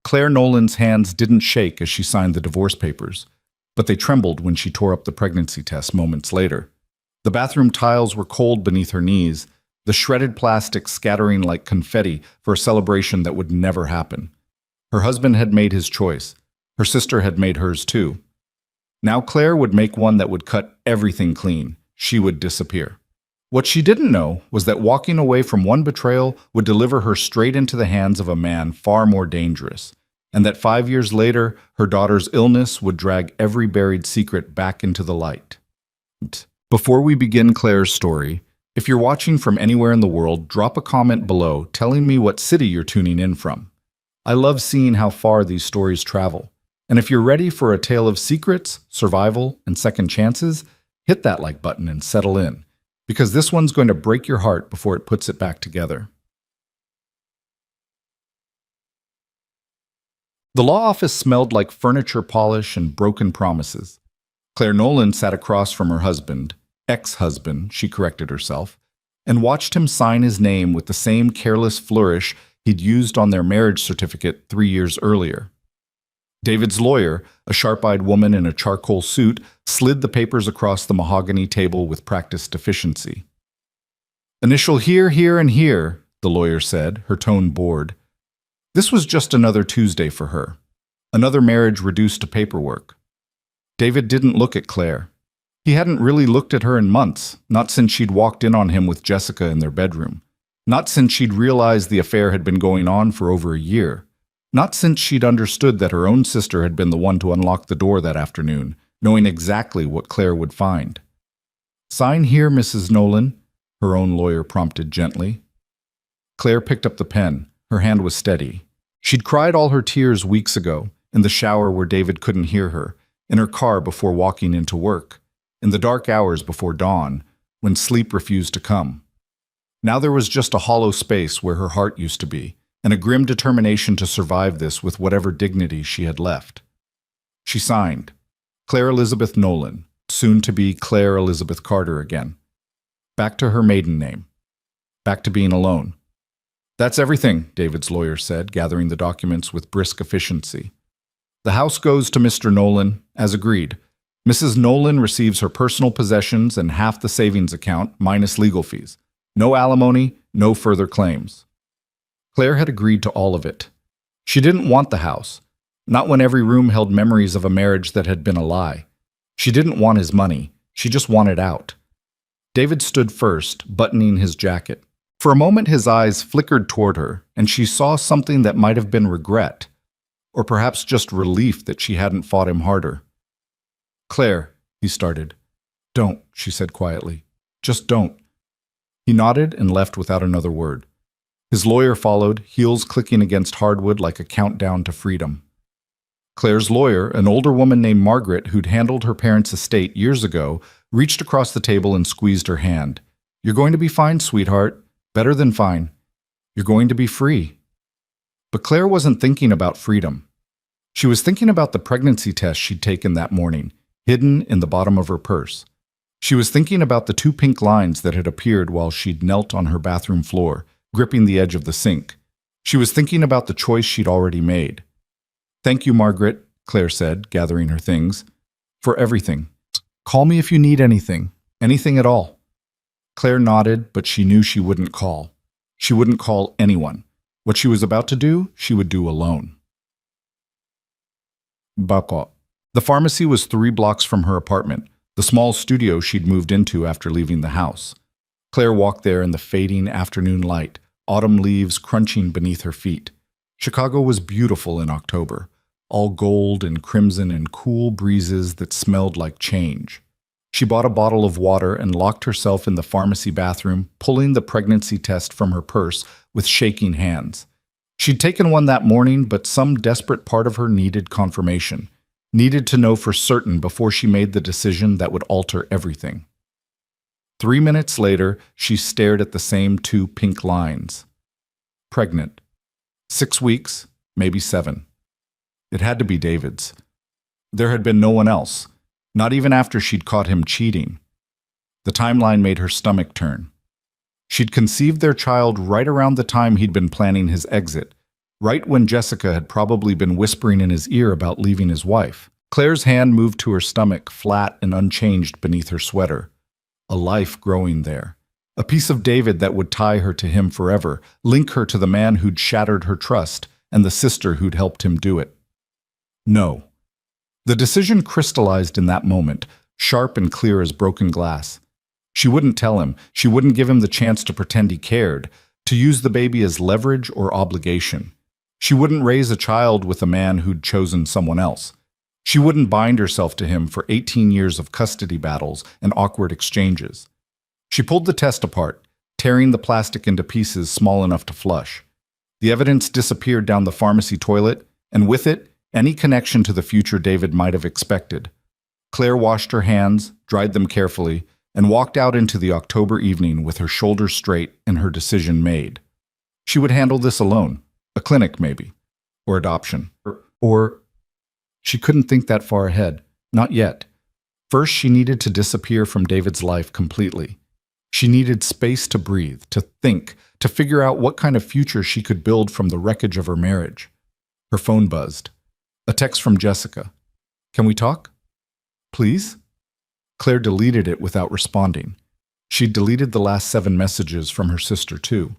Claire Nolan's hands didn't shake as she signed the divorce papers, but they trembled when she tore up the pregnancy test moments later. The bathroom tiles were cold beneath her knees, the shredded plastic scattering like confetti for a celebration that would never happen. Her husband had made his choice. Her sister had made hers too. Now Claire would make one that would cut everything clean. She would disappear. What she didn't know was that walking away from one betrayal would deliver her straight into the hands of a man far more dangerous, and that 5 years later, her daughter's illness would drag every buried secret back into the light. Before we begin Claire's story, if you're watching from anywhere in the world, drop a comment below telling me what city you're tuning in from. I love seeing how far these stories travel. And if you're ready for a tale of secrets, survival, and second chances, hit that like button and settle in, because this one's going to break your heart before it puts it back together. The law office smelled like furniture polish and broken promises. Claire Nolan sat across from her husband, ex-husband, she corrected herself, and watched him sign his name with the same careless flourish he'd used on their marriage certificate 3 years earlier. David's lawyer, a sharp-eyed woman in a charcoal suit, slid the papers across the mahogany table with practiced efficiency. "Initial here, here, and here," the lawyer said, her tone bored. This was just another Tuesday for her. Another marriage reduced to paperwork. David didn't look at Claire. He hadn't really looked at her in months, not since she'd walked in on him with Jessica in their bedroom. Not since she'd realized the affair had been going on for over a year. Not since she'd understood that her own sister had been the one to unlock the door that afternoon, knowing exactly what Claire would find. "Sign here, Mrs. Nolan," her own lawyer prompted gently. Claire picked up the pen. Her hand was steady. She'd cried all her tears weeks ago, in the shower where David couldn't hear her, in her car before walking into work, in the dark hours before dawn, when sleep refused to come. Now there was just a hollow space where her heart used to be, and a grim determination to survive this with whatever dignity she had left. She signed, Claire Elizabeth Nolan, soon to be Claire Elizabeth Carter again. Back to her maiden name. Back to being alone. "That's everything," David's lawyer said, gathering the documents with brisk efficiency. "The house goes to Mr. Nolan, as agreed. Mrs. Nolan receives her personal possessions and half the savings account, minus legal fees. No alimony, no further claims." Claire had agreed to all of it. She didn't want the house, not when every room held memories of a marriage that had been a lie. She didn't want his money, she just wanted out. David stood first, buttoning his jacket. For a moment his eyes flickered toward her, and she saw something that might have been regret, or perhaps just relief that she hadn't fought him harder. "Claire," he started. "Don't," she said quietly. "Just don't." He nodded and left without another word. His lawyer followed, heels clicking against hardwood like a countdown to freedom. Claire's lawyer, an older woman named Margaret who'd handled her parents' estate years ago, reached across the table and squeezed her hand. "You're going to be fine, sweetheart. Better than fine. You're going to be free." But Claire wasn't thinking about freedom. She was thinking about the pregnancy test she'd taken that morning, hidden in the bottom of her purse. She was thinking about the 2 pink lines that had appeared while she'd knelt on her bathroom floor, gripping the edge of the sink. She was thinking about the choice she'd already made. "Thank you, Margaret," Claire said, gathering her things. "For everything. Call me if you need anything. Anything at all." Claire nodded, but she knew she wouldn't call. She wouldn't call anyone. What she was about to do, she would do alone. Bako. The pharmacy was 3 blocks from her apartment, the small studio she'd moved into after leaving the house. Claire walked there in the fading afternoon light, autumn leaves crunching beneath her feet. Chicago was beautiful in October, all gold and crimson and cool breezes that smelled like change. She bought a bottle of water and locked herself in the pharmacy bathroom, pulling the pregnancy test from her purse with shaking hands. She'd taken one that morning, but some desperate part of her needed confirmation, needed to know for certain before she made the decision that would alter everything. 3 minutes later, she stared at the same 2 pink lines. Pregnant. 6 weeks, maybe 7. It had to be David's. There had been no one else. Not even after she'd caught him cheating. The timeline made her stomach turn. She'd conceived their child right around the time he'd been planning his exit, right when Jessica had probably been whispering in his ear about leaving his wife. Claire's hand moved to her stomach, flat and unchanged beneath her sweater. A life growing there. A piece of David that would tie her to him forever, link her to the man who'd shattered her trust and the sister who'd helped him do it. No. The decision crystallized in that moment, sharp and clear as broken glass. She wouldn't tell him. She wouldn't give him the chance to pretend he cared, to use the baby as leverage or obligation. She wouldn't raise a child with a man who'd chosen someone else. She wouldn't bind herself to him for 18 years of custody battles and awkward exchanges. She pulled the test apart, tearing the plastic into pieces small enough to flush. The evidence disappeared down the pharmacy toilet, and with it, any connection to the future David might have expected. Claire washed her hands, dried them carefully, and walked out into the October evening with her shoulders straight and her decision made. She would handle this alone, a clinic maybe, or adoption, or she couldn't think that far ahead, not yet. First, she needed to disappear from David's life completely. She needed space to breathe, to think, to figure out what kind of future she could build from the wreckage of her marriage. Her phone buzzed. A text from Jessica. "Can we talk? Please?" Claire deleted it without responding. She'd deleted the last 7 messages from her sister, too.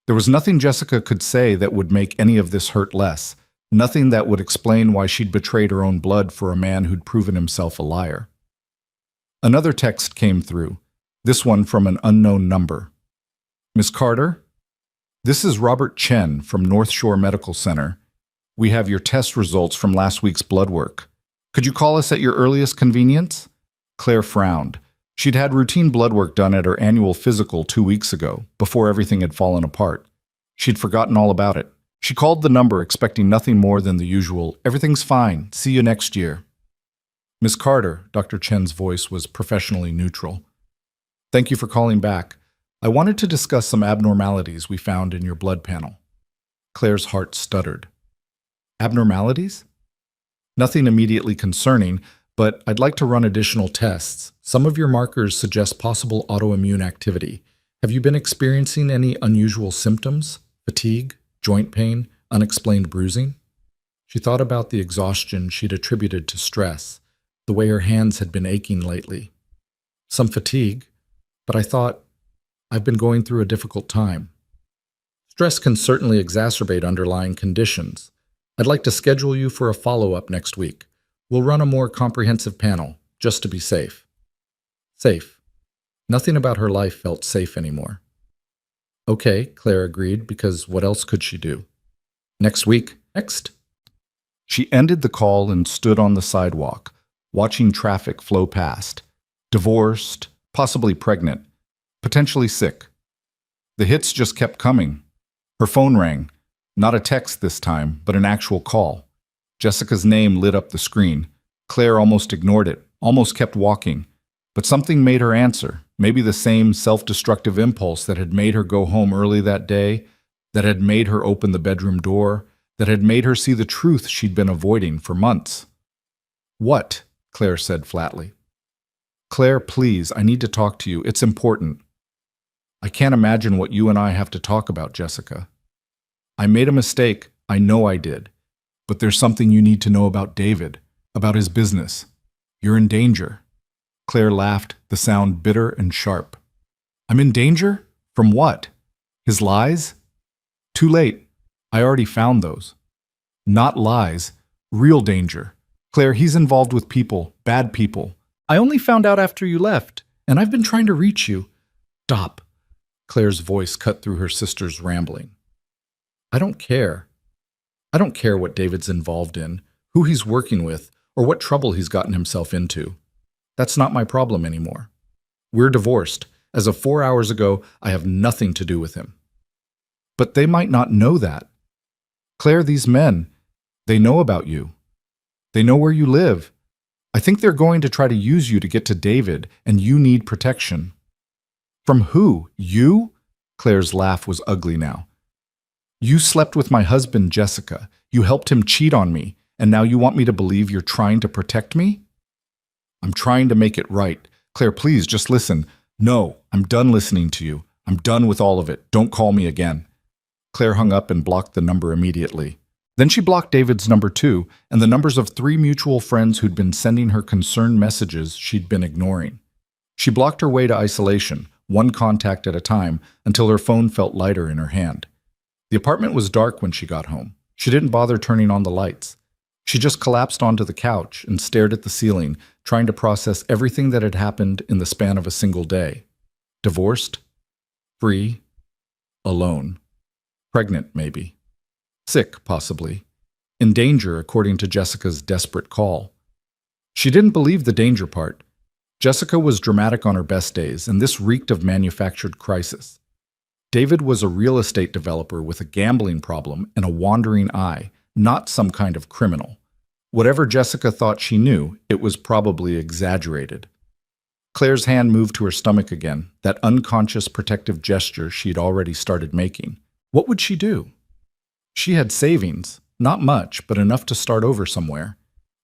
There was nothing Jessica could say that would make any of this hurt less. Nothing that would explain why she'd betrayed her own blood for a man who'd proven himself a liar. Another text came through, this one from an unknown number. "Miss Carter? This is Robert Chen from North Shore Medical Center. We have your test results from last week's blood work. Could you call us at your earliest convenience?" Claire frowned. She'd had routine blood work done at her annual physical 2 weeks ago, before everything had fallen apart. She'd forgotten all about it. She called the number, expecting nothing more than the usual, "Everything's fine, see you next year." "Miss Carter," Dr. Chen's voice was professionally neutral. "Thank you for calling back. I wanted to discuss some abnormalities we found in your blood panel." Claire's heart stuttered. "Abnormalities?" "Nothing immediately concerning, but I'd like to run additional tests. Some of your markers suggest possible autoimmune activity. Have you been experiencing any unusual symptoms? Fatigue? Joint pain, unexplained bruising?" She thought about the exhaustion she'd attributed to stress, the way her hands had been aching lately. "Some fatigue, but I thought, I've been going through a difficult time." "Stress can certainly exacerbate underlying conditions. I'd like to schedule you for a follow-up next week. We'll run a more comprehensive panel, just to be safe." Safe. Nothing about her life felt safe anymore. "Okay," Claire agreed, because what else could she do? "Next week. Next." She ended the call and stood on the sidewalk, watching traffic flow past. Divorced, possibly pregnant, potentially sick. The hits just kept coming. Her phone rang. Not a text this time, but an actual call. Jessica's name lit up the screen. Claire almost ignored it, almost kept walking. But something made her answer. Maybe the same self-destructive impulse that had made her go home early that day, that had made her open the bedroom door, that had made her see the truth she'd been avoiding for months. "What?" Claire said flatly. "Claire, please, I need to talk to you. It's important." "I can't imagine what you and I have to talk about, Jessica. I made a mistake. I know I did. But there's something you need to know about David, about his business. You're in danger." Claire laughed, the sound bitter and sharp. "I'm in danger? From what? His lies?" "Too late. I already found those." "Not lies. Real danger. Claire, he's involved with people, bad people. I only found out after you left, and I've been trying to reach you." "Stop." Claire's voice cut through her sister's rambling. "I don't care. I don't care what David's involved in, who he's working with, or what trouble he's gotten himself into. That's not my problem anymore. We're divorced. As of 4 hours ago, I have nothing to do with him." "But they might not know that. Claire, these men, they know about you. They know where you live. I think they're going to try to use you to get to David, and you need protection." "From who? You?" Claire's laugh was ugly now. "You slept with my husband, Jessica. You helped him cheat on me, and now you want me to believe you're trying to protect me?" "I'm trying to make it right. Claire, please, just listen." "No, I'm done listening to you. I'm done with all of it. Don't call me again." Claire hung up and blocked the number immediately. Then she blocked David's number too, and the numbers of 3 mutual friends who'd been sending her concerned messages she'd been ignoring. She blocked her way to isolation, one contact at a time, until her phone felt lighter in her hand. The apartment was dark when she got home. She didn't bother turning on the lights. She just collapsed onto the couch and stared at the ceiling, trying to process everything that had happened in the span of a single day. Divorced, free, alone, pregnant maybe, sick possibly, in danger according to Jessica's desperate call. She didn't believe the danger part. Jessica was dramatic on her best days, and this reeked of manufactured crisis. David was a real estate developer with a gambling problem and a wandering eye, not some kind of criminal. Whatever Jessica thought she knew, it was probably exaggerated. Claire's hand moved to her stomach again, that unconscious protective gesture she'd already started making. What would she do? She had savings, not much, but enough to start over somewhere.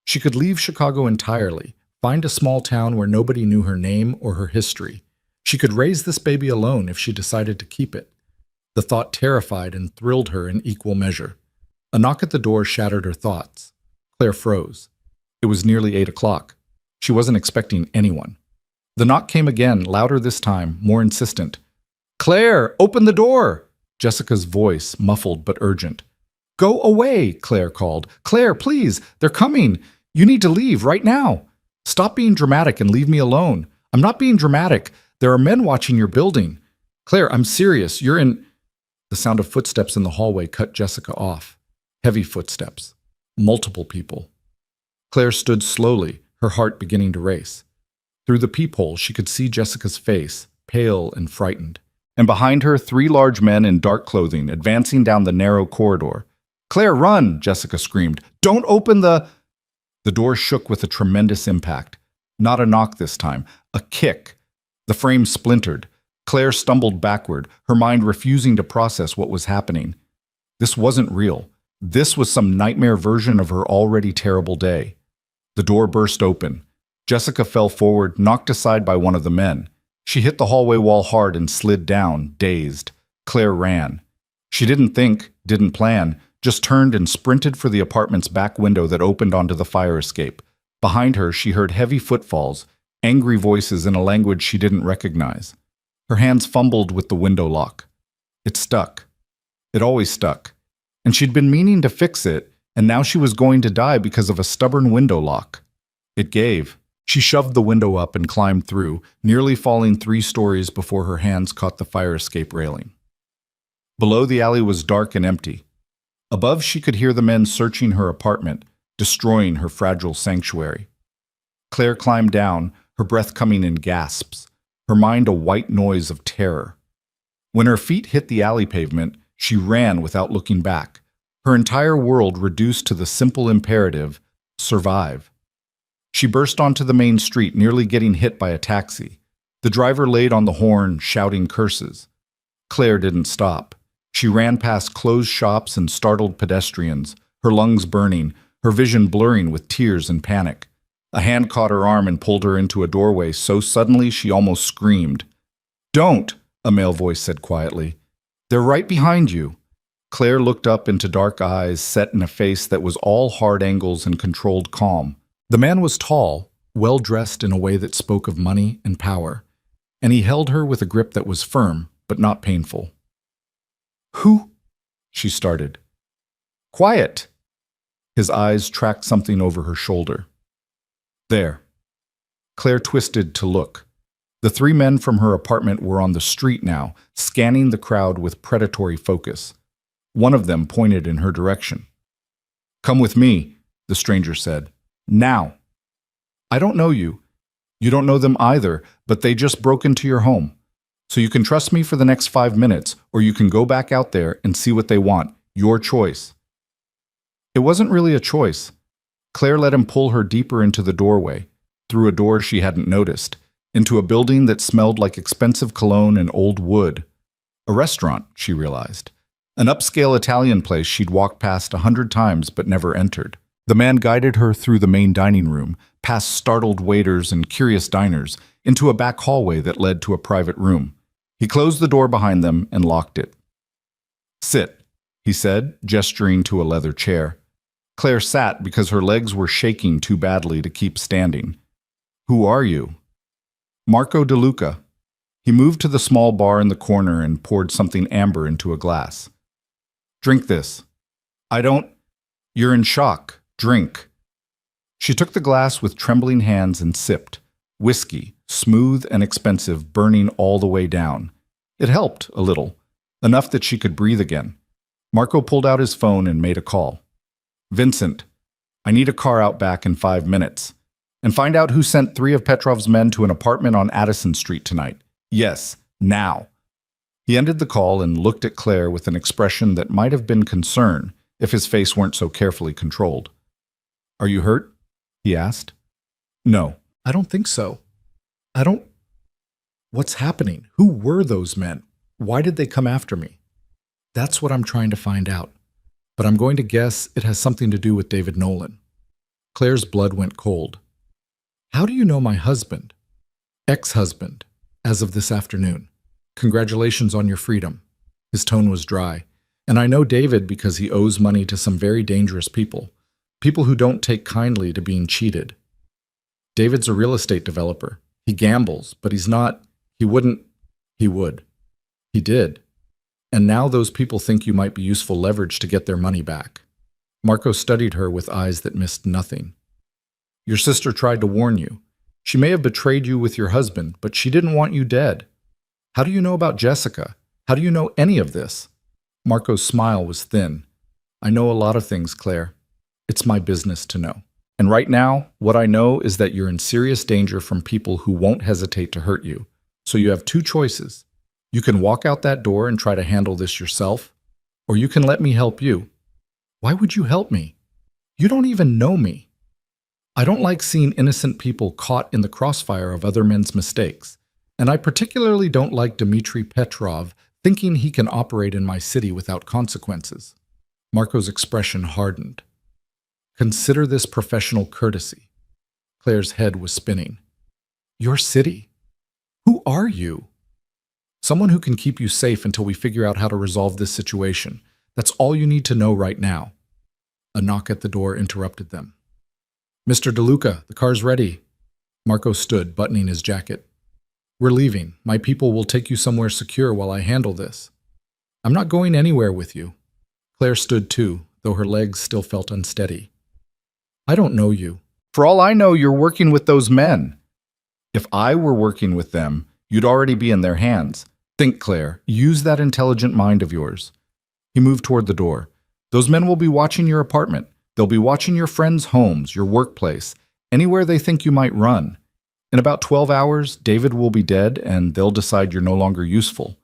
She could leave Chicago entirely, find a small town where nobody knew her name or her history. She could raise this baby alone if she decided to keep it. The thought terrified and thrilled her in equal measure. A knock at the door shattered her thoughts. Claire froze. It was nearly 8 o'clock. She wasn't expecting anyone. The knock came again, louder this time, more insistent. "Claire, open the door!" Jessica's voice, muffled but urgent. "Go away," Claire called. "Claire, please, they're coming. You need to leave right now. Stop being dramatic and leave me alone. I'm not being dramatic. There are men watching your building. Claire, I'm serious. You're in—" The sound of footsteps in the hallway cut Jessica off. Heavy footsteps. Multiple people. Claire stood slowly, her heart beginning to race. Through the peephole, she could see Jessica's face, pale and frightened. And behind her, 3 large men in dark clothing, advancing down the narrow corridor. "Claire, run!" Jessica screamed. "Don't open the—" The door shook with a tremendous impact. Not a knock this time, a kick. The frame splintered. Claire stumbled backward, her mind refusing to process what was happening. This wasn't real. This was some nightmare version of her already terrible day. The door burst open. Jessica fell forward, knocked aside by one of the men. She hit the hallway wall hard and slid down, dazed. Claire ran. She didn't think, didn't plan, just turned and sprinted for the apartment's back window that opened onto the fire escape. Behind her, she heard heavy footfalls, angry voices in a language she didn't recognize. Her hands fumbled with the window lock. It stuck. It always stuck. And she'd been meaning to fix it, and now she was going to die because of a stubborn window lock. It gave. She shoved the window up and climbed through, nearly falling 3 stories before her hands caught the fire escape railing. Below, the alley was dark and empty. Above, she could hear the men searching her apartment, destroying her fragile sanctuary. Claire climbed down, her breath coming in gasps, her mind a white noise of terror. When her feet hit the alley pavement, she ran without looking back, her entire world reduced to the simple imperative, survive. She burst onto the main street, nearly getting hit by a taxi. The driver laid on the horn, shouting curses. Claire didn't stop. She ran past closed shops and startled pedestrians, her lungs burning, her vision blurring with tears and panic. A hand caught her arm and pulled her into a doorway so suddenly she almost screamed. "Don't," a male voice said quietly. "They're right behind you." Claire looked up into dark eyes set in a face that was all hard angles and controlled calm. The man was tall, well-dressed in a way that spoke of money and power, and he held her with a grip that was firm but not painful. "Who?" she started. "Quiet!" His eyes tracked something over her shoulder. There. Claire twisted to look. The 3 men from her apartment were on the street now, scanning the crowd with predatory focus. One of them pointed in her direction. "Come with me," the stranger said. "Now." "I don't know you. You don't know them either, but they just broke into your home. So you can trust me for the next 5 minutes, or you can go back out there and see what they want. Your choice." It wasn't really a choice. Claire let him pull her deeper into the doorway, through a door she hadn't noticed, into a building that smelled like expensive cologne and old wood. A restaurant, she realized. An upscale Italian place she'd walked past 100 times but never entered. The man guided her through the main dining room, past startled waiters and curious diners, into a back hallway that led to a private room. He closed the door behind them and locked it. "Sit," he said, gesturing to a leather chair. Claire sat because her legs were shaking too badly to keep standing. Who are you? Marco DeLuca. He moved to the small bar in the corner and poured something amber into a glass. Drink this. I don't... You're in shock. Drink. She took the glass with trembling hands and sipped. Whiskey, smooth and expensive, burning all the way down. It helped, a little. Enough that she could breathe again. Marco pulled out his phone and made a call. Vincent, I need a car out back in 5 minutes. And find out who sent 3 of Petrov's men to an apartment on Addison Street tonight. Yes, now. He ended the call and looked at Claire with an expression that might have been concern if his face weren't so carefully controlled. Are you hurt? He asked. No, I don't think so. What's happening? Who were those men? Why did they come after me? That's what I'm trying to find out. But I'm going to guess it has something to do with David Nolan. Claire's blood went cold. How do you know my husband? Ex-husband, as of this afternoon. Congratulations on your freedom. His tone was dry. And I know David because he owes money to some very dangerous people. People who don't take kindly to being cheated. David's a real estate developer. He gambles, but he's not... He would. He did. And now those people think you might be useful leverage to get their money back. Marco studied her with eyes that missed nothing. Your sister tried to warn you. She may have betrayed you with your husband, but she didn't want you dead. How do you know about Jessica? How do you know any of this? Marco's smile was thin. I know a lot of things, Claire. It's my business to know. And right now, what I know is that you're in serious danger from people who won't hesitate to hurt you. So you have 2 choices. You can walk out that door and try to handle this yourself, or you can let me help you. Why would you help me? You don't even know me. I don't like seeing innocent people caught in the crossfire of other men's mistakes, and I particularly don't like Dmitry Petrov thinking he can operate in my city without consequences. Marco's expression hardened. Consider this professional courtesy. Claire's head was spinning. Your city? Who are you? Someone who can keep you safe until we figure out how to resolve this situation. That's all you need to know right now. A knock at the door interrupted them. Mr. DeLuca, the car's ready. Marco stood, buttoning his jacket. We're leaving. My people will take you somewhere secure while I handle this. I'm not going anywhere with you. Claire stood too, though her legs still felt unsteady. I don't know you. For all I know, you're working with those men. If I were working with them, you'd already be in their hands. Think, Claire. Use that intelligent mind of yours. He moved toward the door. Those men will be watching your apartment. They'll be watching your friends' homes, your workplace, anywhere they think you might run. In about 12 hours, David will be dead, and they'll decide you're no longer useful.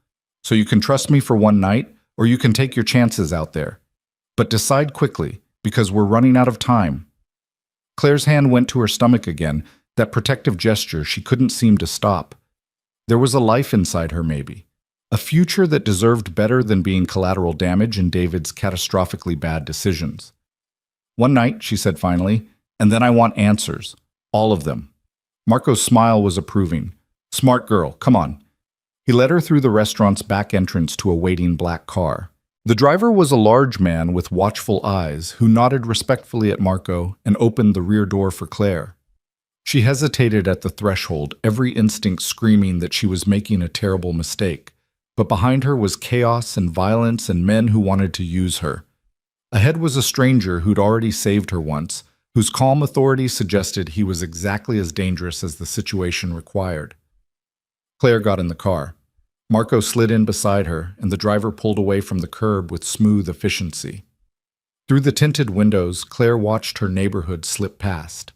So you can trust me for one night, or you can take your chances out there. But decide quickly, because we're running out of time. Claire's hand went to her stomach again, that protective gesture she couldn't seem to stop. There was a life inside her, maybe. A future that deserved better than being collateral damage in David's catastrophically bad decisions. One night, she said finally, and then I want answers. All of them. Marco's smile was approving. Smart girl, come on. He led her through the restaurant's back entrance to a waiting black car. The driver was a large man with watchful eyes who nodded respectfully at Marco and opened the rear door for Claire. She hesitated at the threshold, every instinct screaming that she was making a terrible mistake. But behind her was chaos and violence and men who wanted to use her. Ahead was a stranger who'd already saved her once, whose calm authority suggested he was exactly as dangerous as the situation required. Claire got in the car. Marco slid in beside her, and the driver pulled away from the curb with smooth efficiency. Through the tinted windows, Claire watched her neighborhood slip past.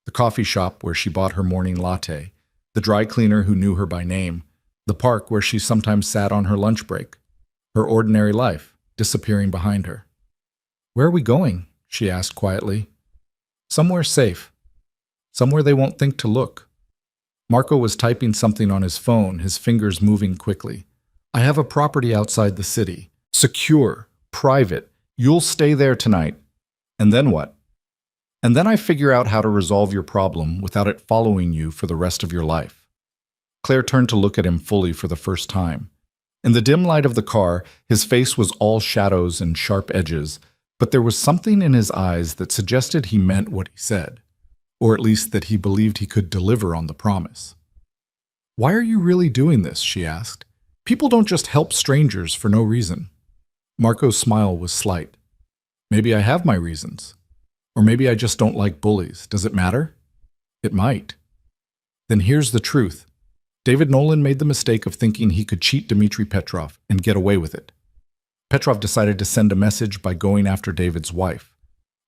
The coffee shop where she bought her morning latte, the dry cleaner who knew her by name, the park where she sometimes sat on her lunch break. Her ordinary life, disappearing behind her. Where are we going? She asked quietly. Somewhere safe. Somewhere they won't think to look. Marco was typing something on his phone, his fingers moving quickly. I have a property outside the city. Secure. Private. You'll stay there tonight. And then what? And then I figure out how to resolve your problem without it following you for the rest of your life. Claire turned to look at him fully for the first time. In the dim light of the car, his face was all shadows and sharp edges, but there was something in his eyes that suggested he meant what he said, or at least that he believed he could deliver on the promise. "Why are you really doing this?" she asked. "People don't just help strangers for no reason." Marco's smile was slight. "Maybe I have my reasons. Or maybe I just don't like bullies. Does it matter?" "It might." "Then here's the truth. David Nolan made the mistake of thinking he could cheat Dmitry Petrov and get away with it. Petrov decided to send a message by going after David's wife.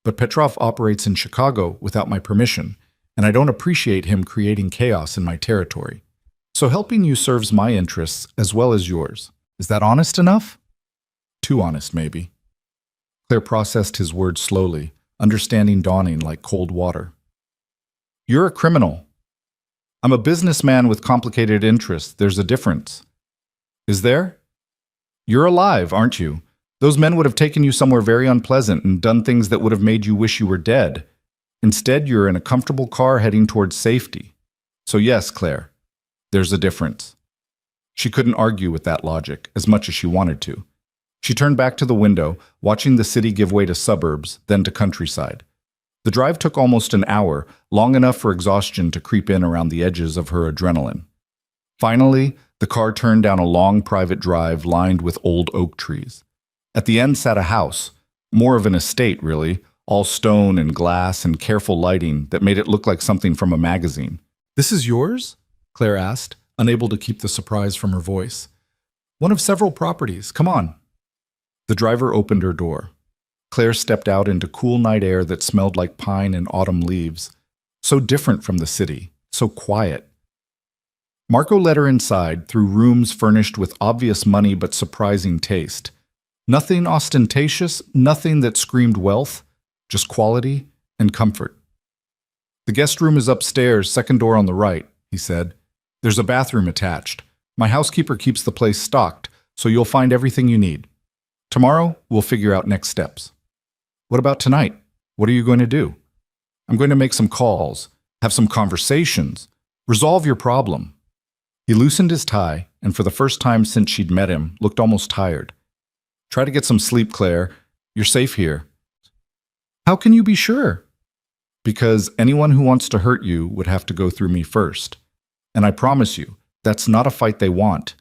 But Petrov operates in Chicago without my permission, and I don't appreciate him creating chaos in my territory. So helping you serves my interests as well as yours. Is that honest enough?" "Too honest, maybe." Claire processed his words slowly, understanding dawning like cold water. "You're a criminal. I'm a businessman with complicated interests. There's a difference." "Is there?" "You're alive, aren't you? Those men would have taken you somewhere very unpleasant and done things that would have made you wish you were dead. Instead, you're in a comfortable car heading towards safety. So yes, Claire, there's a difference." She couldn't argue with that logic, as much as she wanted to. She turned back to the window, watching the city give way to suburbs, then to countryside. The drive took almost an hour, long enough for exhaustion to creep in around the edges of her adrenaline. Finally, the car turned down a long private drive lined with old oak trees. At the end sat a house, more of an estate, really, all stone and glass and careful lighting that made it look like something from a magazine. "This is yours?" Claire asked, unable to keep the surprise from her voice. "One of several properties. Come on." The driver opened her door. Claire stepped out into cool night air that smelled like pine and autumn leaves. So different from the city, so quiet. Marco led her inside through rooms furnished with obvious money but surprising taste. Nothing ostentatious, nothing that screamed wealth, just quality and comfort. "The guest room is upstairs, second door on the right," he said. "There's a bathroom attached. My housekeeper keeps the place stocked, so you'll find everything you need. Tomorrow, we'll figure out next steps." "What about tonight? What are you going to do?" "I'm going to make some calls, have some conversations, resolve your problem." He loosened his tie, and for the first time since she'd met him, looked almost tired. "Try to get some sleep, Claire. You're safe here." "How can you be sure?" "Because anyone who wants to hurt you would have to go through me first. And I promise you, that's not a fight they want."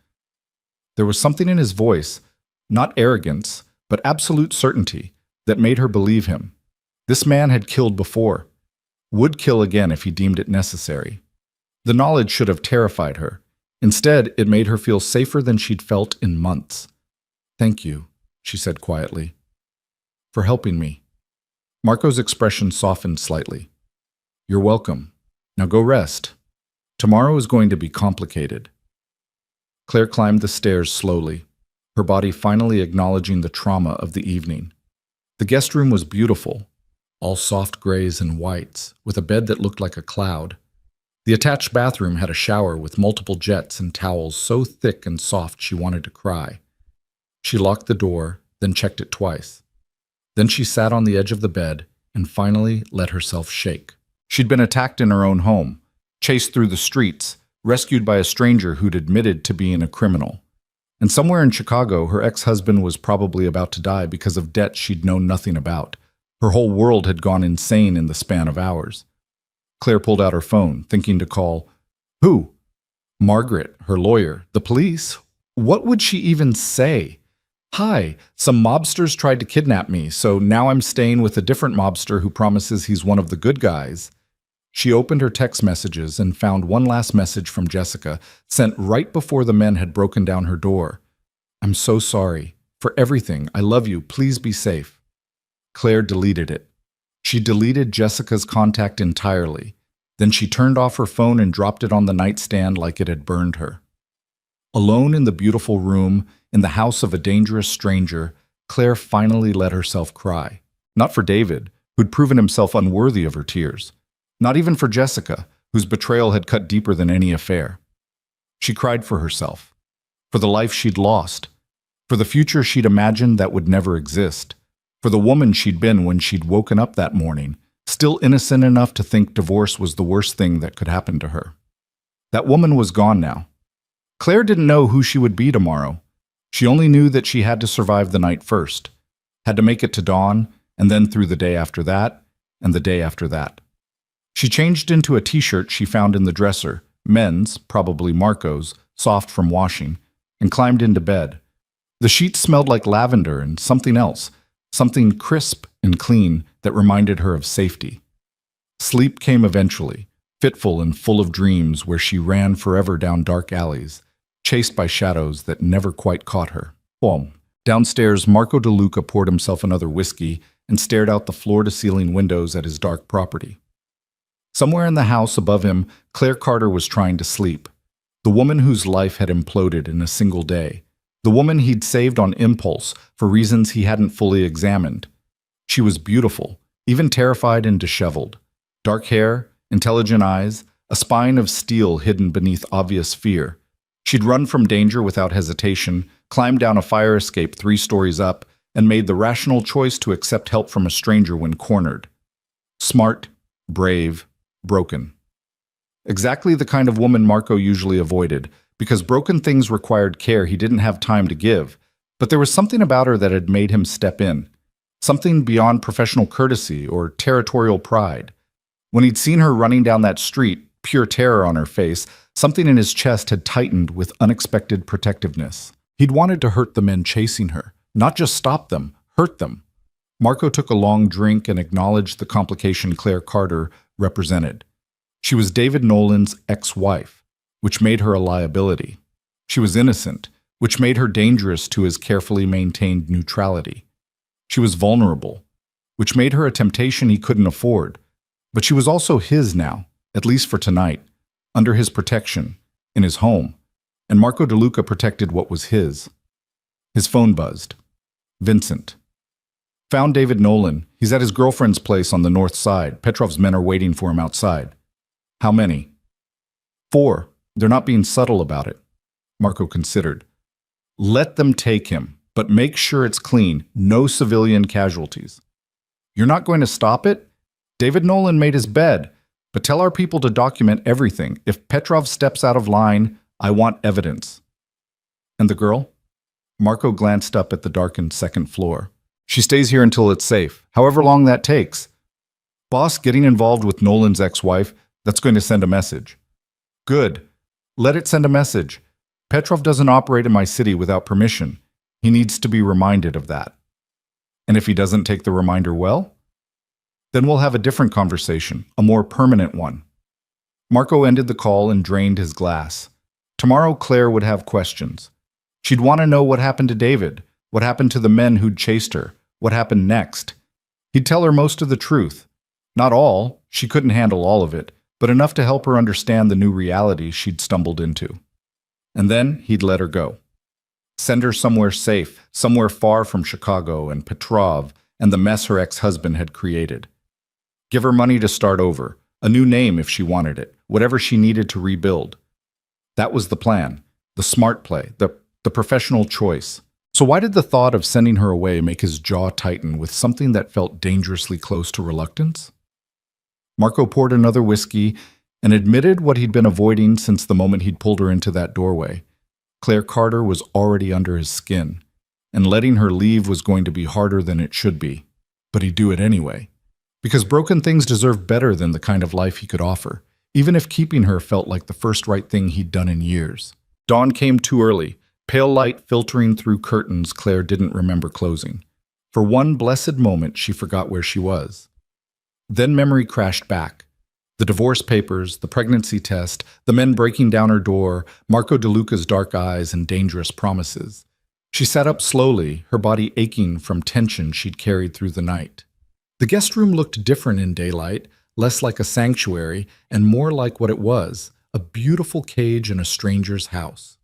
There was something in his voice, not arrogance, but absolute certainty, that made her believe him. This man had killed before, would kill again if he deemed it necessary. The knowledge should have terrified her. Instead, it made her feel safer than she'd felt in months. "Thank you," she said quietly, "for helping me." Marco's expression softened slightly. "You're welcome. Now go rest. Tomorrow is going to be complicated." Claire climbed the stairs slowly, her body finally acknowledging the trauma of the evening. The guest room was beautiful, all soft grays and whites, with a bed that looked like a cloud. The attached bathroom had a shower with multiple jets and towels so thick and soft she wanted to cry. She locked the door, then checked it twice. Then she sat on the edge of the bed and finally let herself shake. She'd been attacked in her own home, chased through the streets, rescued by a stranger who'd admitted to being a criminal. And somewhere in Chicago, her ex-husband was probably about to die because of debts she'd known nothing about. Her whole world had gone insane in the span of hours. Claire pulled out her phone, thinking to call. Who? Margaret, her lawyer, the police? What would she even say? "Hi, some mobsters tried to kidnap me, so now I'm staying with a different mobster who promises he's one of the good guys." She opened her text messages and found one last message from Jessica, sent right before the men had broken down her door. "I'm so sorry. For everything. I love you. Please be safe." Claire deleted it. She deleted Jessica's contact entirely. Then she turned off her phone and dropped it on the nightstand like it had burned her. Alone in the beautiful room, in the house of a dangerous stranger, Claire finally let herself cry. Not for David, who'd proven himself unworthy of her tears. Not even for Jessica, whose betrayal had cut deeper than any affair. She cried for herself, for the life she'd lost, for the future she'd imagined that would never exist, for the woman she'd been when she'd woken up that morning, still innocent enough to think divorce was the worst thing that could happen to her. That woman was gone now. Claire didn't know who she would be tomorrow, She only knew that she had to survive the night first, had to make it to dawn, and then through the day after that, and the day after that. She changed into a t-shirt she found in the dresser, men's, probably Marco's, soft from washing, and climbed into bed. The sheets smelled like lavender and something else, something crisp and clean that reminded her of safety. Sleep came eventually, fitful and full of dreams where she ran forever down dark alleys, chased by shadows that never quite caught her. Boom. Downstairs, Marco DeLuca poured himself another whiskey and stared out the floor-to-ceiling windows at his dark property. Somewhere in the house above him, Claire Carter was trying to sleep. The woman whose life had imploded in a single day. The woman he'd saved on impulse for reasons he hadn't fully examined. She was beautiful, even terrified and disheveled. Dark hair, intelligent eyes, a spine of steel hidden beneath obvious fear. She'd run from danger without hesitation, climbed down a fire escape 3 stories up, and made the rational choice to accept help from a stranger when cornered. Smart, brave, broken. Exactly the kind of woman Marco usually avoided, because broken things required care he didn't have time to give, but there was something about her that had made him step in. Something beyond professional courtesy or territorial pride. When he'd seen her running down that street, pure terror on her face, something in his chest had tightened with unexpected protectiveness. He'd wanted to hurt the men chasing her, not just stop them, hurt them. Marco took a long drink and acknowledged the complication Claire Carter represented. She was David Nolan's ex-wife, which made her a liability. She was innocent, which made her dangerous to his carefully maintained neutrality. She was vulnerable, which made her a temptation he couldn't afford. But she was also his now, at least for tonight, under his protection, in his home, and Marco DeLuca protected what was his. His phone buzzed. Vincent. Found David Nolan. He's at his girlfriend's place on the north side. Petrov's men are waiting for him outside. How many? 4. They're not being subtle about it. Marco considered. Let them take him, but make sure it's clean. No civilian casualties. You're not going to stop it? David Nolan made his bed, but tell our people to document everything. If Petrov steps out of line, I want evidence. And the girl? Marco glanced up at the darkened second floor. She stays here until it's safe, however long that takes. Boss, getting involved with Nolan's ex-wife, that's going to send a message. Good. Let it send a message. Petrov doesn't operate in my city without permission. He needs to be reminded of that. And if he doesn't take the reminder well? Then we'll have a different conversation, a more permanent one. Marco ended the call and drained his glass. Tomorrow Claire would have questions. She'd want to know what happened to David, what happened to the men who'd chased her, what happened next. He'd tell her most of the truth. Not all, she couldn't handle all of it, but enough to help her understand the new reality she'd stumbled into. And then he'd let her go. Send her somewhere safe, somewhere far from Chicago and Petrov and the mess her ex-husband had created. Give her money to start over, a new name if she wanted it, whatever she needed to rebuild. That was the plan, the smart play, the professional choice. So why did the thought of sending her away make his jaw tighten with something that felt dangerously close to reluctance? Marco poured another whiskey and admitted what he'd been avoiding since the moment he'd pulled her into that doorway. Claire Carter was already under his skin, and letting her leave was going to be harder than it should be. But he'd do it anyway. Because broken things deserved better than the kind of life he could offer, even if keeping her felt like the first right thing he'd done in years. Dawn came too early, pale light filtering through curtains Claire didn't remember closing. For one blessed moment, she forgot where she was. Then memory crashed back. The divorce papers, the pregnancy test, the men breaking down her door, Marco DeLuca's dark eyes and dangerous promises. She sat up slowly, her body aching from tension she'd carried through the night. The guest room looked different in daylight, less like a sanctuary and more like what it was, a beautiful cage in a stranger's house.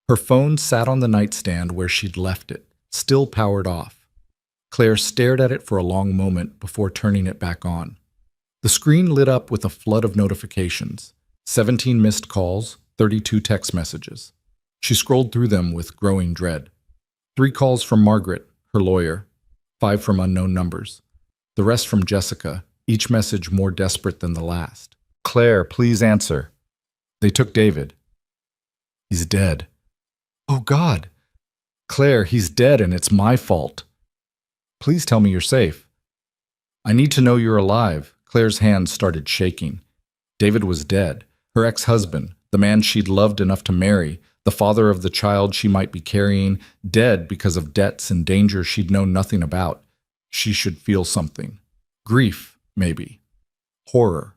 Her phone sat on the nightstand where she'd left it, still powered off. Claire stared at it for a long moment before turning it back on. The screen lit up with a flood of notifications, 17 missed calls, 32 text messages. She scrolled through them with growing dread. 3 calls from Margaret, her lawyer, 5 from unknown numbers. The rest from Jessica, each message more desperate than the last. Claire, please answer. They took David. He's dead. Oh God. Claire, he's dead and it's my fault. Please tell me you're safe. I need to know you're alive. Claire's hands started shaking. David was dead. Her ex-husband, the man she'd loved enough to marry, the father of the child she might be carrying, dead because of debts and danger she'd known nothing about. She should feel something. Grief, maybe. Horror.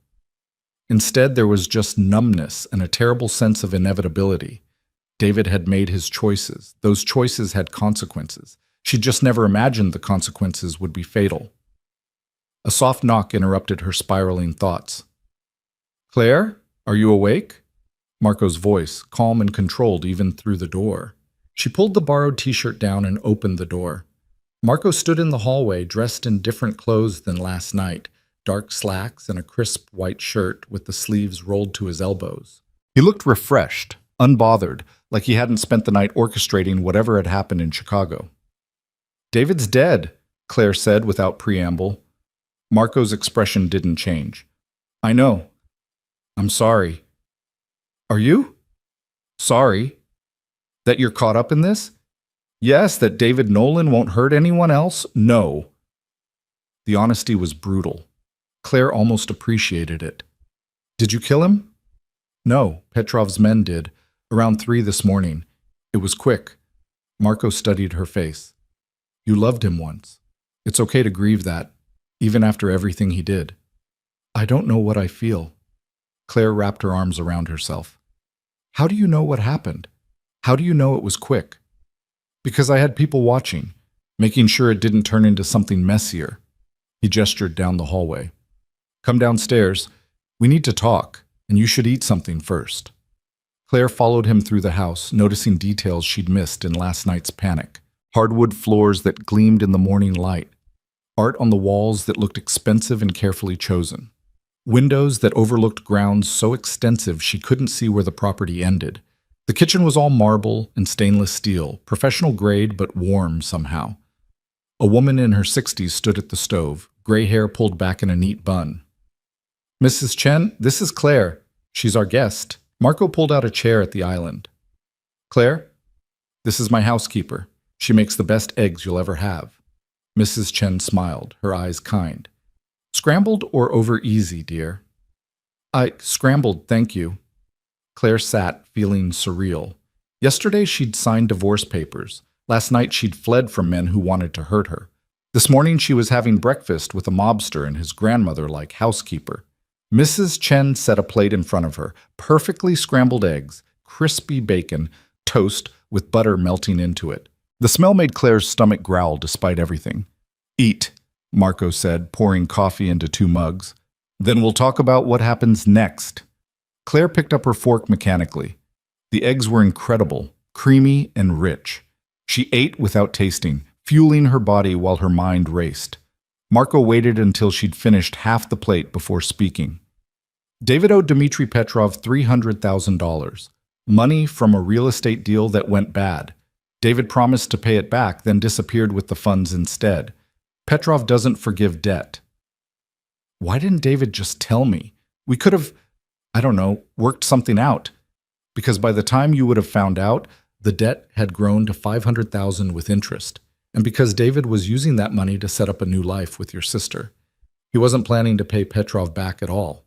Instead, there was just numbness and a terrible sense of inevitability. David had made his choices. Those choices had consequences. She'd just never imagined the consequences would be fatal. A soft knock interrupted her spiraling thoughts. Claire, are you awake? Marco's voice, calm and controlled even through the door. She pulled the borrowed t-shirt down and opened the door. Marco stood in the hallway, dressed in different clothes than last night, dark slacks and a crisp white shirt with the sleeves rolled to his elbows. He looked refreshed, unbothered, like he hadn't spent the night orchestrating whatever had happened in Chicago. David's dead, Claire said without preamble. Marco's expression didn't change. I know. I'm sorry. Are you? Sorry? That you're caught up in this? Yes, that David Nolan won't hurt anyone else? No. The honesty was brutal. Claire almost appreciated it. Did you kill him? No, Petrov's men did. Around 3 this morning. It was quick. Marco studied her face. You loved him once. It's okay to grieve that, even after everything he did. I don't know what I feel. Claire wrapped her arms around herself. How do you know what happened? How do you know it was quick? Because I had people watching, making sure it didn't turn into something messier. He gestured down the hallway. Come downstairs. We need to talk, and you should eat something first. Claire followed him through the house, noticing details she'd missed in last night's panic. Hardwood floors that gleamed in the morning light. Art on the walls that looked expensive and carefully chosen. Windows that overlooked grounds so extensive she couldn't see where the property ended. The kitchen was all marble and stainless steel, professional grade but warm somehow. A woman in her 60s stood at the stove, gray hair pulled back in a neat bun. Mrs. Chen, this is Claire. She's our guest. Marco pulled out a chair at the island. Claire, this is my housekeeper. She makes the best eggs you'll ever have. Mrs. Chen smiled, her eyes kind. Scrambled or over easy, dear? Scrambled, thank you. Claire sat, feeling surreal. Yesterday she'd signed divorce papers. Last night she'd fled from men who wanted to hurt her. This morning she was having breakfast with a mobster and his grandmother like housekeeper. Mrs. Chen set a plate in front of her, perfectly scrambled eggs, crispy bacon, toast with butter melting into it. The smell made Claire's stomach growl despite everything. Eat, Marco said, pouring coffee into 2 mugs. Then we'll talk about what happens next. Claire picked up her fork mechanically. The eggs were incredible, creamy and rich. She ate without tasting, fueling her body while her mind raced. Marco waited until she'd finished half the plate before speaking. David owed Dmitry Petrov $300,000, money from a real estate deal that went bad. David promised to pay it back, then disappeared with the funds instead. Petrov doesn't forgive debt. Why didn't David just tell me? We could have, worked something out. Because by the time you would have found out, the debt had grown to $500,000 with interest. And because David was using that money to set up a new life with your sister. He wasn't planning to pay Petrov back at all.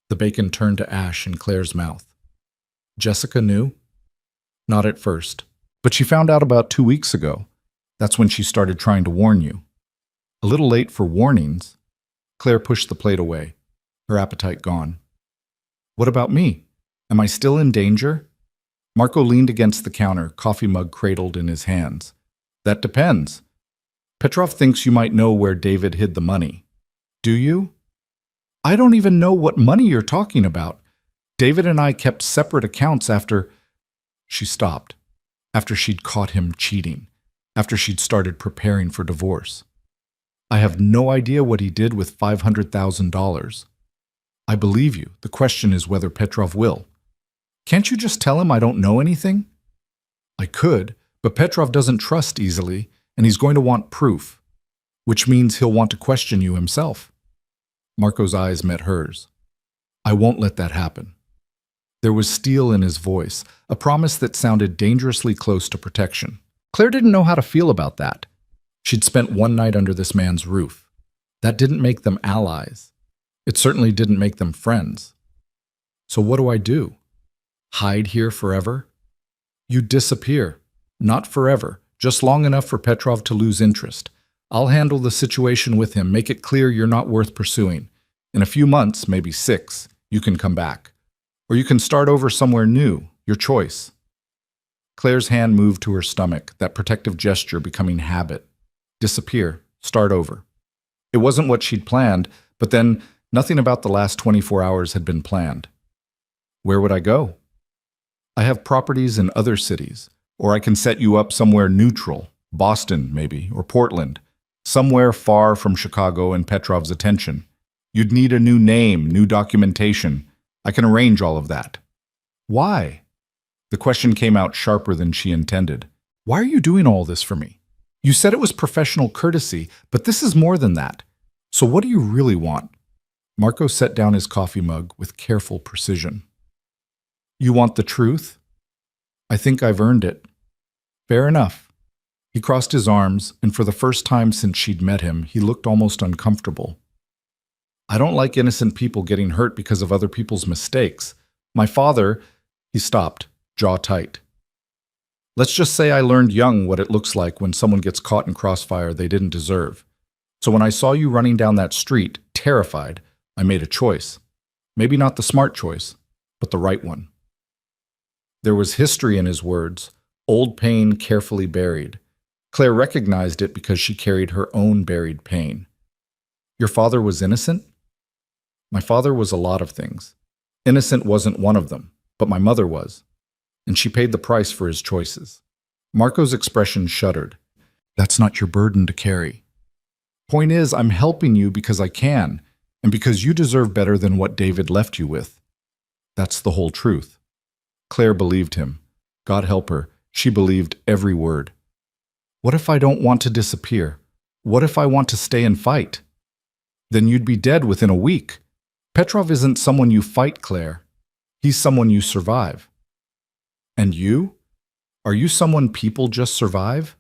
The bacon turned to ash in Claire's mouth. Jessica knew? Not at first. But she found out about 2 weeks ago. That's when she started trying to warn you. A little late for warnings. Claire pushed the plate away, her appetite gone. What about me? Am I still in danger? Marco leaned against the counter, coffee mug cradled in his hands. That depends. Petrov thinks you might know where David hid the money. Do you? I don't even know what money you're talking about. David and I kept separate accounts after... She stopped. After she'd caught him cheating. After she'd started preparing for divorce. I have no idea what he did with $500,000. I believe you. The question is whether Petrov will. Can't you just tell him I don't know anything? I could, but Petrov doesn't trust easily, and he's going to want proof, which means he'll want to question you himself. Marco's eyes met hers. I won't let that happen. There was steel in his voice, a promise that sounded dangerously close to protection. Claire didn't know how to feel about that. She'd spent one night under this man's roof. That didn't make them allies. It certainly didn't make them friends. So what do I do? Hide here forever? You disappear. Not forever, just long enough for Petrov to lose interest. I'll handle the situation with him, make it clear you're not worth pursuing. In a few months, maybe 6, you can come back. Or you can start over somewhere new, your choice. Claire's hand moved to her stomach, that protective gesture becoming habit. Disappear, start over. It wasn't what she'd planned, but then nothing about the last 24 hours had been planned. Where would I go? I have properties in other cities, or I can set you up somewhere neutral, Boston maybe, or Portland, somewhere far from Chicago and Petrov's attention. You'd need a new name, new documentation. I can arrange all of that. Why? The question came out sharper than she intended. Why are you doing all this for me? You said it was professional courtesy, but this is more than that. So what do you really want? Marco set down his coffee mug with careful precision. You want the truth? I think I've earned it. Fair enough. He crossed his arms, and for the first time since she'd met him, he looked almost uncomfortable. I don't like innocent people getting hurt because of other people's mistakes. My father, he stopped, jaw tight. Let's just say I learned young what it looks like when someone gets caught in crossfire they didn't deserve. So when I saw you running down that street, terrified, I made a choice. Maybe not the smart choice, but the right one. There was history in his words, old pain carefully buried. Claire recognized it because she carried her own buried pain. Your father was innocent? My father was a lot of things. Innocent wasn't one of them, but my mother was. And she paid the price for his choices. Marco's expression shuddered. That's not your burden to carry. Point is, I'm helping you because I can, and because you deserve better than what David left you with. That's the whole truth. Claire believed him. God help her, she believed every word. What if I don't want to disappear? What if I want to stay and fight? Then you'd be dead within a week. Petrov isn't someone you fight, Claire. He's someone you survive. And you? Are you someone people just survive?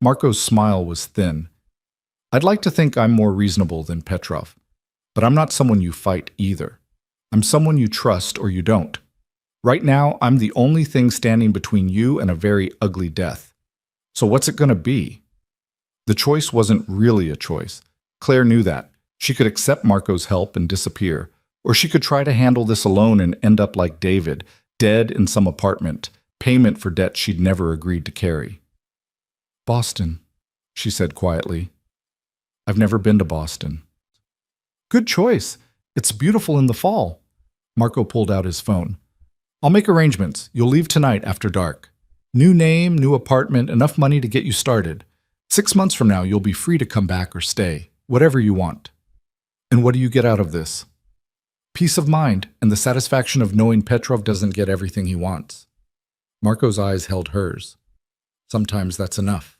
Marco's smile was thin. I'd like to think I'm more reasonable than Petrov, but I'm not someone you fight either. I'm someone you trust or you don't. Right now, I'm the only thing standing between you and a very ugly death. So what's it going to be? The choice wasn't really a choice. Claire knew that. She could accept Marco's help and disappear, or she could try to handle this alone and end up like David, dead in some apartment, payment for debt she'd never agreed to carry. Boston, she said quietly. I've never been to Boston. Good choice. It's beautiful in the fall. Marco pulled out his phone. I'll make arrangements. You'll leave tonight after dark. New name, new apartment, enough money to get you started. 6 months from now, you'll be free to come back or stay, whatever you want. And what do you get out of this? Peace of mind and the satisfaction of knowing Petrov doesn't get everything he wants. Marco's eyes held hers. Sometimes that's enough.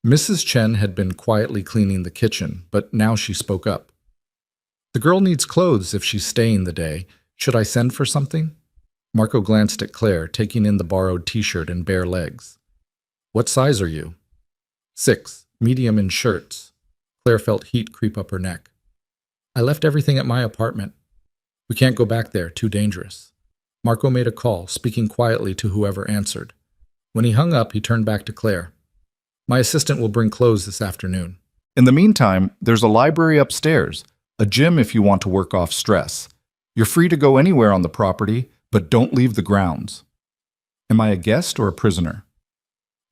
Mrs. Chen had been quietly cleaning the kitchen, but now she spoke up. The girl needs clothes if she's staying the day. Should I send for something? Marco glanced at Claire, taking in the borrowed t-shirt and bare legs. What size are you? 6, medium in shirts. Claire felt heat creep up her neck. I left everything at my apartment. We can't go back there, too dangerous. Marco made a call, speaking quietly to whoever answered. When he hung up, he turned back to Claire. My assistant will bring clothes this afternoon. In the meantime, there's a library upstairs, a gym if you want to work off stress. You're free to go anywhere on the property, but don't leave the grounds. Am I a guest or a prisoner?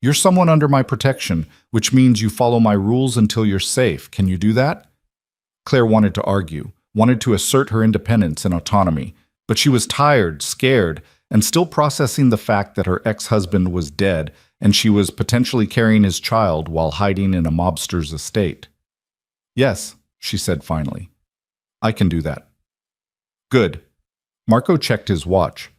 You're someone under my protection, which means you follow my rules until you're safe. Can you do that? Claire wanted to argue, wanted to assert her independence and autonomy, but she was tired, scared, and still processing the fact that her ex-husband was dead and she was potentially carrying his child while hiding in a mobster's estate. Yes, she said finally. I can do that. Good. Marco checked his watch.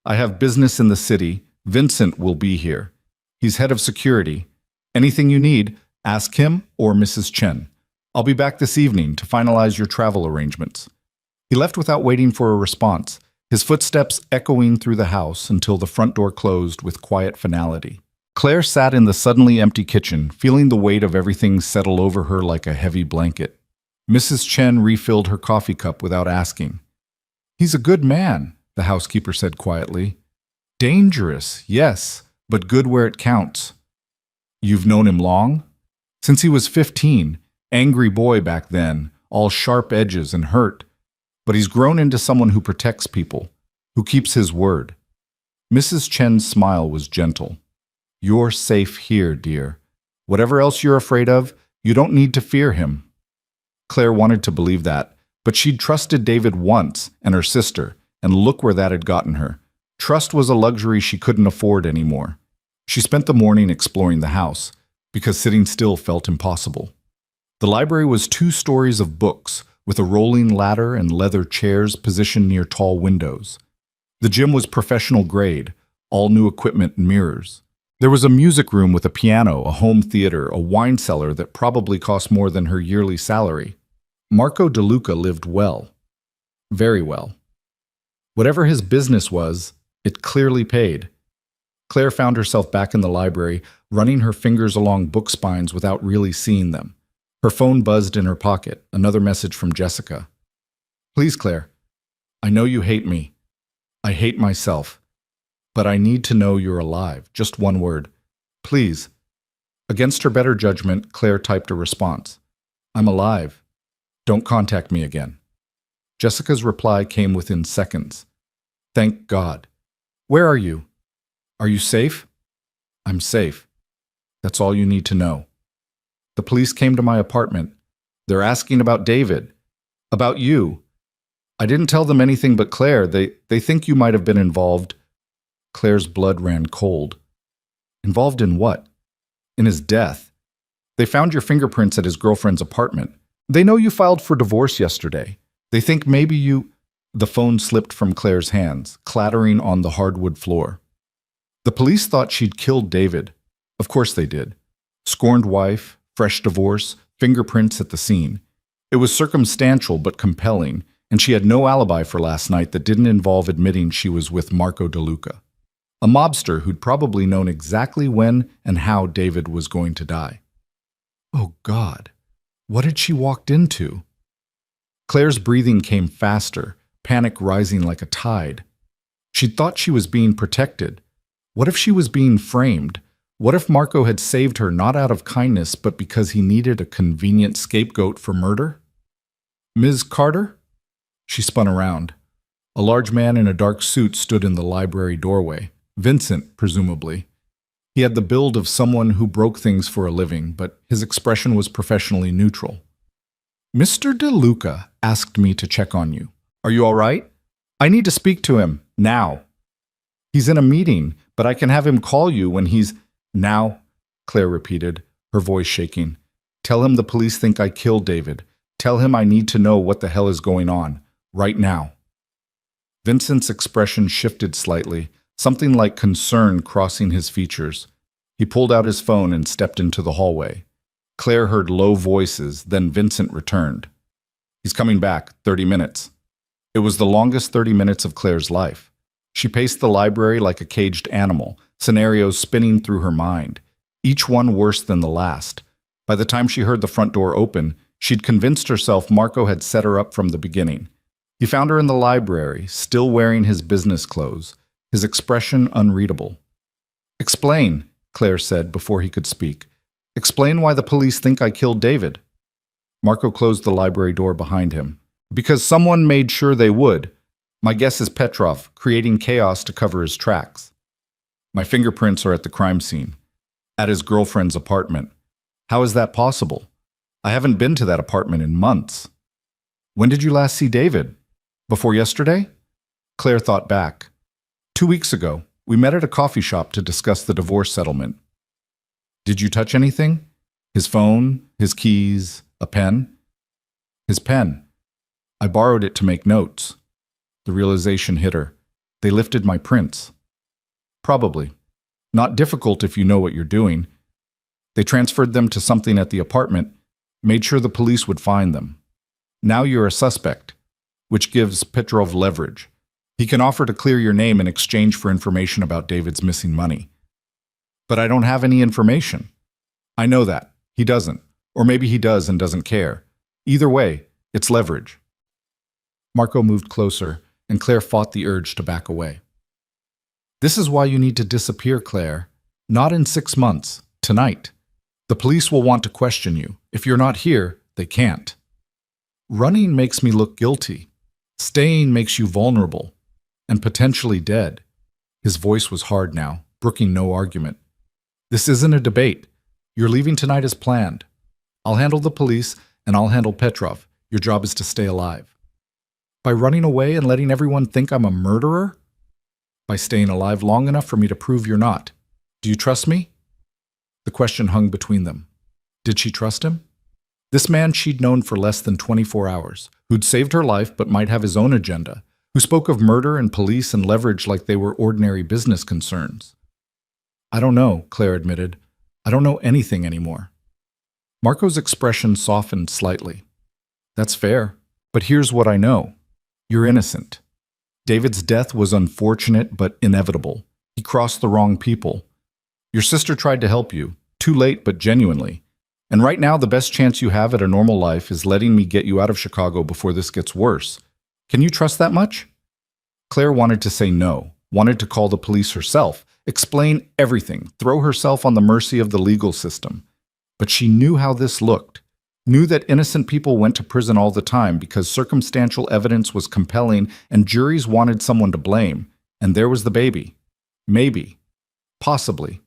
I have business in the city. Vincent will be here. He's head of security. Anything you need, ask him or Mrs. Chen. I'll be back this evening to finalize your travel arrangements. He left without waiting for a response, his footsteps echoing through the house until the front door closed with quiet finality. Claire sat in the suddenly empty kitchen, feeling the weight of everything settle over her like a heavy blanket. Mrs. Chen refilled her coffee cup without asking. "He's a good man," the housekeeper said quietly. "Dangerous, yes, but good where it counts." "You've known him long?" "Since he was 15. Angry boy back then, all sharp edges and hurt. But he's grown into someone who protects people, who keeps his word." Mrs. Chen's smile was gentle. "You're safe here, dear. Whatever else you're afraid of, you don't need to fear him." Claire wanted to believe that, but she'd trusted David once and her sister, and look where that had gotten her. Trust was a luxury she couldn't afford anymore. She spent the morning exploring the house, because sitting still felt impossible. The library was 2 stories of books, with a rolling ladder and leather chairs positioned near tall windows. The gym was professional grade, all new equipment and mirrors. There was a music room with a piano, a home theater, a wine cellar that probably cost more than her yearly salary. Marco DeLuca lived well. Very well. Whatever his business was, it clearly paid. Claire found herself back in the library, running her fingers along book spines without really seeing them. Her phone buzzed in her pocket, another message from Jessica. "Please, Claire, I know you hate me. I hate myself. But I need to know you're alive. Just one word. Please." Against her better judgment, Claire typed a response. "I'm alive. Don't contact me again." Jessica's reply came within seconds. "Thank God. Where are you? Are you safe?" "I'm safe. That's all you need to know. The police came to my apartment. They're asking about David. About you. I didn't tell them anything but Claire. They think you might have been involved." Claire's blood ran cold. "Involved in what?" "In his death. They found your fingerprints at his girlfriend's apartment. They know you filed for divorce yesterday. They think maybe you—" The phone slipped from Claire's hands, clattering on the hardwood floor. "The police thought she'd killed David. Of course they did. Scorned wife, fresh divorce, fingerprints at the scene. It was circumstantial but compelling, and she had no alibi for last night that didn't involve admitting she was with Marco DeLuca, a mobster who'd probably known exactly when and how David was going to die." Oh God, what had she walked into? Claire's breathing came faster, panic rising like a tide. She'd thought she was being protected. What if she was being framed? What if Marco had saved her not out of kindness, but because he needed a convenient scapegoat for murder? "Ms. Carter?" She spun around. A large man in a dark suit stood in the library doorway. Vincent, presumably. He had the build of someone who broke things for a living, but his expression was professionally neutral. "Mr. DeLuca asked me to check on you. Are you all right? I need to speak to him, now." "He's in a meeting, but I can have him call you when he's—" "Now," Claire repeated, her voice shaking. "Tell him the police think I killed David. Tell him I need to know what the hell is going on, right now." Vincent's expression shifted slightly, something like concern crossing his features. He pulled out his phone and stepped into the hallway. Claire heard low voices, then Vincent returned. "He's coming back, 30 minutes. It was the longest 30 minutes of Claire's life. She paced the library like a caged animal, scenarios spinning through her mind, each one worse than the last. By the time she heard the front door open, she'd convinced herself Marco had set her up from the beginning. He found her in the library, still wearing his business clothes, his expression unreadable. "Explain," Claire said before he could speak. "Explain why the police think I killed David." Marco closed the library door behind him. "Because someone made sure they would. My guess is Petrov, creating chaos to cover his tracks. My fingerprints are at the crime scene, at his girlfriend's apartment. How is that possible? I haven't been to that apartment in months." "When did you last see David? Before yesterday?" Claire thought back. 2 weeks ago, we met at a coffee shop to discuss the divorce settlement." "Did you touch anything? His phone, his keys, a pen?" "His pen. I borrowed it to make notes." The realization hit her. "They lifted my prints." "Probably. Not difficult if you know what you're doing. They transferred them to something at the apartment, made sure the police would find them. Now you're a suspect, which gives Petrov leverage. He can offer to clear your name in exchange for information about David's missing money." But I don't have any information. I know that. He doesn't. Or maybe he does and doesn't care. Either way, it's leverage. Marco moved closer, and Claire fought the urge to back away. This is why you need to disappear, Claire. Not in 6 months. Tonight. The police will want to question you. If you're not here, they can't. Running makes me look guilty. Staying makes you vulnerable. And potentially dead. His voice was hard now, brooking no argument. This isn't a debate. You're leaving tonight as planned. I'll handle the police, and I'll handle Petrov. Your job is to stay alive. By running away and letting everyone think I'm a murderer? By staying alive long enough for me to prove you're not. Do you trust me? The question hung between them. Did she trust him? This man she'd known for less than 24 hours, who'd saved her life but might have his own agenda, who spoke of murder and police and leverage like they were ordinary business concerns. I don't know, Claire admitted. I don't know anything anymore. Marco's expression softened slightly. That's fair, but here's what I know. You're innocent. David's death was unfortunate but inevitable. He crossed the wrong people. Your sister tried to help you, too late but genuinely. And right now the best chance you have at a normal life is letting me get you out of Chicago before this gets worse. Can you trust that much? Claire wanted to say no, wanted to call the police herself, explain everything, throw herself on the mercy of the legal system. But she knew how this looked, knew that innocent people went to prison all the time because circumstantial evidence was compelling and juries wanted someone to blame. And there was the baby. Maybe. Possibly.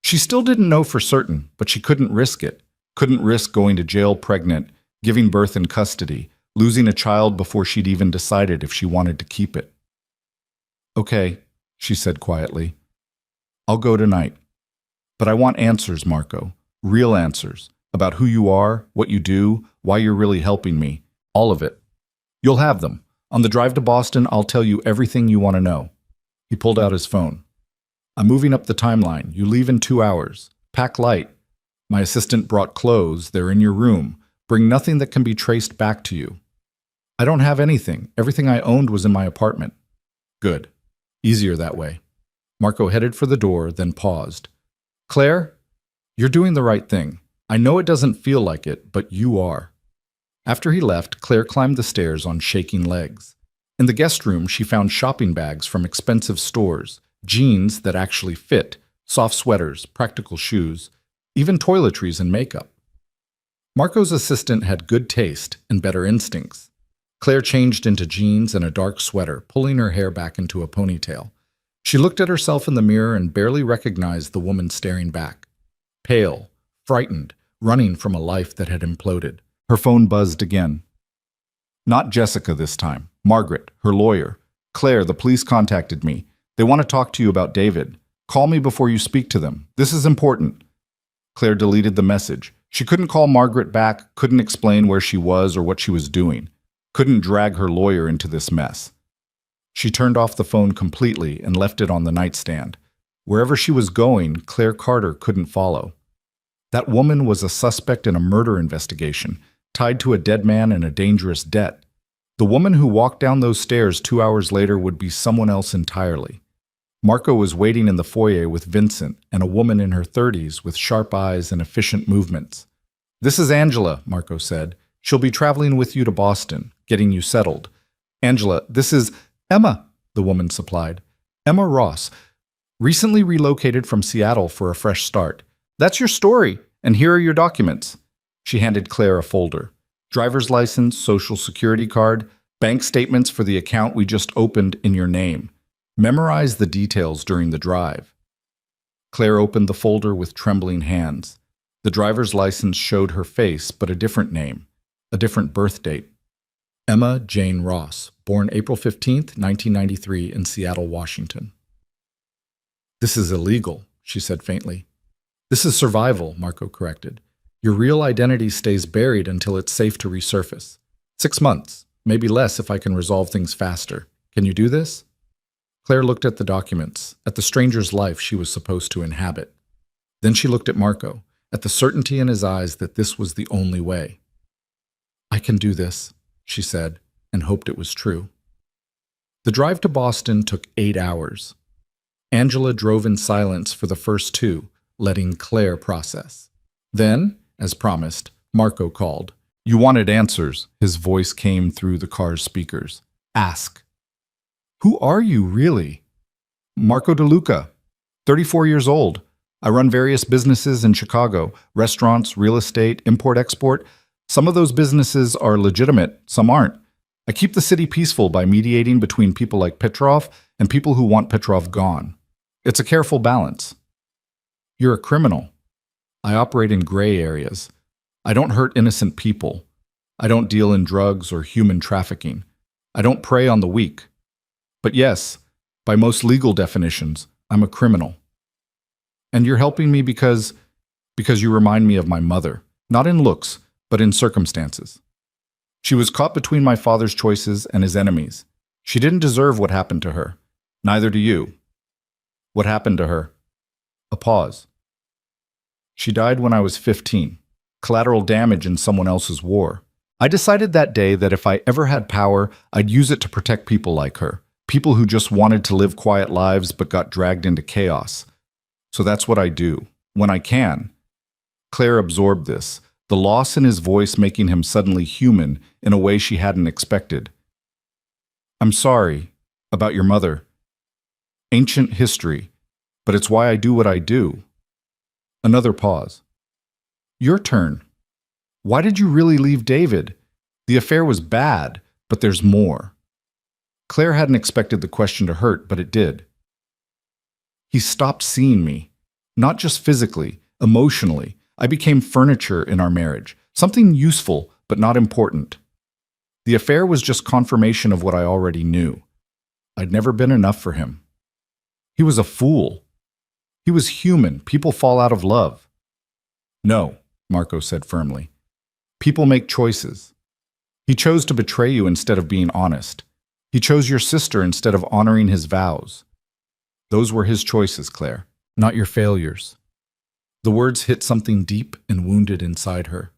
She still didn't know for certain, but she couldn't risk it. Couldn't risk going to jail pregnant, giving birth in custody, losing a child before she'd even decided if she wanted to keep it. Okay, she said quietly. I'll go tonight. But I want answers, Marco. Real answers. About who you are, what you do, why you're really helping me. All of it. You'll have them. On the drive to Boston, I'll tell you everything you want to know. He pulled out his phone. I'm moving up the timeline. You leave in 2 hours. Pack light. My assistant brought clothes. They're in your room. Bring nothing that can be traced back to you. I don't have anything. Everything I owned was in my apartment. Good. Easier that way. Marco headed for the door, then paused. Claire, you're doing the right thing. I know it doesn't feel like it, but you are. After he left, Claire climbed the stairs on shaking legs. In the guest room, she found shopping bags from expensive stores, jeans that actually fit, soft sweaters, practical shoes, even toiletries and makeup. Marco's assistant had good taste and better instincts. Claire changed into jeans and a dark sweater, pulling her hair back into a ponytail. She looked at herself in the mirror and barely recognized the woman staring back. Pale, frightened, running from a life that had imploded. Her phone buzzed again. Not Jessica this time. Margaret, her lawyer. Claire, the police contacted me. They want to talk to you about David. Call me before you speak to them. This is important. Claire deleted the message. She couldn't call Margaret back, couldn't explain where she was or what she was doing. Couldn't drag her lawyer into this mess. She turned off the phone completely and left it on the nightstand. Wherever she was going, Claire Carter couldn't follow. That woman was a suspect in a murder investigation, tied to a dead man and a dangerous debt. The woman who walked down those stairs 2 hours later would be someone else entirely. Marco was waiting in the foyer with Vincent and a woman in her 30s with sharp eyes and efficient movements. This is Angela, Marco said. She'll be traveling with you to Boston, getting you settled. Angela, this is Emma, the woman supplied. Emma Ross, recently relocated from Seattle for a fresh start. That's your story, and here are your documents. She handed Claire a folder. Driver's license, social security card, bank statements for the account we just opened in your name. Memorize the details during the drive. Claire opened the folder with trembling hands. The driver's license showed her face, but a different name, a different birth date. Emma Jane Ross, born April 15th, 1993 in Seattle, Washington. This is illegal, she said faintly. This is survival, Marco corrected. Your real identity stays buried until it's safe to resurface. 6 months, maybe less if I can resolve things faster. Can you do this? Claire looked at the documents, at the stranger's life she was supposed to inhabit. Then she looked at Marco, at the certainty in his eyes that this was the only way. I can do this, she said, and hoped it was true. The drive to Boston took 8 hours. Angela drove in silence for the first two, letting Claire process. Then, as promised, Marco called. You wanted answers, his voice came through the car's speakers. Ask. Who are you, really? Marco DeLuca, 34 years old. I run various businesses in Chicago, restaurants, real estate, import-export. Some of those businesses are legitimate, some aren't. I keep the city peaceful by mediating between people like Petrov and people who want Petrov gone. It's a careful balance. You're a criminal. I operate in gray areas. I don't hurt innocent people. I don't deal in drugs or human trafficking. I don't prey on the weak. But yes, by most legal definitions, I'm a criminal. And you're helping me because you remind me of my mother, not in looks, but in circumstances. She was caught between my father's choices and his enemies. She didn't deserve what happened to her. Neither do you. What happened to her? A pause. She died when I was 15. Collateral damage in someone else's war. I decided that day that if I ever had power, I'd use it to protect people like her. People who just wanted to live quiet lives but got dragged into chaos. So that's what I do, when I can. Claire absorbed this, the loss in his voice making him suddenly human in a way she hadn't expected. I'm sorry about your mother. Ancient history, but it's why I do what I do. Another pause. Your turn. Why did you really leave David? The affair was bad, but there's more. Claire hadn't expected the question to hurt, but it did. He stopped seeing me, not just physically, emotionally. I became furniture in our marriage, something useful but not important. The affair was just confirmation of what I already knew. I'd never been enough for him. He was a fool. He was human. People fall out of love. No, Marco said firmly. People make choices. He chose to betray you instead of being honest. He chose your sister instead of honoring his vows. Those were his choices, Claire, not your failures. The words hit something deep and wounded inside her.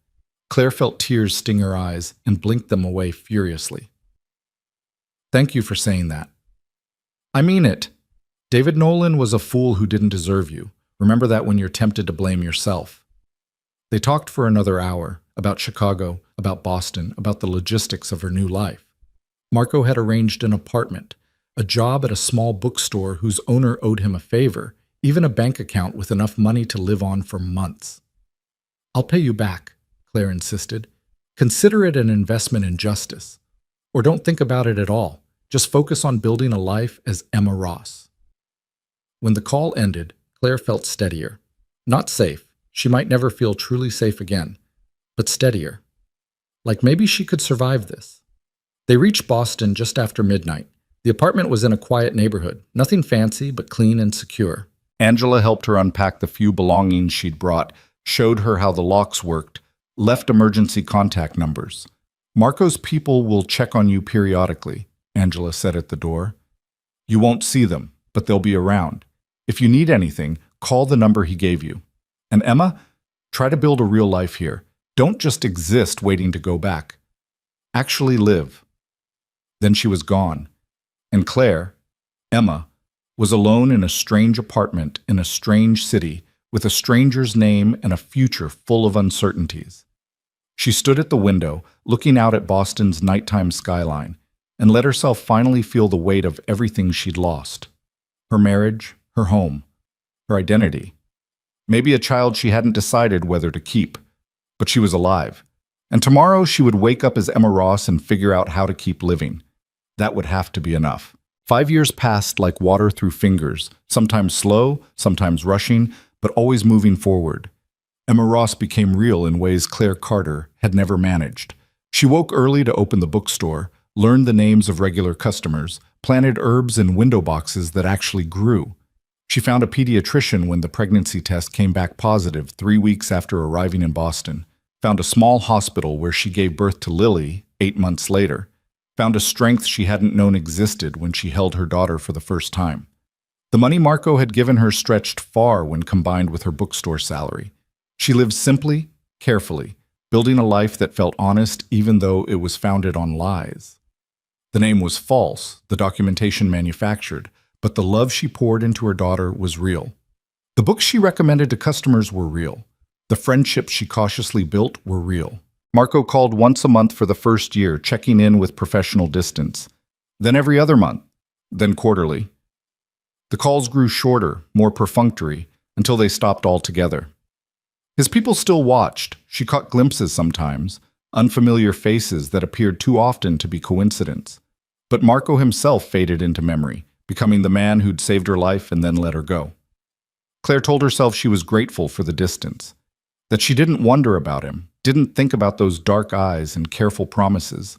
Claire felt tears sting her eyes and blinked them away furiously. Thank you for saying that. I mean it. David Nolan was a fool who didn't deserve you. Remember that when you're tempted to blame yourself. They talked for another hour, about Chicago, about Boston, about the logistics of her new life. Marco had arranged an apartment, a job at a small bookstore whose owner owed him a favor, even a bank account with enough money to live on for months. I'll pay you back, Claire insisted. Consider it an investment in justice. Or don't think about it at all. Just focus on building a life as Emma Ross. When the call ended, Claire felt steadier. Not safe. She might never feel truly safe again. But steadier. Like maybe she could survive this. They reached Boston just after midnight. The apartment was in a quiet neighborhood. Nothing fancy, but clean and secure. Angela helped her unpack the few belongings she'd brought, showed her how the locks worked, left emergency contact numbers. Marco's people will check on you periodically, Angela said at the door. You won't see them, but they'll be around. If you need anything, call the number he gave you. And Emma, try to build a real life here. Don't just exist waiting to go back. Actually live. Then she was gone. And Claire, Emma, was alone in a strange apartment in a strange city with a stranger's name and a future full of uncertainties. She stood at the window, looking out at Boston's nighttime skyline, and let herself finally feel the weight of everything she'd lost. Her marriage, her home, her identity. Maybe a child she hadn't decided whether to keep, but she was alive. And tomorrow she would wake up as Emma Ross and figure out how to keep living. That would have to be enough. 5 years passed like water through fingers, sometimes slow, sometimes rushing, but always moving forward. Emma Ross became real in ways Claire Carter had never managed. She woke early to open the bookstore, learned the names of regular customers, planted herbs in window boxes that actually grew. She found a pediatrician when the pregnancy test came back positive 3 weeks after arriving in Boston, found a small hospital where she gave birth to Lily 8 months later, found a strength she hadn't known existed when she held her daughter for the first time. The money Marco had given her stretched far when combined with her bookstore salary. She lived simply, carefully, building a life that felt honest even though it was founded on lies. The name was false, the documentation manufactured, but the love she poured into her daughter was real. The books she recommended to customers were real. The friendships she cautiously built were real. Marco called once a month for the first year, checking in with professional distance. Then every other month. Then quarterly. The calls grew shorter, more perfunctory, until they stopped altogether. His people still watched. She caught glimpses sometimes, unfamiliar faces that appeared too often to be coincidence. But Marco himself faded into memory, becoming the man who'd saved her life and then let her go. Claire told herself she was grateful for the distance, that she didn't wonder about him, didn't think about those dark eyes and careful promises,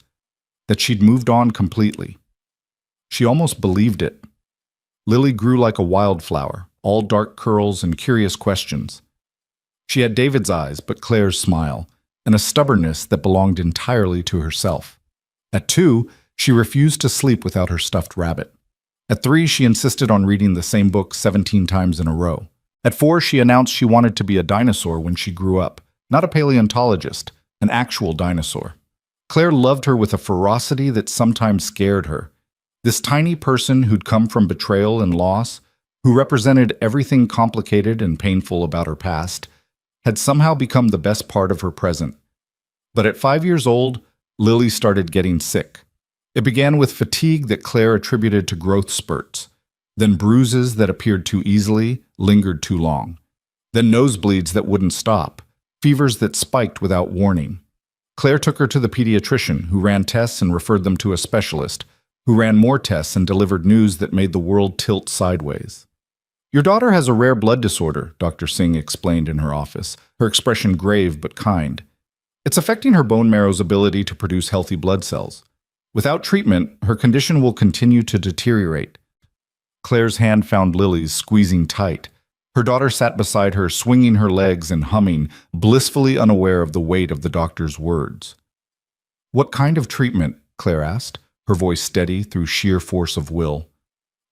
that she'd moved on completely. She almost believed it. Lily grew like a wildflower, all dark curls and curious questions. She had David's eyes, but Claire's smile, and a stubbornness that belonged entirely to herself. At 2, she refused to sleep without her stuffed rabbit. At 3, she insisted on reading the same book 17 times in a row. At 4, she announced she wanted to be a dinosaur when she grew up, not a paleontologist, an actual dinosaur. Claire loved her with a ferocity that sometimes scared her. This tiny person who'd come from betrayal and loss, who represented everything complicated and painful about her past, had somehow become the best part of her present. But at 5 years old, Lily started getting sick. It began with fatigue that Claire attributed to growth spurts, then bruises that appeared too easily, lingered too long, then nosebleeds that wouldn't stop, fevers that spiked without warning. Claire took her to the pediatrician, who ran tests and referred them to a specialist, who ran more tests and delivered news that made the world tilt sideways. "Your daughter has a rare blood disorder," Dr. Singh explained in her office, her expression grave but kind. "It's affecting her bone marrow's ability to produce healthy blood cells. Without treatment, her condition will continue to deteriorate." Claire's hand found Lily's, squeezing tight. Her daughter sat beside her, swinging her legs and humming, blissfully unaware of the weight of the doctor's words. "What kind of treatment?" Claire asked, her voice steady through sheer force of will.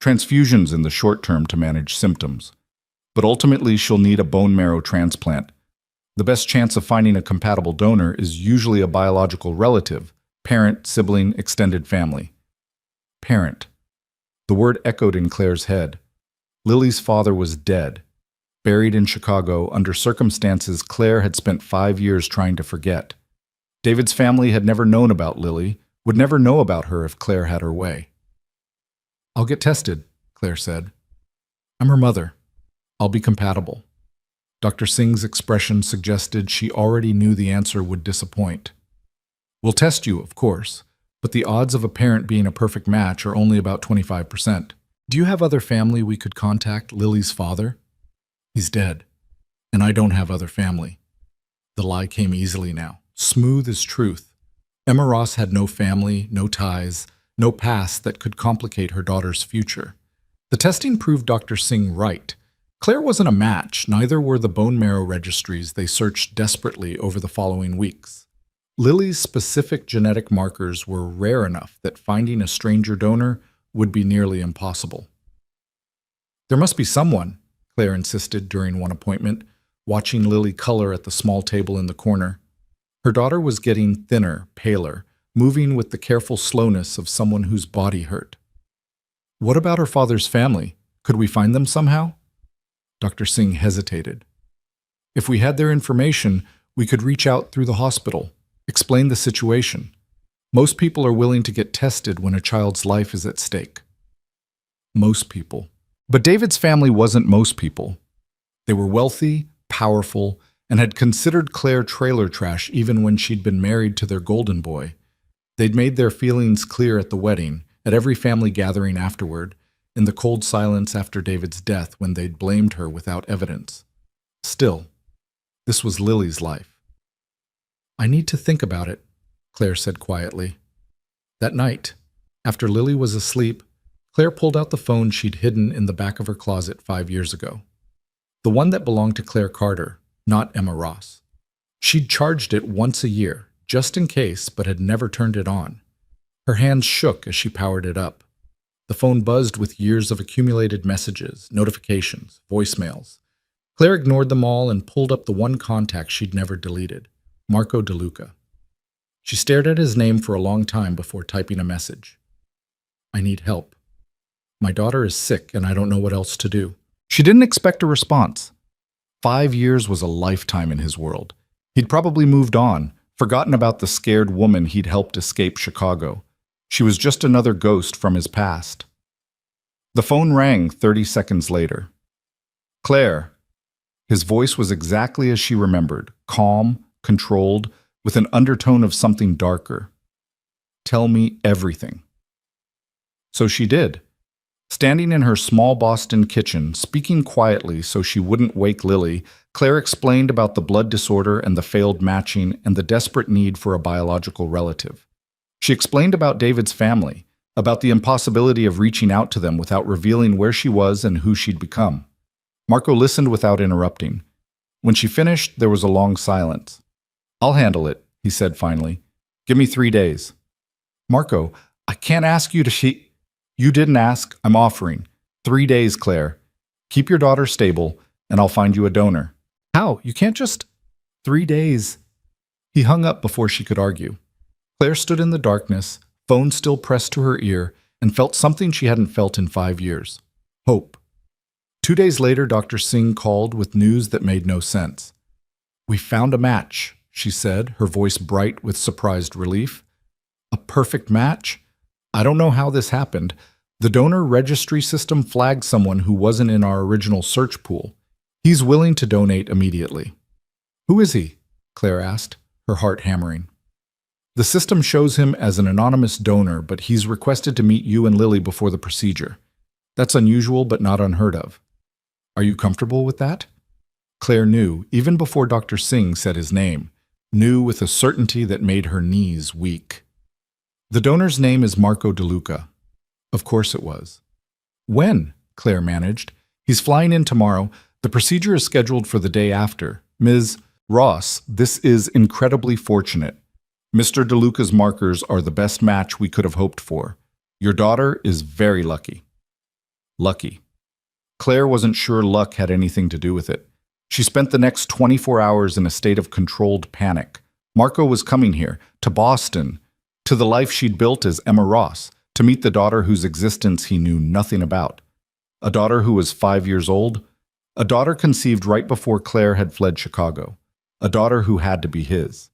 "Transfusions in the short term to manage symptoms. But ultimately she'll need a bone marrow transplant. The best chance of finding a compatible donor is usually a biological relative, parent, sibling, extended family." Parent. The word echoed in Claire's head. Lily's father was dead, buried in Chicago under circumstances Claire had spent 5 years trying to forget. David's family had never known about Lily, would never know about her if Claire had her way. "I'll get tested," Claire said. "I'm her mother. I'll be compatible." Dr. Singh's expression suggested she already knew the answer would disappoint. "We'll test you, of course, but the odds of a parent being a perfect match are only about 25%. Do you have other family we could contact, Lily's father?" "He's dead, and I don't have other family." The lie came easily now, smooth as truth. Emma Ross had no family, no ties, no past that could complicate her daughter's future. The testing proved Dr. Singh right. Claire wasn't a match, neither were the bone marrow registries they searched desperately over the following weeks. Lily's specific genetic markers were rare enough that finding a stranger donor would be nearly impossible. "There must be someone," Claire insisted during one appointment, watching Lily color at the small table in the corner. Her daughter was getting thinner, paler, moving with the careful slowness of someone whose body hurt. "What about her father's family? Could we find them somehow?" Dr. Singh hesitated. "If we had their information, we could reach out through the hospital, explain the situation. Most people are willing to get tested when a child's life is at stake." Most people. But David's family wasn't most people. They were wealthy, powerful, and had considered Claire trailer trash even when she'd been married to their golden boy. They'd made their feelings clear at the wedding, at every family gathering afterward, in the cold silence after David's death when they'd blamed her without evidence. Still, this was Lily's life. "I need to think about it," Claire said quietly. That night, after Lily was asleep, Claire pulled out the phone she'd hidden in the back of her closet 5 years ago. The one that belonged to Claire Carter, not Emma Ross. She'd charged it once a year, just in case, but had never turned it on. Her hands shook as she powered it up. The phone buzzed with years of accumulated messages, notifications, voicemails. Claire ignored them all and pulled up the one contact she'd never deleted, Marco DeLuca. She stared at his name for a long time before typing a message. "I need help." My daughter is sick and I don't know what else to do. She didn't expect a response. 5 years was a lifetime in his world. He'd probably moved on, forgotten about the scared woman he'd helped escape Chicago. She was just another ghost from his past. The phone rang 30 seconds later. Claire. His voice was exactly as she remembered, calm, controlled, with an undertone of something darker. Tell me everything. So she did. Standing in her small Boston kitchen, speaking quietly so she wouldn't wake Lily, Claire explained about the blood disorder and the failed matching and the desperate need for a biological relative. She explained about David's family, about the impossibility of reaching out to them without revealing where she was and who she'd become. Marco listened without interrupting. When she finished, there was a long silence. I'll handle it, he said finally. Give me 3 days. Marco, I can't ask you to You didn't ask, I'm offering. 3 days, Claire. Keep your daughter stable, and I'll find you a donor. How? You can't just... 3 days. He hung up before she could argue. Claire stood in the darkness, phone still pressed to her ear, and felt something she hadn't felt in 5 years. Hope. 2 days later, Dr. Singh called with news that made no sense. We found a match, she said, her voice bright with surprised relief. A perfect match? I don't know how this happened. The donor registry system flagged someone who wasn't in our original search pool. He's willing to donate immediately. Who is he? Claire asked, her heart hammering. The system shows him as an anonymous donor, but he's requested to meet you and Lily before the procedure. That's unusual but not unheard of. Are you comfortable with that? Claire knew, even before Dr. Singh said his name, knew with a certainty that made her knees weak. The donor's name is Marco DeLuca. Of course it was. When? Claire managed. He's flying in tomorrow. The procedure is scheduled for the day after. Ms. Ross, this is incredibly fortunate. Mr. DeLuca's markers are the best match we could have hoped for. Your daughter is very lucky. Lucky. Claire wasn't sure luck had anything to do with it. She spent the next 24 hours in a state of controlled panic. Marco was coming here, to Boston, to the life she'd built as Emma Ross, to meet the daughter whose existence he knew nothing about. A daughter who was 5 years old. A daughter conceived right before Claire had fled Chicago. A daughter who had to be his.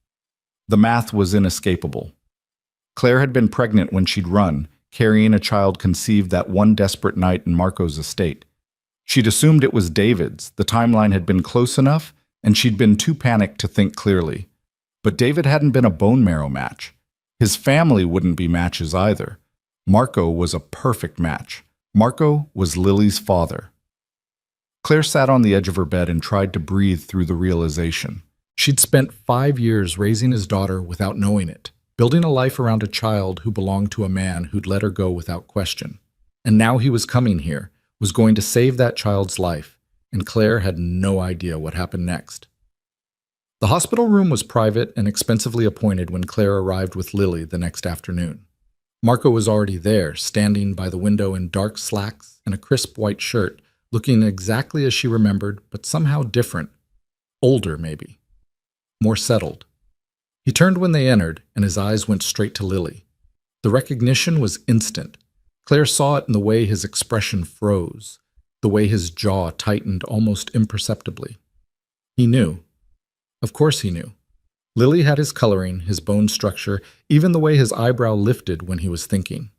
The math was inescapable. Claire had been pregnant when she'd run, carrying a child conceived that one desperate night in Marco's estate. She'd assumed it was David's, the timeline had been close enough, and she'd been too panicked to think clearly. But David hadn't been a bone marrow match. His family wouldn't be matches either. Marco was a perfect match. Marco was Lily's father. Claire sat on the edge of her bed and tried to breathe through the realization. She'd spent 5 years raising his daughter without knowing it, building a life around a child who belonged to a man who'd let her go without question. And now he was coming here, was going to save that child's life, and Claire had no idea what happened next. The hospital room was private and expensively appointed when Claire arrived with Lily the next afternoon. Marco was already there, standing by the window in dark slacks and a crisp white shirt, looking exactly as she remembered, but somehow different. Older, maybe. More settled. He turned when they entered, and his eyes went straight to Lily. The recognition was instant. Claire saw it in the way his expression froze, the way his jaw tightened almost imperceptibly. He knew. Of course he knew. Lily had his coloring, his bone structure, even the way his eyebrow lifted when he was thinking.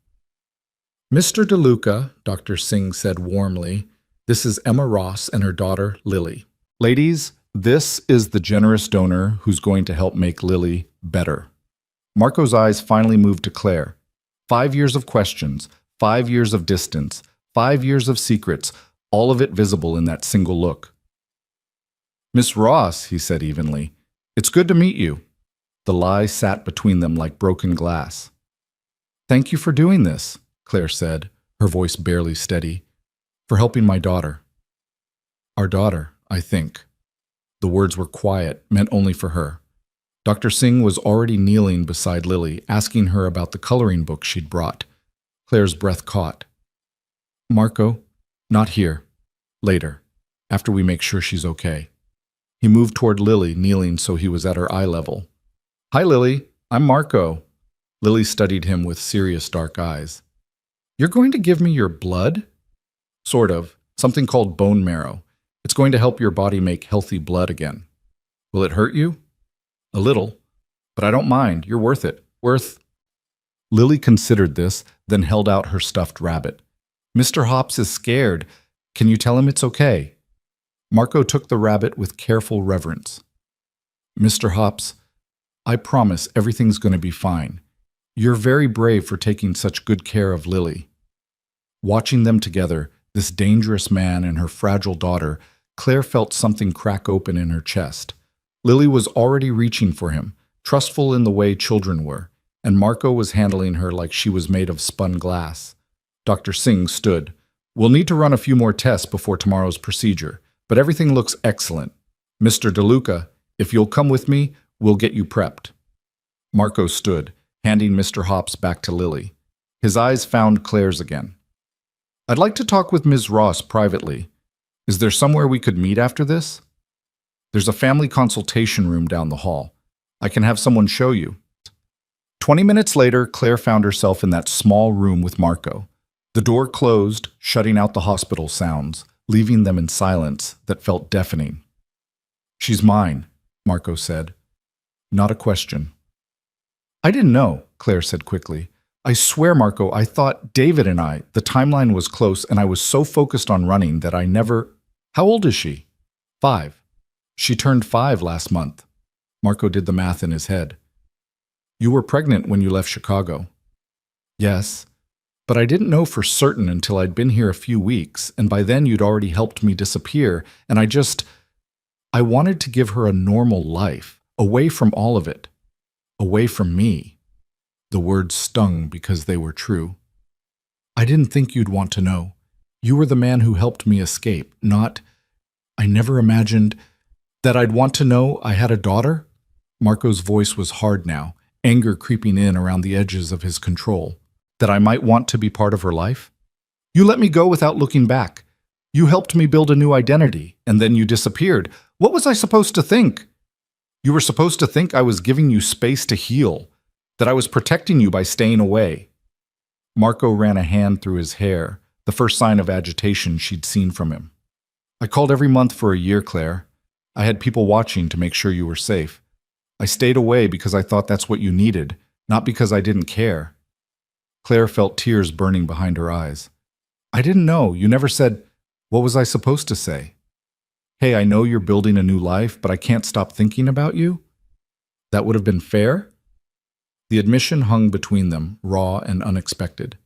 Mr. DeLuca, Dr. Singh said warmly, this is Emma Ross and her daughter, Lily. Ladies, this is the generous donor who's going to help make Lily better. Marco's eyes finally moved to Claire. 5 years of questions, 5 years of distance, 5 years of secrets, all of it visible in that single look. Miss Ross, he said evenly, it's good to meet you. The lie sat between them like broken glass. Thank you for doing this, Claire said, her voice barely steady, for helping my daughter. Our daughter, I think. The words were quiet, meant only for her. Dr. Singh was already kneeling beside Lily, asking her about the coloring book she'd brought. Claire's breath caught. Marco, not here. Later, after we make sure she's okay. He moved toward Lily, kneeling so he was at her eye level. Hi, Lily. I'm Marco. Lily studied him with serious dark eyes. You're going to give me your blood? Sort of. Something called bone marrow. It's going to help your body make healthy blood again. Will it hurt you? A little. But I don't mind. You're worth it. Lily considered this, then held out her stuffed rabbit. Mr. Hops is scared. Can you tell him it's okay? Marco took the rabbit with careful reverence. Mr. Hops, I promise everything's going to be fine. You're very brave for taking such good care of Lily. Watching them together, this dangerous man and her fragile daughter, Claire felt something crack open in her chest. Lily was already reaching for him, trustful in the way children were, and Marco was handling her like she was made of spun glass. Dr. Singh stood. We'll need to run a few more tests before tomorrow's procedure, but everything looks excellent. Mr. DeLuca, if you'll come with me, we'll get you prepped. Marco stood, handing Mr. Hops back to Lily. His eyes found Claire's again. I'd like to talk with Ms. Ross privately. Is there somewhere we could meet after this? There's a family consultation room down the hall. I can have someone show you. 20 minutes later, Claire found herself in that small room with Marco. The door closed, shutting out the hospital sounds, leaving them in silence that felt deafening. She's mine, Marco said. Not a question. I didn't know, Claire said quickly. I swear, Marco, I thought David and I, the timeline was close and I was so focused on running that I never… How old is she? 5. She turned 5 last month. Marco did the math in his head. You were pregnant when you left Chicago. Yes, but I didn't know for certain until I'd been here a few weeks, and by then you'd already helped me disappear, and I wanted to give her a normal life, away from all of it, away from me. The words stung because they were true. I didn't think you'd want to know. You were the man who helped me escape, not… I never imagined that I'd want to know I had a daughter. Marco's voice was hard now, anger creeping in around the edges of his control. That I might want to be part of her life? You let me go without looking back. You helped me build a new identity, and then you disappeared. What was I supposed to think? You were supposed to think I was giving you space to heal, that I was protecting you by staying away. Marco ran a hand through his hair, the first sign of agitation she'd seen from him. I called every month for a year, Claire. I had people watching to make sure you were safe. I stayed away because I thought that's what you needed, not because I didn't care. Claire felt tears burning behind her eyes. I didn't know. You never said… What was I supposed to say? Hey, I know you're building a new life, but I can't stop thinking about you? That would have been fair? The admission hung between them, raw and unexpected.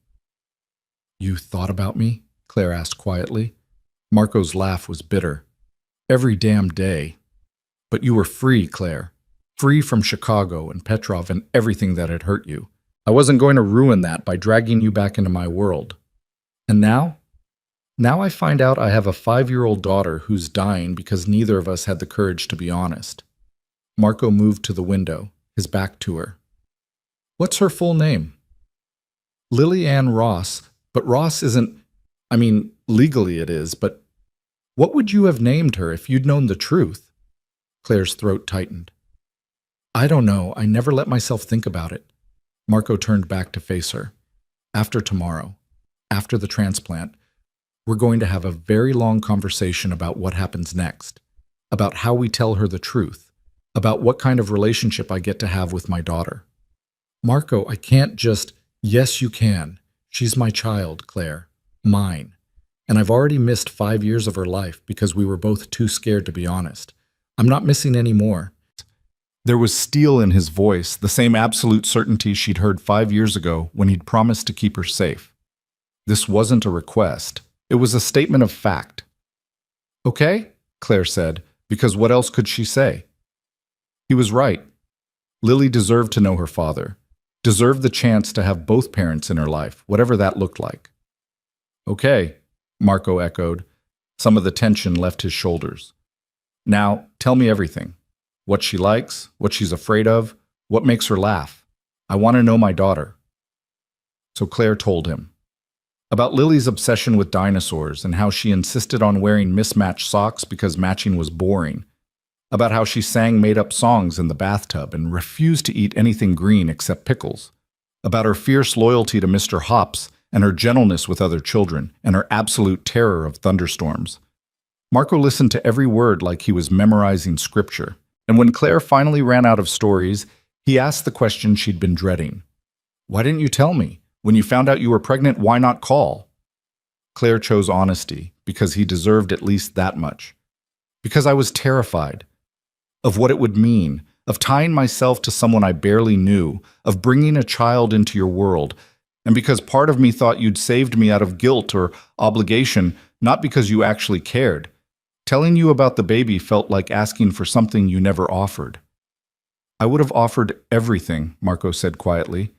You thought about me? Claire asked quietly. Marco's laugh was bitter. Every damn day. But you were free, Claire. Free from Chicago and Petrov and everything that had hurt you. I wasn't going to ruin that by dragging you back into my world. And now? Now I find out I have a 5-year-old daughter who's dying because neither of us had the courage to be honest. Marco moved to the window, his back to her. What's her full name? Lily Ann Ross, but Ross isn't… legally it is, but what would you have named her if you'd known the truth? Claire's throat tightened. I don't know. I never let myself think about it. Marco turned back to face her. After tomorrow, after the transplant, we're going to have a very long conversation about what happens next, about how we tell her the truth, about what kind of relationship I get to have with my daughter. Marco, I can't just… Yes, you can. She's my child, Claire. Mine. And I've already missed 5 years of her life because we were both too scared to be honest. I'm not missing any more. There was steel in his voice, the same absolute certainty she'd heard 5 years ago when he'd promised to keep her safe. This wasn't a request. It was a statement of fact. Okay, Claire said, because what else could she say? He was right. Lily deserved to know her father, deserved the chance to have both parents in her life, whatever that looked like. Okay, Marco echoed. Some of the tension left his shoulders. Now, tell me everything. What she likes, what she's afraid of, what makes her laugh. I want to know my daughter. So Claire told him. About Lily's obsession with dinosaurs and how she insisted on wearing mismatched socks because matching was boring. About how she sang made-up songs in the bathtub and refused to eat anything green except pickles. About her fierce loyalty to Mr. Hops and her gentleness with other children, and her absolute terror of thunderstorms. Marco listened to every word like he was memorizing scripture, and when Claire finally ran out of stories, he asked the question she'd been dreading. "Why didn't you tell me? When you found out you were pregnant, why not call?" Claire chose honesty, because he deserved at least that much. "Because I was terrified of what it would mean, of tying myself to someone I barely knew, of bringing a child into your world, and because part of me thought you'd saved me out of guilt or obligation, not because you actually cared. Telling you about the baby felt like asking for something you never offered." "I would have offered everything," Marco said quietly.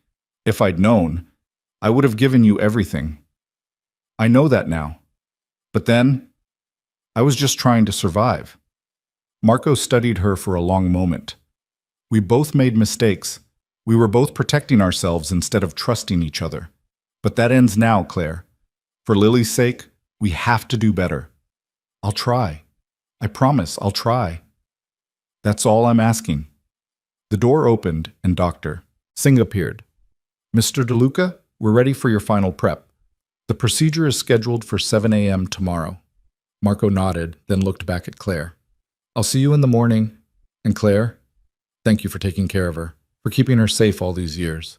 "If I'd known, I would have given you everything. I know that now. But then, I was just trying to survive." Marco studied her for a long moment. "We both made mistakes. We were both protecting ourselves instead of trusting each other. But that ends now, Claire. For Lily's sake, we have to do better. I'll try. I promise, I'll try. That's all I'm asking." The door opened and Dr. Singh appeared. "Mr. DeLuca, we're ready for your final prep. The procedure is scheduled for 7 a.m. tomorrow." Marco nodded, then looked back at Claire. "I'll see you in the morning. And Claire, thank you for taking care of her, for keeping her safe all these years."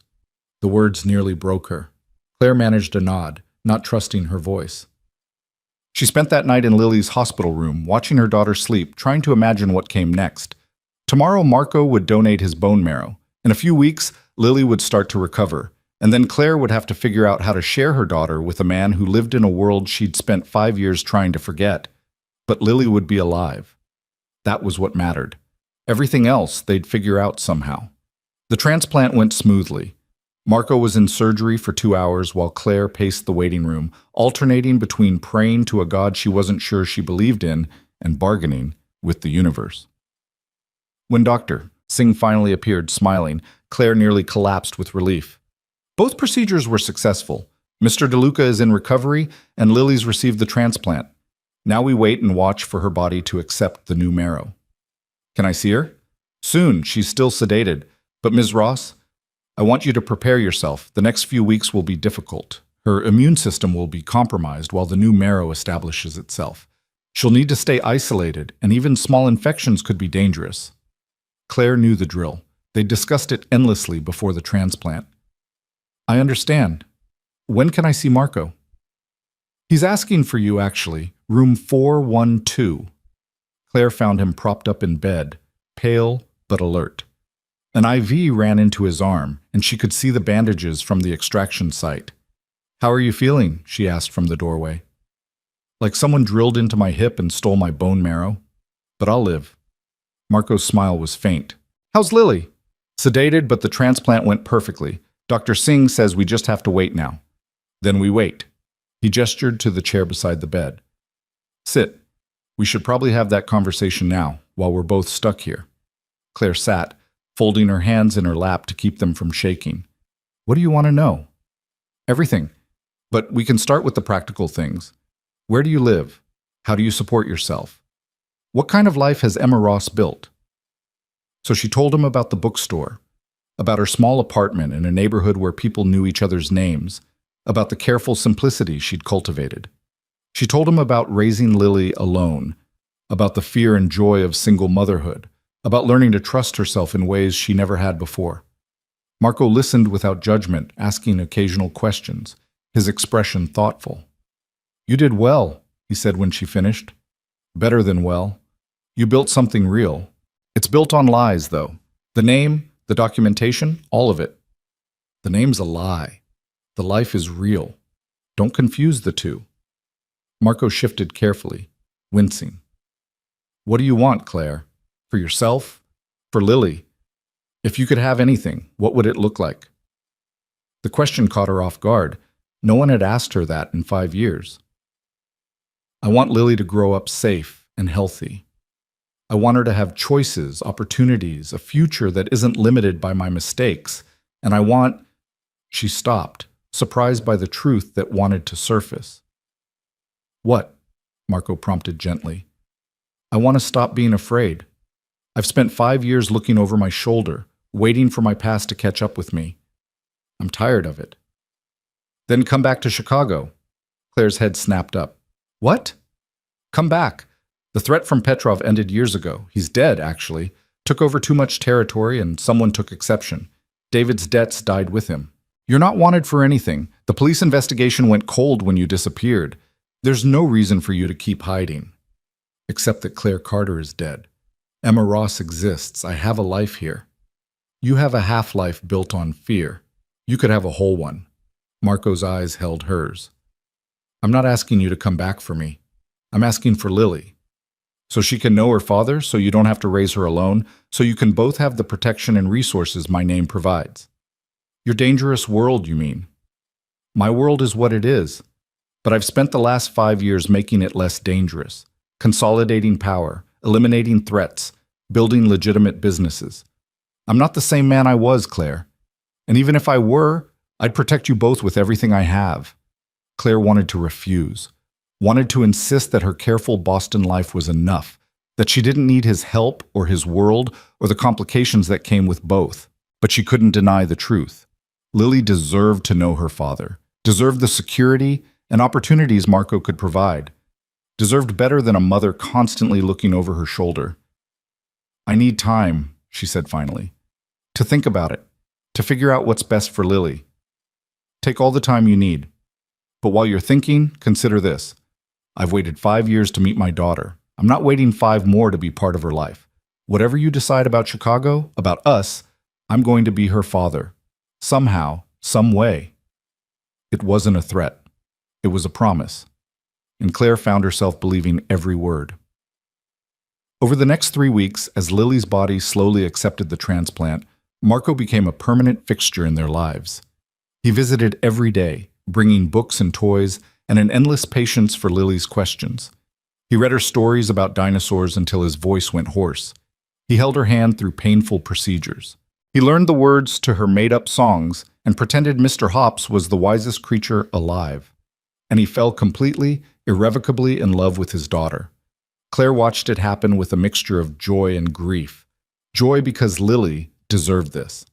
The words nearly broke her. Claire managed a nod, not trusting her voice. She spent that night in Lily's hospital room, watching her daughter sleep, trying to imagine what came next. Tomorrow, Marco would donate his bone marrow. In a few weeks, Lily would start to recover. And then Claire would have to figure out how to share her daughter with a man who lived in a world she'd spent 5 years trying to forget. But Lily would be alive. That was what mattered. Everything else they'd figure out somehow. The transplant went smoothly. Marco was in surgery for 2 hours while Claire paced the waiting room, alternating between praying to a god she wasn't sure she believed in and bargaining with the universe. When Dr. Singh finally appeared, smiling, Claire nearly collapsed with relief. Both procedures were successful. Mr. DeLuca is in recovery, and Lily's received the transplant. Now we wait and watch for her body to accept the new marrow. "Can I see her?" "Soon. She's still sedated. But Ms. Ross, I want you to prepare yourself. The next few weeks will be difficult. Her immune system will be compromised while the new marrow establishes itself. She'll need to stay isolated, and even small infections could be dangerous." Claire knew the drill. They discussed it endlessly before the transplant. "I understand. When can I see Marco?" "He's asking for you, actually. Room 412. Claire found him propped up in bed, pale but alert. An IV ran into his arm, and she could see the bandages from the extraction site. "How are you feeling?" she asked from the doorway. "Like someone drilled into my hip and stole my bone marrow. But I'll live." Marco's smile was faint. "How's Lily?" "Sedated, but the transplant went perfectly. Dr. Singh says we just have to wait now." "Then we wait." He gestured to the chair beside the bed. "Sit. We should probably have that conversation now, while we're both stuck here." Claire sat, folding her hands in her lap to keep them from shaking. "What do you want to know?" "Everything. But we can start with the practical things. Where do you live? How do you support yourself? What kind of life has Emma Ross built?" So she told him about the bookstore, about her small apartment in a neighborhood where people knew each other's names, about the careful simplicity she'd cultivated. She told him about raising Lily alone, about the fear and joy of single motherhood, about learning to trust herself in ways she never had before. Marco listened without judgment, asking occasional questions, his expression thoughtful. "You did well," he said when she finished. "Better than well. You built something real. It's built on lies, though. The name, the documentation, all of it. The name's a lie. The life is real. Don't confuse the two." Marco shifted carefully, wincing. "What do you want, Claire? For yourself? For Lily? If you could have anything, what would it look like?" The question caught her off guard. No one had asked her that in 5 years. "I want Lily to grow up safe and healthy. I want her to have choices, opportunities, a future that isn't limited by my mistakes. And I want—" She stopped, surprised by the truth that wanted to surface. "What?" Marco prompted gently. "I want to stop being afraid. I've spent 5 years looking over my shoulder, waiting for my past to catch up with me. I'm tired of it." Then come back to Chicago. Claire's head snapped up. What? Come back. The threat from Petrov ended years ago. He's dead, actually. Took over too much territory and someone took exception. David's debts died with him. You're not wanted for anything. The police investigation went cold when you disappeared. There's no reason for you to keep hiding. Except that Claire Carter is dead. Emma Ross exists. I have a life here. You have a half-life built on fear. You could have a whole one. Marco's eyes held hers. I'm not asking you to come back for me. I'm asking for Lily. So she can know her father, so you don't have to raise her alone, so you can both have the protection and resources my name provides. Your dangerous world, you mean? My world is what it is, but I've spent the last 5 years making it less dangerous, consolidating power, eliminating threats, building legitimate businesses. I'm not the same man I was, Claire. And even if I were, I'd protect you both with everything I have. Claire wanted to refuse, wanted to insist that her careful Boston life was enough, that she didn't need his help or his world or the complications that came with both. But she couldn't deny the truth. Lily deserved to know her father, deserved the security and opportunities Marco could provide, deserved better than a mother constantly looking over her shoulder. I need time, she said finally, to think about it, to figure out what's best for Lily. Take all the time you need. But while you're thinking, consider this. I've waited 5 years to meet my daughter. I'm not waiting 5 more to be part of her life. Whatever you decide about Chicago, about us, I'm going to be her father. Somehow, some way. It wasn't a threat. It was a promise. And Claire found herself believing every word. Over the next 3 weeks, as Lily's body slowly accepted the transplant, Marco became a permanent fixture in their lives. He visited every day, bringing books and toys and an endless patience for Lily's questions. He read her stories about dinosaurs until his voice went hoarse. He held her hand through painful procedures. He learned the words to her made-up songs and pretended Mr. Hops was the wisest creature alive. And he fell completely, irrevocably in love with his daughter. Claire watched it happen with a mixture of joy and grief. Joy because Lily deserved this.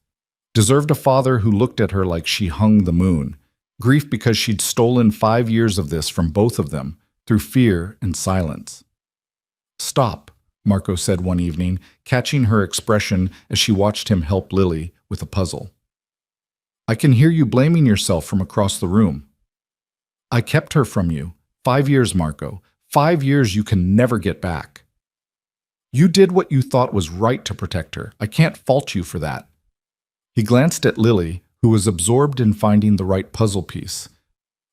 Deserved a father who looked at her like she hung the moon. Grief because she'd stolen 5 years of this from both of them through fear and silence. Stop, Marco said one evening, catching her expression as she watched him help Lily with a puzzle. I can hear you blaming yourself from across the room. I kept her from you. 5 years, Marco. 5 years you can never get back. You did what you thought was right to protect her. I can't fault you for that. He glanced at Lily, who was absorbed in finding the right puzzle piece.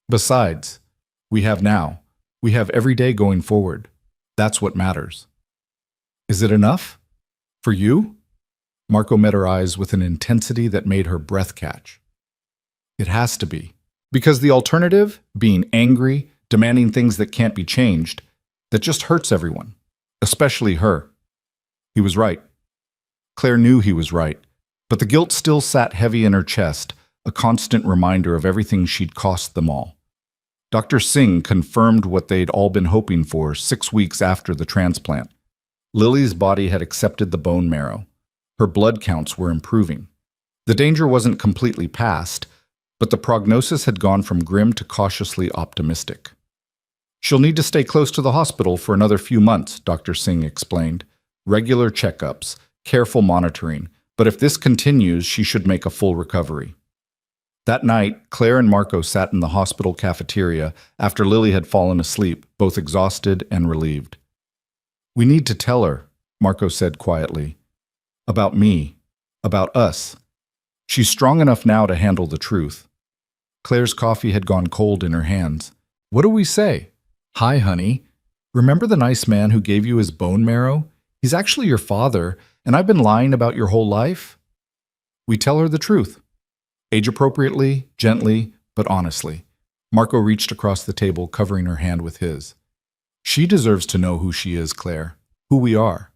Besides, we have now. We have every day going forward. That's what matters. Is it enough? For you? Marco met her eyes with an intensity that made her breath catch. It has to be. Because the alternative, being angry, demanding things that can't be changed, that just hurts everyone, especially her. He was right. Claire knew he was right, but the guilt still sat heavy in her chest, a constant reminder of everything she'd cost them all. Dr. Singh confirmed what they'd all been hoping for 6 weeks after the transplant. Lily's body had accepted the bone marrow. Her blood counts were improving. The danger wasn't completely past, but the prognosis had gone from grim to cautiously optimistic. She'll need to stay close to the hospital for another few months, Dr. Singh explained. Regular checkups, careful monitoring, but if this continues, she should make a full recovery. That night, Claire and Marco sat in the hospital cafeteria after Lily had fallen asleep, both exhausted and relieved. We need to tell her, Marco said quietly. About me. About us. She's strong enough now to handle the truth. Claire's coffee had gone cold in her hands. What do we say? Hi, honey. Remember the nice man who gave you his bone marrow? He's actually your father, and I've been lying about your whole life? We tell her the truth. Age-appropriately, gently, but honestly. Marco reached across the table, covering her hand with his. She deserves to know who she is, Claire, who we are.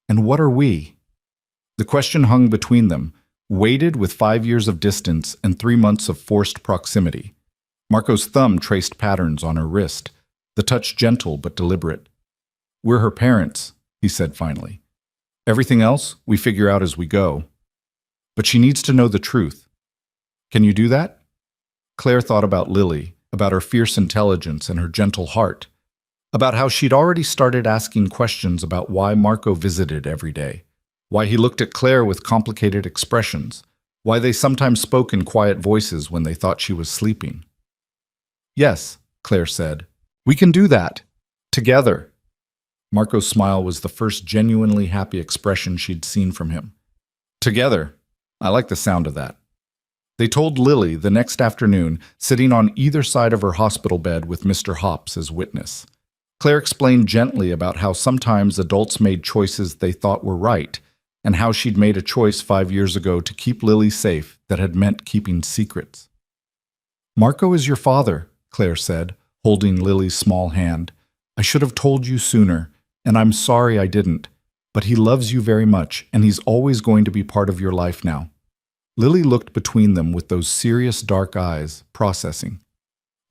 And what are we? The question hung between them, weighted with 5 years of distance and 3 months of forced proximity. Marco's thumb traced patterns on her wrist, the touch gentle but deliberate. We're her parents, he said finally. Everything else we figure out as we go. But she needs to know the truth. Can you do that? Claire thought about Lily, about her fierce intelligence and her gentle heart, about how she'd already started asking questions about why Marco visited every day, why he looked at Claire with complicated expressions, why they sometimes spoke in quiet voices when they thought she was sleeping. "Yes," Claire said, "we can do that. Together." Marco's smile was the first genuinely happy expression she'd seen from him. Together. I like the sound of that. They told Lily the next afternoon, sitting on either side of her hospital bed with Mr. Hops as witness. Claire explained gently about how sometimes adults made choices they thought were right, and how she'd made a choice 5 years ago to keep Lily safe that had meant keeping secrets. "Marco is your father," Claire said, holding Lily's small hand. "I should have told you sooner, and I'm sorry I didn't, but he loves you very much, and he's always going to be part of your life now." Lily looked between them with those serious dark eyes, processing.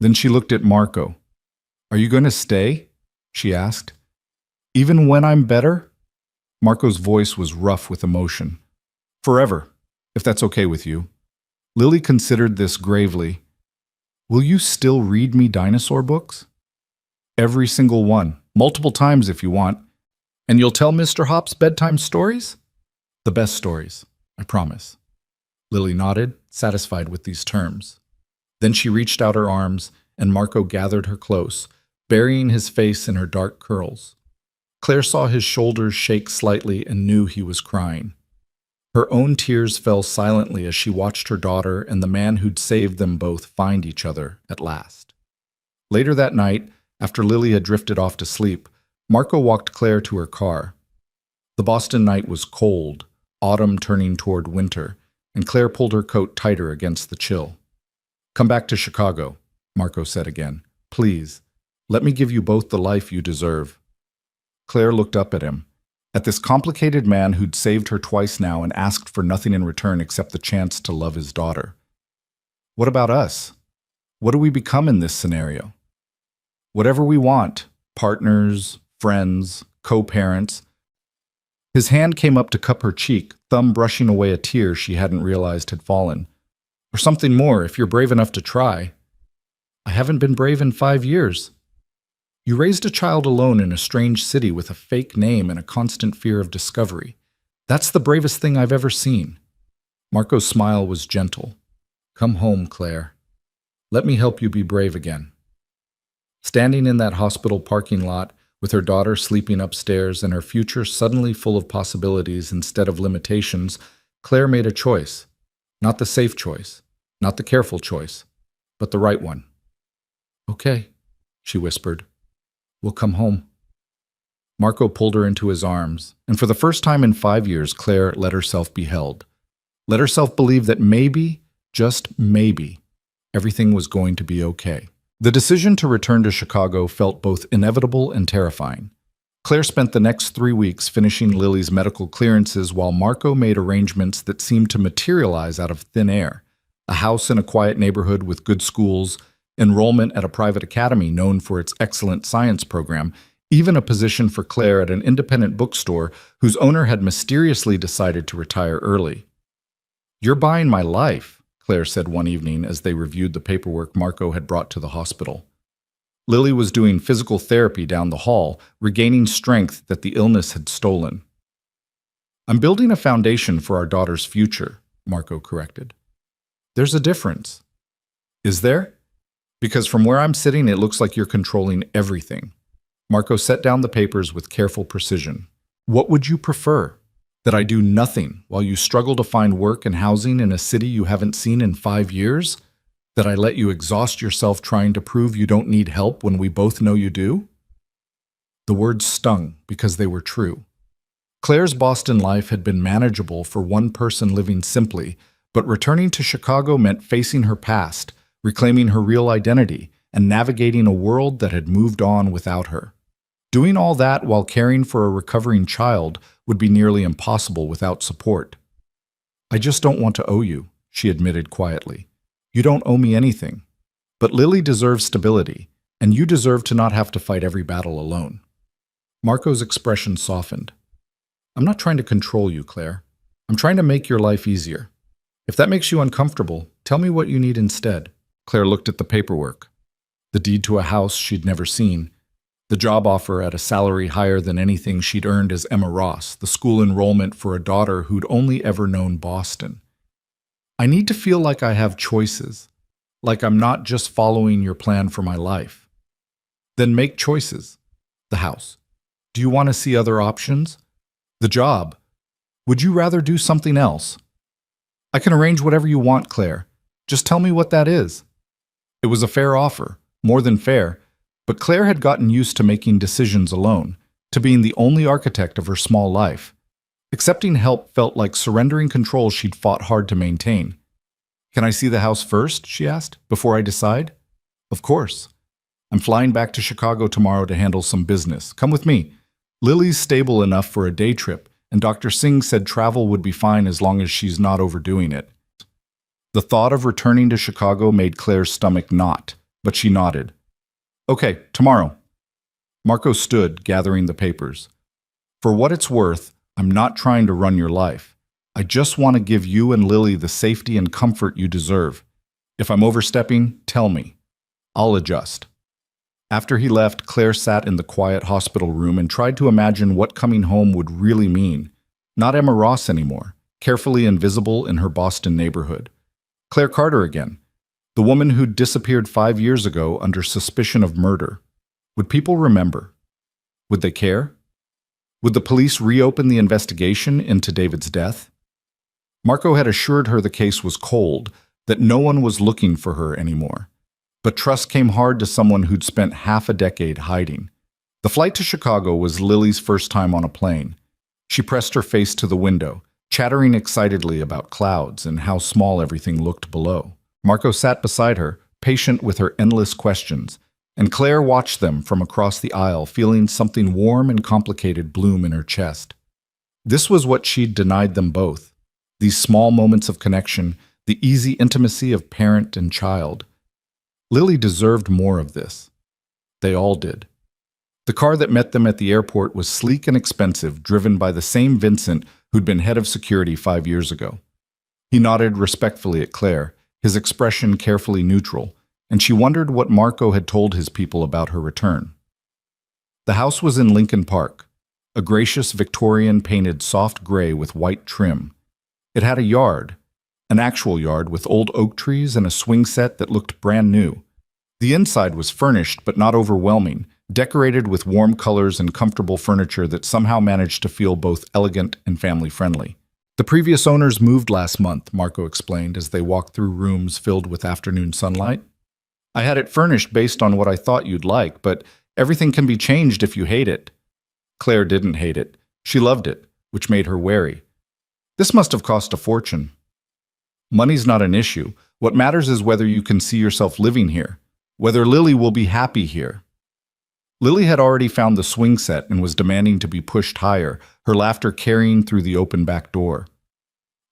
Then she looked at Marco. "Are you going to stay?" she asked. "Even when I'm better?" Marco's voice was rough with emotion. "Forever, if that's okay with you." Lily considered this gravely. "Will you still read me dinosaur books?" "Every single one, multiple times if you want. And you'll tell Mr. Hops bedtime stories?" "The best stories, I promise." Lily nodded, satisfied with these terms. Then she reached out her arms, and Marco gathered her close, burying his face in her dark curls. Claire saw his shoulders shake slightly and knew he was crying. Her own tears fell silently as she watched her daughter and the man who'd saved them both find each other at last. Later that night, after Lily had drifted off to sleep, Marco walked Claire to her car. The Boston night was cold, autumn turning toward winter, and Claire pulled her coat tighter against the chill. "Come back to Chicago," Marco said again. "Please, let me give you both the life you deserve." Claire looked up at him, at this complicated man who'd saved her twice now and asked for nothing in return except the chance to love his daughter. "What about us? What do we become in this scenario?" "Whatever we want, partners, friends, co-parents." His hand came up to cup her cheek, thumb brushing away a tear she hadn't realized had fallen. "Or something more, if you're brave enough to try." "I haven't been brave in 5 years." "You raised a child alone in a strange city with a fake name and a constant fear of discovery. That's the bravest thing I've ever seen." Marco's smile was gentle. "Come home, Claire. Let me help you be brave again." Standing in that hospital parking lot, with her daughter sleeping upstairs and her future suddenly full of possibilities instead of limitations, Claire made a choice. Not the safe choice, not the careful choice, but the right one. "Okay," she whispered. "We'll come home." Marco pulled her into his arms, and for the first time in 5 years, Claire let herself be held. Let herself believe that maybe, just maybe, everything was going to be okay. The decision to return to Chicago felt both inevitable and terrifying. Claire spent the next 3 weeks finishing Lily's medical clearances while Marco made arrangements that seemed to materialize out of thin air. A house in a quiet neighborhood with good schools, enrollment at a private academy known for its excellent science program, even a position for Claire at an independent bookstore whose owner had mysteriously decided to retire early. "You're buying my life," Claire said one evening as they reviewed the paperwork Marco had brought to the hospital. Lily was doing physical therapy down the hall, regaining strength that the illness had stolen. "I'm building a foundation for our daughter's future," Marco corrected. "There's a difference." "Is there? Because from where I'm sitting, it looks like you're controlling everything." Marco set down the papers with careful precision. "What would you prefer? That I do nothing while you struggle to find work and housing in a city you haven't seen in 5 years? That I let you exhaust yourself trying to prove you don't need help when we both know you do?" The words stung because they were true. Claire's Boston life had been manageable for one person living simply, but returning to Chicago meant facing her past, reclaiming her real identity, and navigating a world that had moved on without her. Doing all that while caring for a recovering child would be nearly impossible without support. "I just don't want to owe you," she admitted quietly. "You don't owe me anything. But Lily deserves stability, and you deserve to not have to fight every battle alone." Marco's expression softened. "I'm not trying to control you, Claire. I'm trying to make your life easier. If that makes you uncomfortable, tell me what you need instead." Claire looked at the paperwork. The deed to a house she'd never seen. The job offer at a salary higher than anything she'd earned as Emma Ross. The school enrollment for a daughter who'd only ever known Boston. I need to feel like I have choices. Like I'm not just following your plan for my life. Then make choices. The house. Do you want to see other options? The job. Would you rather do something else? I can arrange whatever you want, Claire. Just tell me what that is. It was a fair offer, more than fair, but Claire had gotten used to making decisions alone, to being the only architect of her small life. Accepting help felt like surrendering control she'd fought hard to maintain. Can I see the house first, she asked, before I decide? Of course. I'm flying back to Chicago tomorrow to handle some business. Come with me. Lily's stable enough for a day trip, and Dr. Singh said travel would be fine as long as she's not overdoing it. The thought of returning to Chicago made Claire's stomach knot, but she nodded. Okay, tomorrow. Marco stood, gathering the papers. For what it's worth, I'm not trying to run your life. I just want to give you and Lily the safety and comfort you deserve. If I'm overstepping, tell me. I'll adjust. After he left, Claire sat in the quiet hospital room and tried to imagine what coming home would really mean. Not Emma Ross anymore, carefully invisible in her Boston neighborhood. Claire Carter again, the woman who'd disappeared 5 years ago under suspicion of murder. Would people remember? Would they care? Would the police reopen the investigation into David's death? Marco had assured her the case was cold, that no one was looking for her anymore. But trust came hard to someone who'd spent half a decade hiding. The flight to Chicago was Lily's first time on a plane. She pressed her face to the window, chattering excitedly about clouds and how small everything looked below. Marco sat beside her, patient with her endless questions, and Claire watched them from across the aisle, feeling something warm and complicated bloom in her chest. This was what she'd denied them both. These small moments of connection, the easy intimacy of parent and child. Lily deserved more of this. They all did. The car that met them at the airport was sleek and expensive, driven by the same Vincent who'd been head of security 5 years ago. He nodded respectfully at Claire, his expression carefully neutral, and she wondered what Marco had told his people about her return. The house was in Lincoln Park, a gracious Victorian painted soft gray with white trim. It had a yard, an actual yard with old oak trees and a swing set that looked brand new. The inside was furnished but not overwhelming, decorated with warm colors and comfortable furniture that somehow managed to feel both elegant and family-friendly. The previous owners moved last month, Marco explained as they walked through rooms filled with afternoon sunlight. I had it furnished based on what I thought you'd like, but everything can be changed if you hate it. Claire didn't hate it. She loved it, which made her wary. This must have cost a fortune. Money's not an issue. What matters is whether you can see yourself living here, whether Lily will be happy here. Lily had already found the swing set and was demanding to be pushed higher, her laughter carrying through the open back door.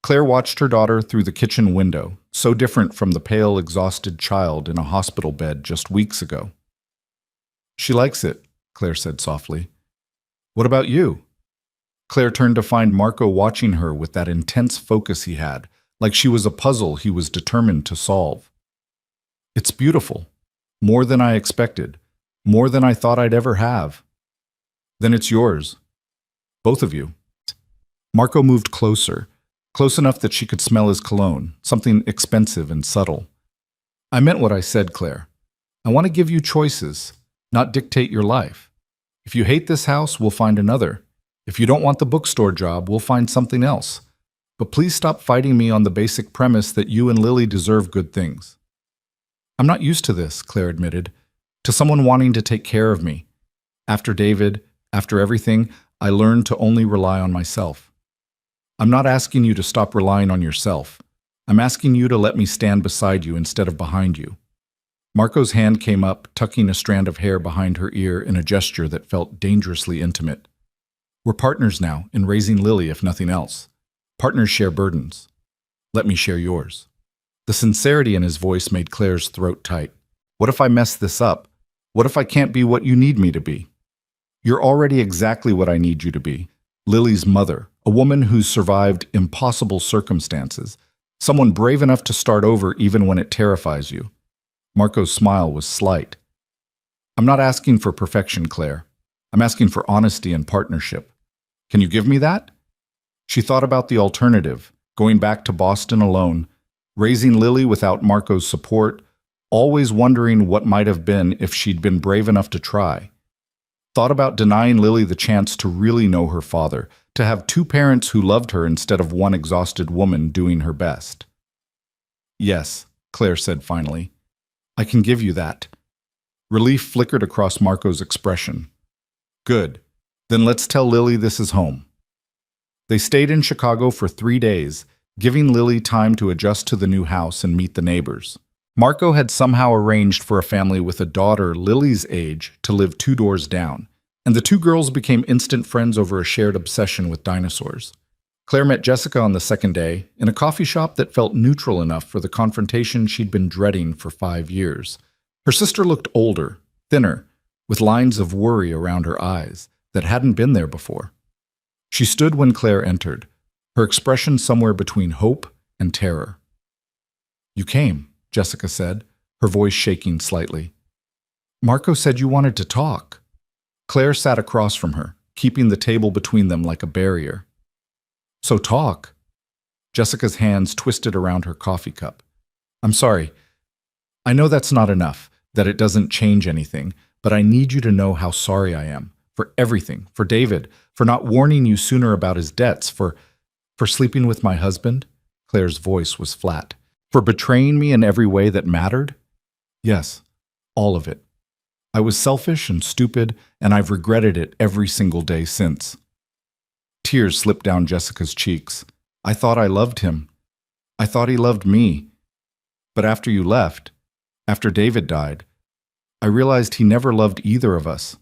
Claire watched her daughter through the kitchen window, so different from the pale, exhausted child in a hospital bed just weeks ago. She likes it, Claire said softly. What about you? Claire turned to find Marco watching her with that intense focus he had, like she was a puzzle he was determined to solve. It's beautiful. More than I expected. More than I thought I'd ever have. Then it's yours. Both of you. Marco moved closer, close enough that she could smell his cologne, something expensive and subtle. I meant what I said, Claire. I want to give you choices, not dictate your life. If you hate this house, we'll find another. If you don't want the bookstore job, we'll find something else. But please stop fighting me on the basic premise that you and Lily deserve good things. I'm not used to this, Claire admitted, to someone wanting to take care of me. After David, after everything, I learned to only rely on myself. I'm not asking you to stop relying on yourself. I'm asking you to let me stand beside you instead of behind you. Marco's hand came up, tucking a strand of hair behind her ear in a gesture that felt dangerously intimate. We're partners now, in raising Lily if nothing else. Partners share burdens. Let me share yours. The sincerity in his voice made Claire's throat tight. What if I mess this up? What if I can't be what you need me to be? You're already exactly what I need you to be. Lily's mother, a woman who's survived impossible circumstances, someone brave enough to start over even when it terrifies you. Marco's smile was slight. I'm not asking for perfection, Claire. I'm asking for honesty and partnership. Can you give me that? She thought about the alternative, going back to Boston alone, raising Lily without Marco's support, always wondering what might have been if she'd been brave enough to try. Thought about denying Lily the chance to really know her father, to have two parents who loved her instead of one exhausted woman doing her best. Yes, Claire said finally. I can give you that. Relief flickered across Marco's expression. Good. Then let's tell Lily this is home. They stayed in Chicago for 3 days, giving Lily time to adjust to the new house and meet the neighbors. Marco had somehow arranged for a family with a daughter Lily's age to live 2 doors down, and the two girls became instant friends over a shared obsession with dinosaurs. Claire met Jessica on the second day in a coffee shop that felt neutral enough for the confrontation she'd been dreading for 5 years. Her sister looked older, thinner, with lines of worry around her eyes that hadn't been there before. She stood when Claire entered, her expression somewhere between hope and terror. You came, Jessica said, her voice shaking slightly. Marco said you wanted to talk. Claire sat across from her, keeping the table between them like a barrier. So talk. Jessica's hands twisted around her coffee cup. I'm sorry. I know that's not enough, that it doesn't change anything, but I need you to know how sorry I am. For everything. For David. For not warning you sooner about his debts. For sleeping with my husband. Claire's voice was flat. For betraying me in every way that mattered? Yes, all of it. I was selfish and stupid, and I've regretted it every single day since. Tears slipped down Jessica's cheeks. I thought I loved him. I thought he loved me. But after you left, after David died, I realized he never loved either of us.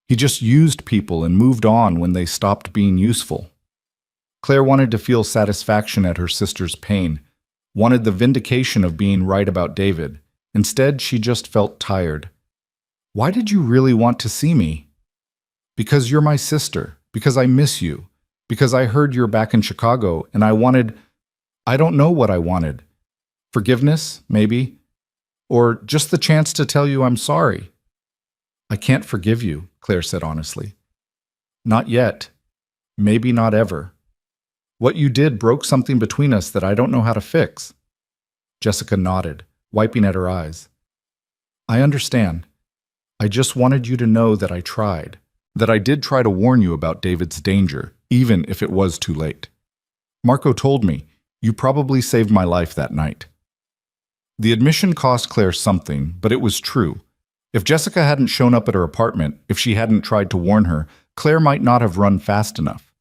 He just used people and moved on when they stopped being useful. Claire wanted to feel satisfaction at her sister's pain, wanted the vindication of being right about David. Instead, she just felt tired. Why did you really want to see me? Because you're my sister, because I miss you, because I heard you're back in Chicago and I don't know what I wanted. Forgiveness, maybe, or just the chance to tell you I'm sorry. I can't forgive you, Claire said honestly. Not yet. Maybe not ever. What you did broke something between us that I don't know how to fix. Jessica nodded, wiping at her eyes. I understand. I just wanted you to know that I tried, that I did try to warn you about David's danger, even if it was too late. Marco told me, you probably saved my life that night. The admission cost Claire something, but it was true. If Jessica hadn't shown up at her apartment, if she hadn't tried to warn her, Claire might not have run fast enough.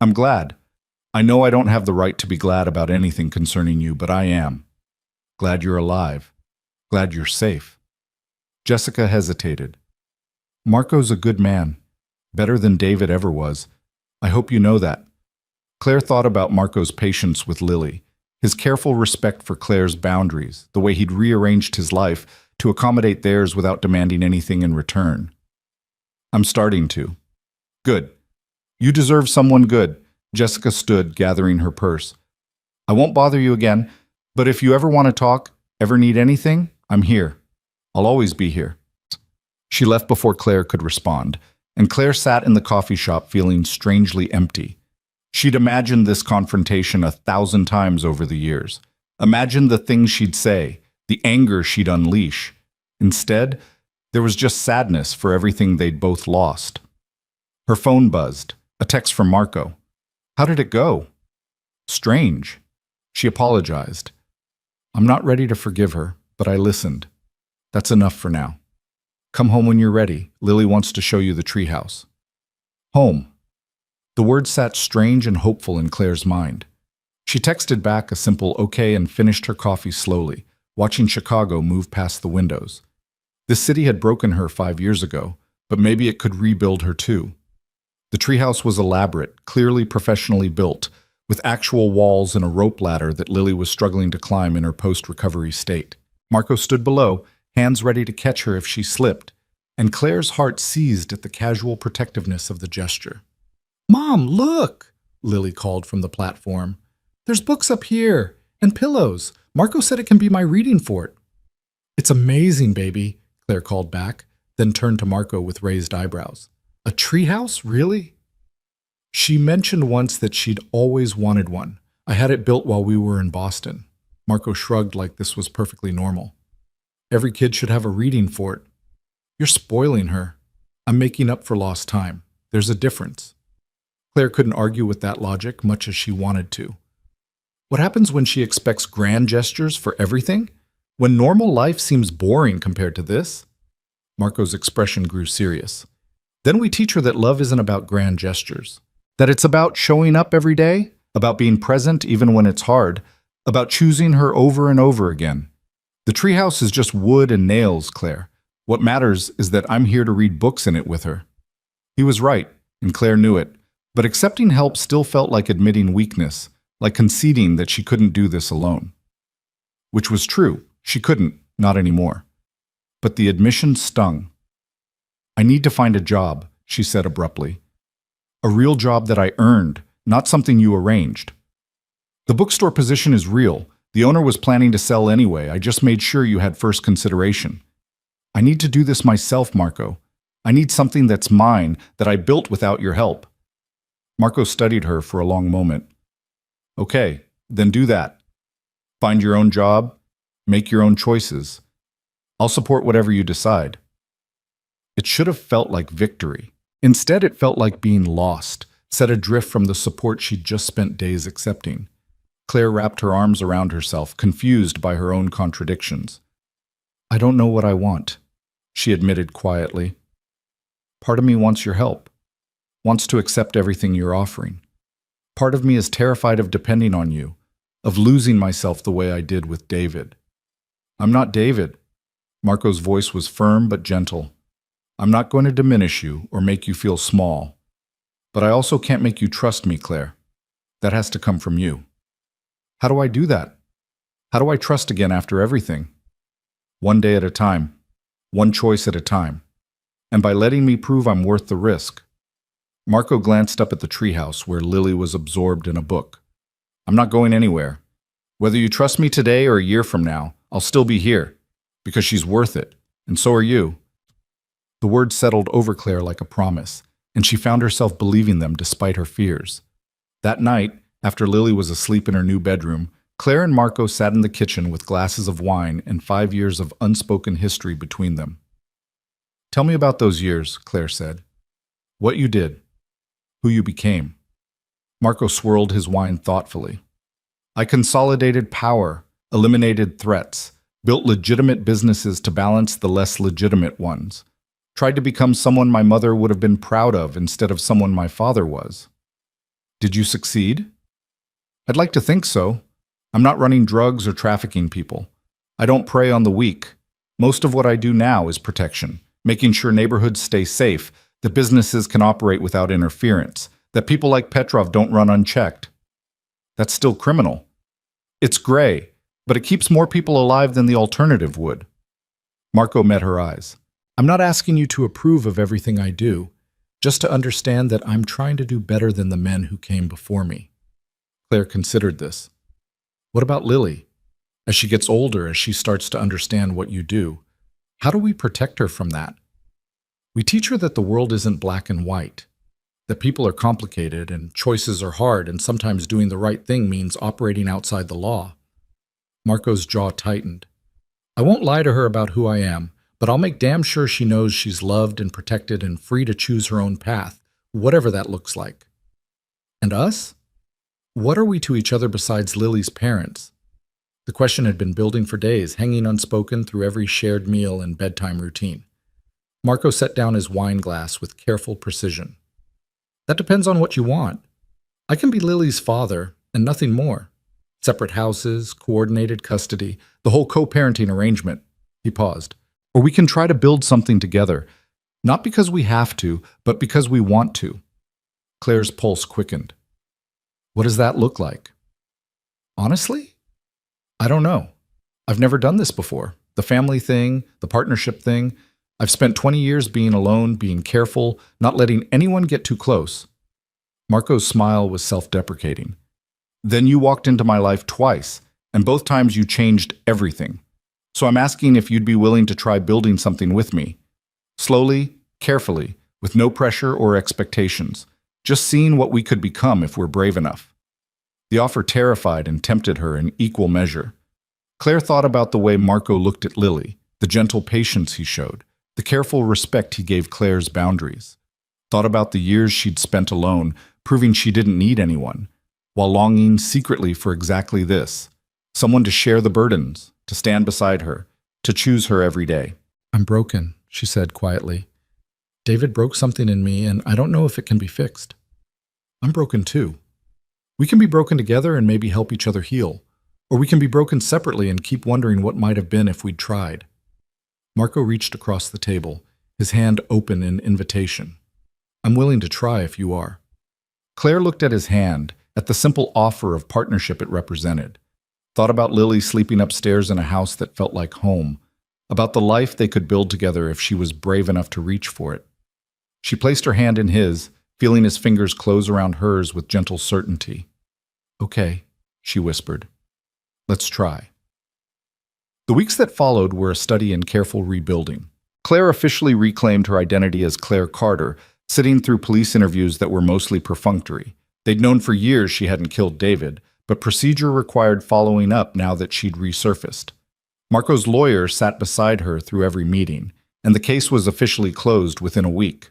I'm glad. I know I don't have the right to be glad about anything concerning you, but I am. Glad you're alive. Glad you're safe. Jessica hesitated. Marco's a good man. Better than David ever was. I hope you know that. Claire thought about Marco's patience with Lily, his careful respect for Claire's boundaries, the way he'd rearranged his life to accommodate theirs without demanding anything in return. I'm starting to. Good. You deserve someone good. Jessica stood, gathering her purse. I won't bother you again, but if you ever want to talk, ever need anything, I'm here. I'll always be here. She left before Claire could respond, and Claire sat in the coffee shop feeling strangely empty. She'd imagined this confrontation 1,000 times over the years. Imagined the things she'd say, the anger she'd unleash. Instead, there was just sadness for everything they'd both lost. Her phone buzzed, a text from Marco. How did it go? Strange. She apologized. I'm not ready to forgive her, but I listened. That's enough for now. Come home when you're ready. Lily wants to show you the treehouse. Home. The word sat strange and hopeful in Claire's mind. She texted back a simple okay and finished her coffee slowly, watching Chicago move past the windows. This city had broken her 5 years ago, but maybe it could rebuild her too. The treehouse was elaborate, clearly professionally built, with actual walls and a rope ladder that Lily was struggling to climb in her post-recovery state. Marco stood below, hands ready to catch her if she slipped, and Claire's heart seized at the casual protectiveness of the gesture. Mom, look! Lily called from the platform. There's books up here, and pillows. Marco said it can be my reading fort. It's amazing, baby, Claire called back, then turned to Marco with raised eyebrows. A treehouse, really? She mentioned once that she'd always wanted one. I had it built while we were in Boston. Marco shrugged like this was perfectly normal. Every kid should have a reading fort. You're spoiling her. I'm making up for lost time. There's a difference. Claire couldn't argue with that logic much as she wanted to. What happens when she expects grand gestures for everything? When normal life seems boring compared to this? Marco's expression grew serious. Then we teach her that love isn't about grand gestures. That it's about showing up every day, about being present even when it's hard, about choosing her over and over again. The treehouse is just wood and nails, Claire. What matters is that I'm here to read books in it with her. He was right, and Claire knew it, but accepting help still felt like admitting weakness, like conceding that she couldn't do this alone. Which was true. She couldn't, not anymore. But the admission stung. I need to find a job, she said abruptly. A real job that I earned, not something you arranged. The bookstore position is real. The owner was planning to sell anyway. I just made sure you had first consideration. I need to do this myself, Marco. I need something that's mine, that I built without your help. Marco studied her for a long moment. Okay, then do that. Find your own job. Make your own choices. I'll support whatever you decide. It should have felt like victory. Instead, it felt like being lost, set adrift from the support she'd just spent days accepting. Claire wrapped her arms around herself, confused by her own contradictions. I don't know what I want, she admitted quietly. Part of me wants your help, wants to accept everything you're offering. Part of me is terrified of depending on you, of losing myself the way I did with David. I'm not David. Marco's voice was firm but gentle. I'm not going to diminish you or make you feel small. But I also can't make you trust me, Claire. That has to come from you. How do I do that? How do I trust again after everything? One day at a time, one choice at a time, and by letting me prove I'm worth the risk. Marco glanced up at the treehouse where Lily was absorbed in a book. I'm not going anywhere. Whether you trust me today or a year from now, I'll still be here, because she's worth it, and so are you. The words settled over Claire like a promise, and she found herself believing them despite her fears. That night, after Lily was asleep in her new bedroom, Claire and Marco sat in the kitchen with glasses of wine and 5 years of unspoken history between them. Tell me about those years, Claire said. What you did. Who you became. Marco swirled his wine thoughtfully. I consolidated power, eliminated threats, built legitimate businesses to balance the less legitimate ones. Tried to become someone my mother would have been proud of instead of someone my father was. Did you succeed? I'd like to think so. I'm not running drugs or trafficking people. I don't prey on the weak. Most of what I do now is protection, making sure neighborhoods stay safe, that businesses can operate without interference, that people like Petrov don't run unchecked. That's still criminal. It's gray, but it keeps more people alive than the alternative would. Marco met her eyes. I'm not asking you to approve of everything I do, just to understand that I'm trying to do better than the men who came before me. Claire considered this. What about Lily? As she gets older, as she starts to understand what you do, how do we protect her from that? We teach her that the world isn't black and white, that people are complicated and choices are hard, and sometimes doing the right thing means operating outside the law. Marco's jaw tightened. I won't lie to her about who I am, but I'll make damn sure she knows she's loved and protected and free to choose her own path, whatever that looks like. And us? What are we to each other besides Lily's parents? The question had been building for days, hanging unspoken through every shared meal and bedtime routine. Marco set down his wine glass with careful precision. That depends on what you want. I can be Lily's father, and nothing more. Separate houses, coordinated custody, the whole co-parenting arrangement. He paused. Or we can try to build something together, not because we have to, but because we want to. Claire's pulse quickened. What does that look like? Honestly? I don't know. I've never done this before. The family thing, the partnership thing. I've spent 20 years being alone, being careful, not letting anyone get too close. Marco's smile was self-deprecating. Then you walked into my life twice, and both times you changed everything. So I'm asking if you'd be willing to try building something with me. Slowly, carefully, with no pressure or expectations, just seeing what we could become if we're brave enough. The offer terrified and tempted her in equal measure. Claire thought about the way Marco looked at Lily, the gentle patience he showed, the careful respect he gave Claire's boundaries. Thought about the years she'd spent alone, proving she didn't need anyone, while longing secretly for exactly this, someone to share the burdens, to stand beside her, to choose her every day. I'm broken, she said quietly. David broke something in me, and I don't know if it can be fixed. I'm broken too. We can be broken together and maybe help each other heal, or we can be broken separately and keep wondering what might have been if we'd tried. Marco reached across the table, his hand open in invitation. I'm willing to try if you are. Claire looked at his hand, at the simple offer of partnership it represented. Thought about Lily sleeping upstairs in a house that felt like home, about the life they could build together if she was brave enough to reach for it. She placed her hand in his, feeling his fingers close around hers with gentle certainty. Okay, she whispered. Let's try. The weeks that followed were a study in careful rebuilding. Claire officially reclaimed her identity as Claire Carter, sitting through police interviews that were mostly perfunctory. They'd known for years she hadn't killed David, but procedure required following up now that she'd resurfaced. Marco's lawyer sat beside her through every meeting, and the case was officially closed within a week.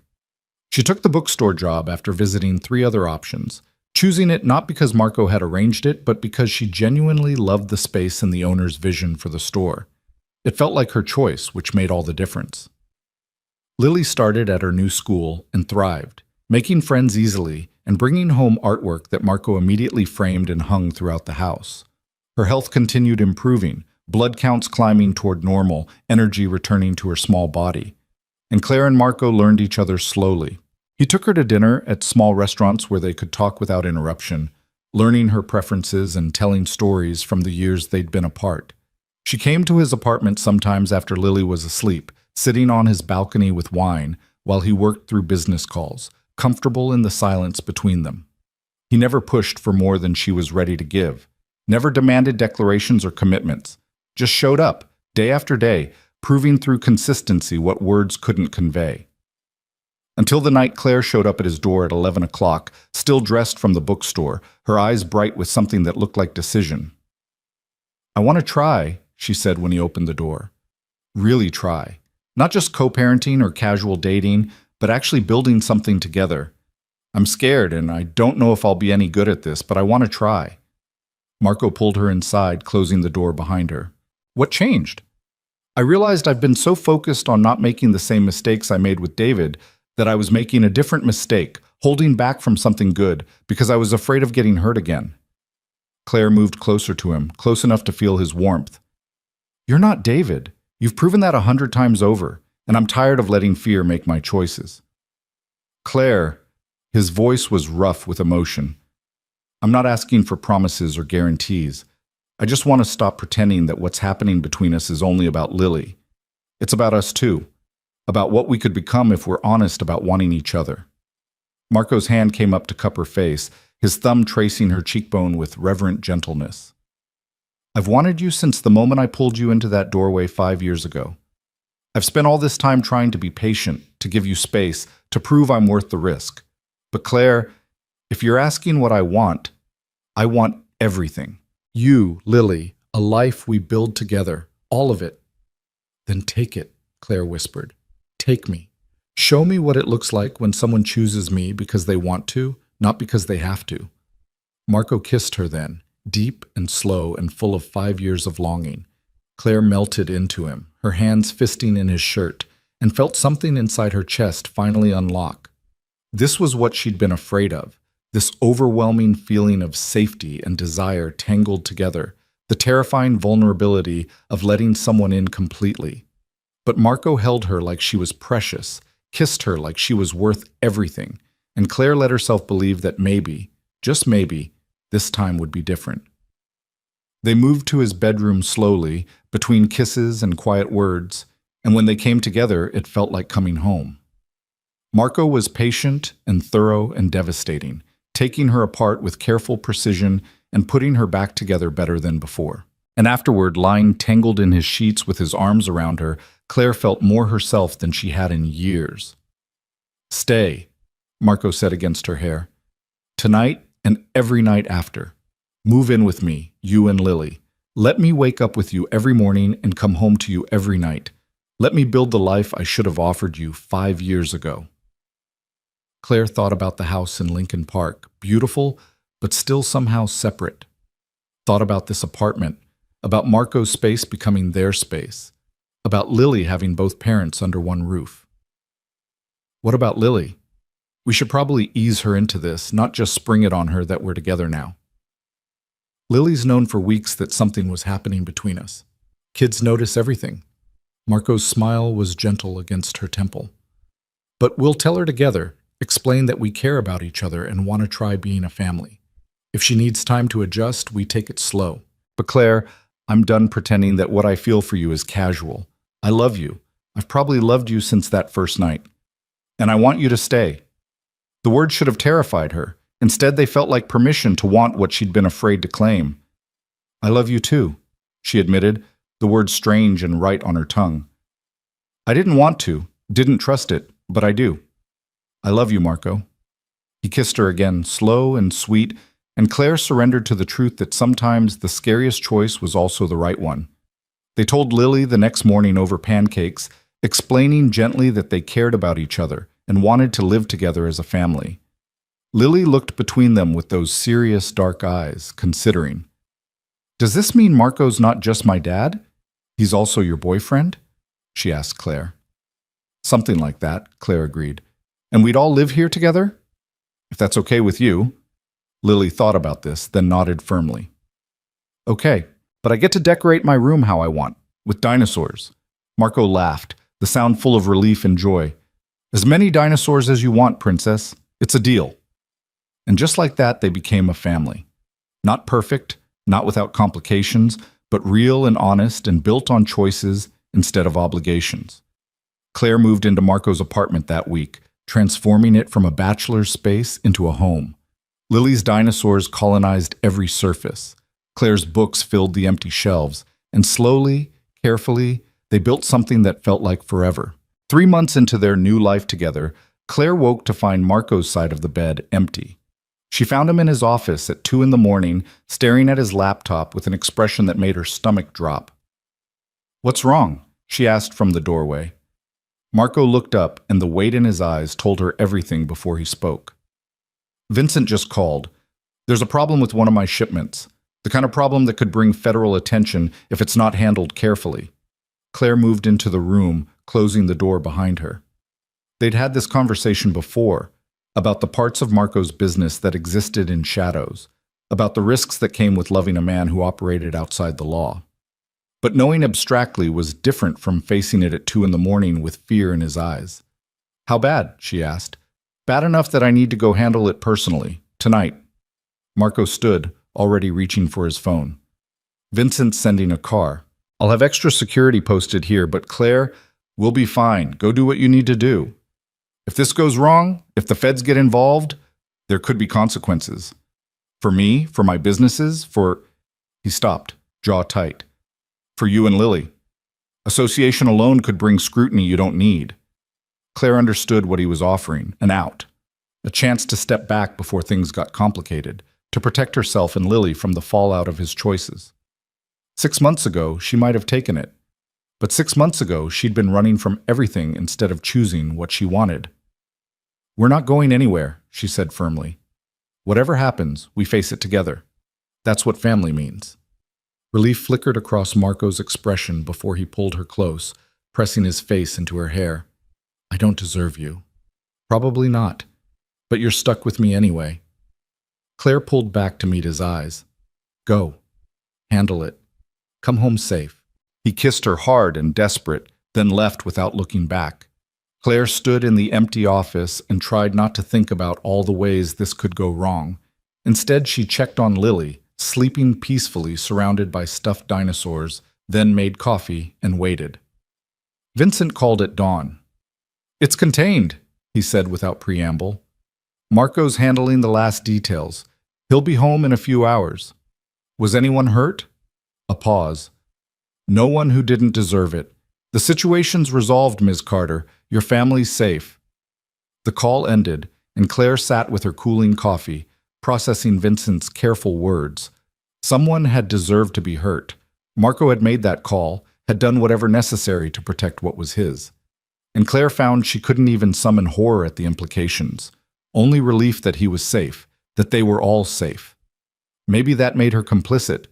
She took the bookstore job after visiting 3 other options, choosing it not because Marco had arranged it, but because she genuinely loved the space and the owner's vision for the store. It felt like her choice, which made all the difference. Lily started at her new school and thrived, making friends easily and bringing home artwork that Marco immediately framed and hung throughout the house. Her health continued improving, blood counts climbing toward normal, energy returning to her small body. And Claire and Marco learned each other slowly. He took her to dinner at small restaurants where they could talk without interruption, learning her preferences and telling stories from the years they'd been apart. She came to his apartment sometimes after Lily was asleep, sitting on his balcony with wine while he worked through business calls, comfortable in the silence between them. He never pushed for more than she was ready to give, never demanded declarations or commitments, just showed up, day after day, proving through consistency what words couldn't convey. Until the night Claire showed up at his door at 11 o'clock, still dressed from the bookstore, her eyes bright with something that looked like decision. I want to try, she said when he opened the door. Really try. Not just co-parenting or casual dating, but actually building something together. I'm scared and I don't know if I'll be any good at this, but I want to try. Marco pulled her inside, closing the door behind her. What changed? I realized I've been so focused on not making the same mistakes I made with David that I was making a different mistake, holding back from something good, because I was afraid of getting hurt again. Claire moved closer to him, close enough to feel his warmth. You're not David. You've proven that 100 times over, and I'm tired of letting fear make my choices. Claire, his voice was rough with emotion. I'm not asking for promises or guarantees. I just want to stop pretending that what's happening between us is only about Lily. It's about us too, about what we could become if we're honest about wanting each other. Marco's hand came up to cup her face, his thumb tracing her cheekbone with reverent gentleness. I've wanted you since the moment I pulled you into that doorway 5 years ago. I've spent all this time trying to be patient, to give you space, to prove I'm worth the risk. But Claire, if you're asking what I want everything. You, Lily, a life we build together, all of it. Then take it, Claire whispered. Take me. Show me what it looks like when someone chooses me because they want to, not because they have to. Marco kissed her then, deep and slow and full of 5 years of longing. Claire melted into him, her hands fisting in his shirt, and felt something inside her chest finally unlock. This was what she'd been afraid of, this overwhelming feeling of safety and desire tangled together, the terrifying vulnerability of letting someone in completely. But Marco held her like she was precious, kissed her like she was worth everything, and Claire let herself believe that maybe, just maybe, this time would be different. They moved to his bedroom slowly, between kisses and quiet words, and when they came together, it felt like coming home. Marco was patient and thorough and devastating, taking her apart with careful precision and putting her back together better than before. And afterward, lying tangled in his sheets with his arms around her, Claire felt more herself than she had in years. "Stay," Marco said against her hair. "Tonight and every night after. Move in with me, you and Lily. Let me wake up with you every morning and come home to you every night. Let me build the life I should have offered you 5 years ago." Claire thought about the house in Lincoln Park, beautiful, but still somehow separate. Thought about this apartment, about Marco's space becoming their space, about Lily having both parents under one roof. What about Lily? We should probably ease her into this, not just spring it on her that we're together now. Lily's known for weeks that something was happening between us. Kids notice everything. Marco's smile was gentle against her temple. But we'll tell her together, explain that we care about each other and want to try being a family. If she needs time to adjust, we take it slow. But Claire, I'm done pretending that what I feel for you is casual. I love you. I've probably loved you since that first night. And I want you to stay. The words should have terrified her. Instead, they felt like permission to want what she'd been afraid to claim. "I love you too," she admitted, the word strange and right on her tongue. "I didn't want to, didn't trust it, but I do. I love you, Marco." He kissed her again, slow and sweet, and Claire surrendered to the truth that sometimes the scariest choice was also the right one. They told Lily the next morning over pancakes, explaining gently that they cared about each other and wanted to live together as a family. Lily looked between them with those serious dark eyes, considering. "Does this mean Marco's not just my dad? He's also your boyfriend?" she asked Claire. "Something like that," Claire agreed. "And we'd all live here together? If that's okay with you." Lily thought about this, then nodded firmly. "Okay, but I get to decorate my room how I want, with dinosaurs." Marco laughed, the sound full of relief and joy. "As many dinosaurs as you want, princess. It's a deal." And just like that, they became a family. Not perfect, not without complications, but real and honest and built on choices instead of obligations. Claire moved into Marco's apartment that week, transforming it from a bachelor's space into a home. Lily's dinosaurs colonized every surface. Claire's books filled the empty shelves, and slowly, carefully, they built something that felt like forever. 3 months into their new life together, Claire woke to find Marco's side of the bed empty. She found him in his office at 2 a.m, staring at his laptop with an expression that made her stomach drop. "What's wrong?" she asked from the doorway. Marco looked up, and the weight in his eyes told her everything before he spoke. "Vincent just called. There's a problem with one of my shipments, the kind of problem that could bring federal attention if it's not handled carefully." Claire moved into the room, closing the door behind her. They'd had this conversation before, about the parts of Marco's business that existed in shadows, about the risks that came with loving a man who operated outside the law. But knowing abstractly was different from facing it at 2 a.m. with fear in his eyes. "How bad?" she asked. "Bad enough that I need to go handle it personally, tonight." Marco stood, already reaching for his phone. "Vincent's sending a car. I'll have extra security posted here, but Claire, we'll be fine. Go do what you need to do. If this goes wrong, if the feds get involved, there could be consequences. For me, for my businesses, for—" He stopped, jaw tight. "For you and Lily. Association alone could bring scrutiny you don't need." Claire understood what he was offering, an out. A chance to step back before things got complicated, to protect herself and Lily from the fallout of his choices. 6 months ago, she might have taken it. But 6 months ago, she'd been running from everything instead of choosing what she wanted. "We're not going anywhere," she said firmly. "Whatever happens, we face it together. That's what family means." Relief flickered across Marco's expression before he pulled her close, pressing his face into her hair. "I don't deserve you." "Probably not. But you're stuck with me anyway." Claire pulled back to meet his eyes. "Go. Handle it. Come home safe." He kissed her hard and desperate, then left without looking back. Claire stood in the empty office and tried not to think about all the ways this could go wrong. Instead, she checked on Lily, sleeping peacefully surrounded by stuffed dinosaurs, then made coffee and waited. Vincent called at dawn. "It's contained," he said without preamble. "Marco's handling the last details. He'll be home in a few hours." "Was anyone hurt?" A pause. No one who didn't deserve it. The situation's resolved, Ms. Carter. Your family's safe. The call ended, and Claire sat with her cooling coffee, processing Vincent's careful words. Someone had deserved to be hurt. Marco had made that call, had done whatever necessary to protect what was his. And Claire found she couldn't even summon horror at the implications. Only relief that he was safe, that they were all safe. Maybe that made her complicit.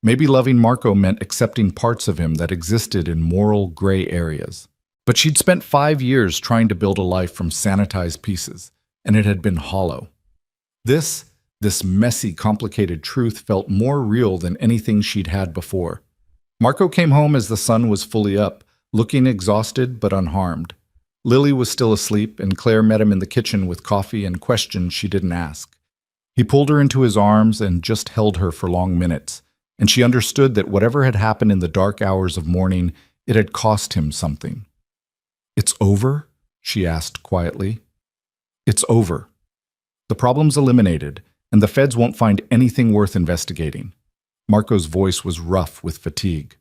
Maybe loving Marco meant accepting parts of him that existed in moral gray areas. But she'd spent 5 years trying to build a life from sanitized pieces, and it had been hollow. This messy, complicated truth felt more real than anything she'd had before. Marco came home as the sun was fully up, looking exhausted but unharmed. Lily was still asleep, and Claire met him in the kitchen with coffee and questions she didn't ask. He pulled her into his arms and just held her for long minutes, and she understood that whatever had happened in the dark hours of morning, it had cost him something. "It's over?" she asked quietly. "It's over. The problem's eliminated, and the feds won't find anything worth investigating." Marco's voice was rough with fatigue.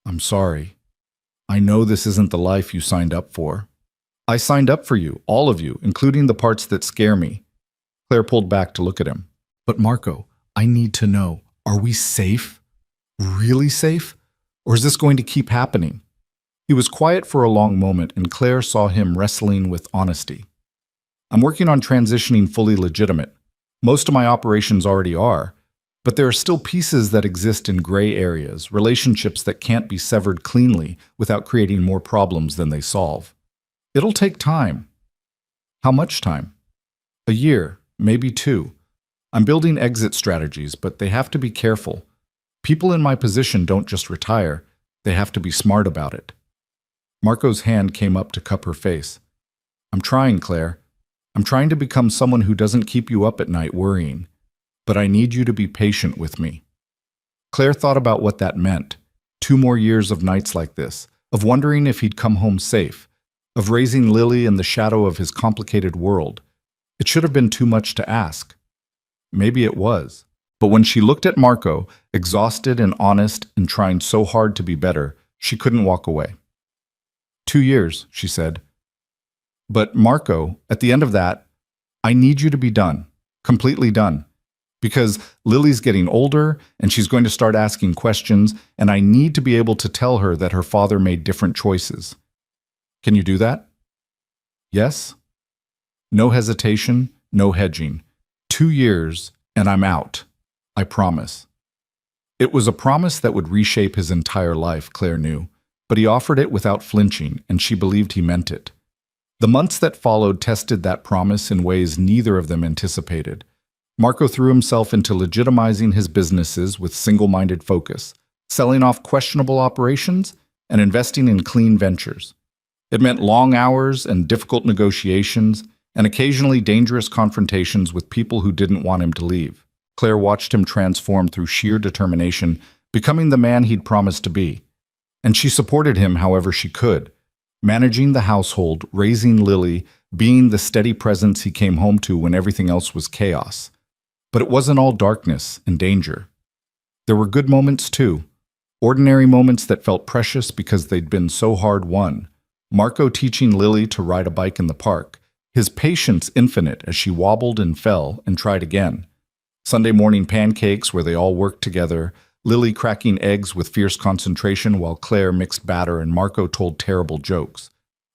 "I'm sorry. I know this isn't the life you signed up for. I signed up for you, all of you, including the parts that scare me." Claire pulled back to look at him. "But Marco, I need to know, are we safe? Really safe? Or is this going to keep happening?" He was quiet for a long moment, and Claire saw him wrestling with honesty. "I'm working on transitioning fully legitimate. Most of my operations already are, but there are still pieces that exist in gray areas, relationships that can't be severed cleanly without creating more problems than they solve. It'll take time." "How much time?" "A year, maybe 2. I'm building exit strategies, but they have to be careful. People in my position don't just retire, they have to be smart about it." Marco's hand came up to cup her face. "I'm trying, Claire. I'm trying to become someone who doesn't keep you up at night worrying. But I need you to be patient with me." Claire thought about what that meant. 2 more years of nights like this, of wondering if he'd come home safe, of raising Lily in the shadow of his complicated world. It should have been too much to ask. Maybe it was. But when she looked at Marco, exhausted and honest and trying so hard to be better, she couldn't walk away. 2 years, she said. "But Marco, at the end of that, I need you to be done, completely done. Because Lily's getting older, and she's going to start asking questions, and I need to be able to tell her that her father made different choices. Can you do that?" "Yes." No hesitation, no hedging. 2 years, and I'm out. I promise. It was a promise that would reshape his entire life, Claire knew, but he offered it without flinching, and she believed he meant it. The months that followed tested that promise in ways neither of them anticipated. Marco threw himself into legitimizing his businesses with single-minded focus, selling off questionable operations and investing in clean ventures. It meant long hours and difficult negotiations, and occasionally dangerous confrontations with people who didn't want him to leave. Claire watched him transform through sheer determination, becoming the man he'd promised to be. And she supported him however she could, managing the household, raising Lily, being the steady presence he came home to when everything else was chaos. But it wasn't all darkness and danger. There were good moments too, ordinary moments that felt precious because they'd been so hard won. Marco teaching Lily to ride a bike in the park, his patience infinite as she wobbled and fell and tried again. Sunday morning pancakes where they all worked together, Lily cracking eggs with fierce concentration while Claire mixed batter and Marco told terrible jokes.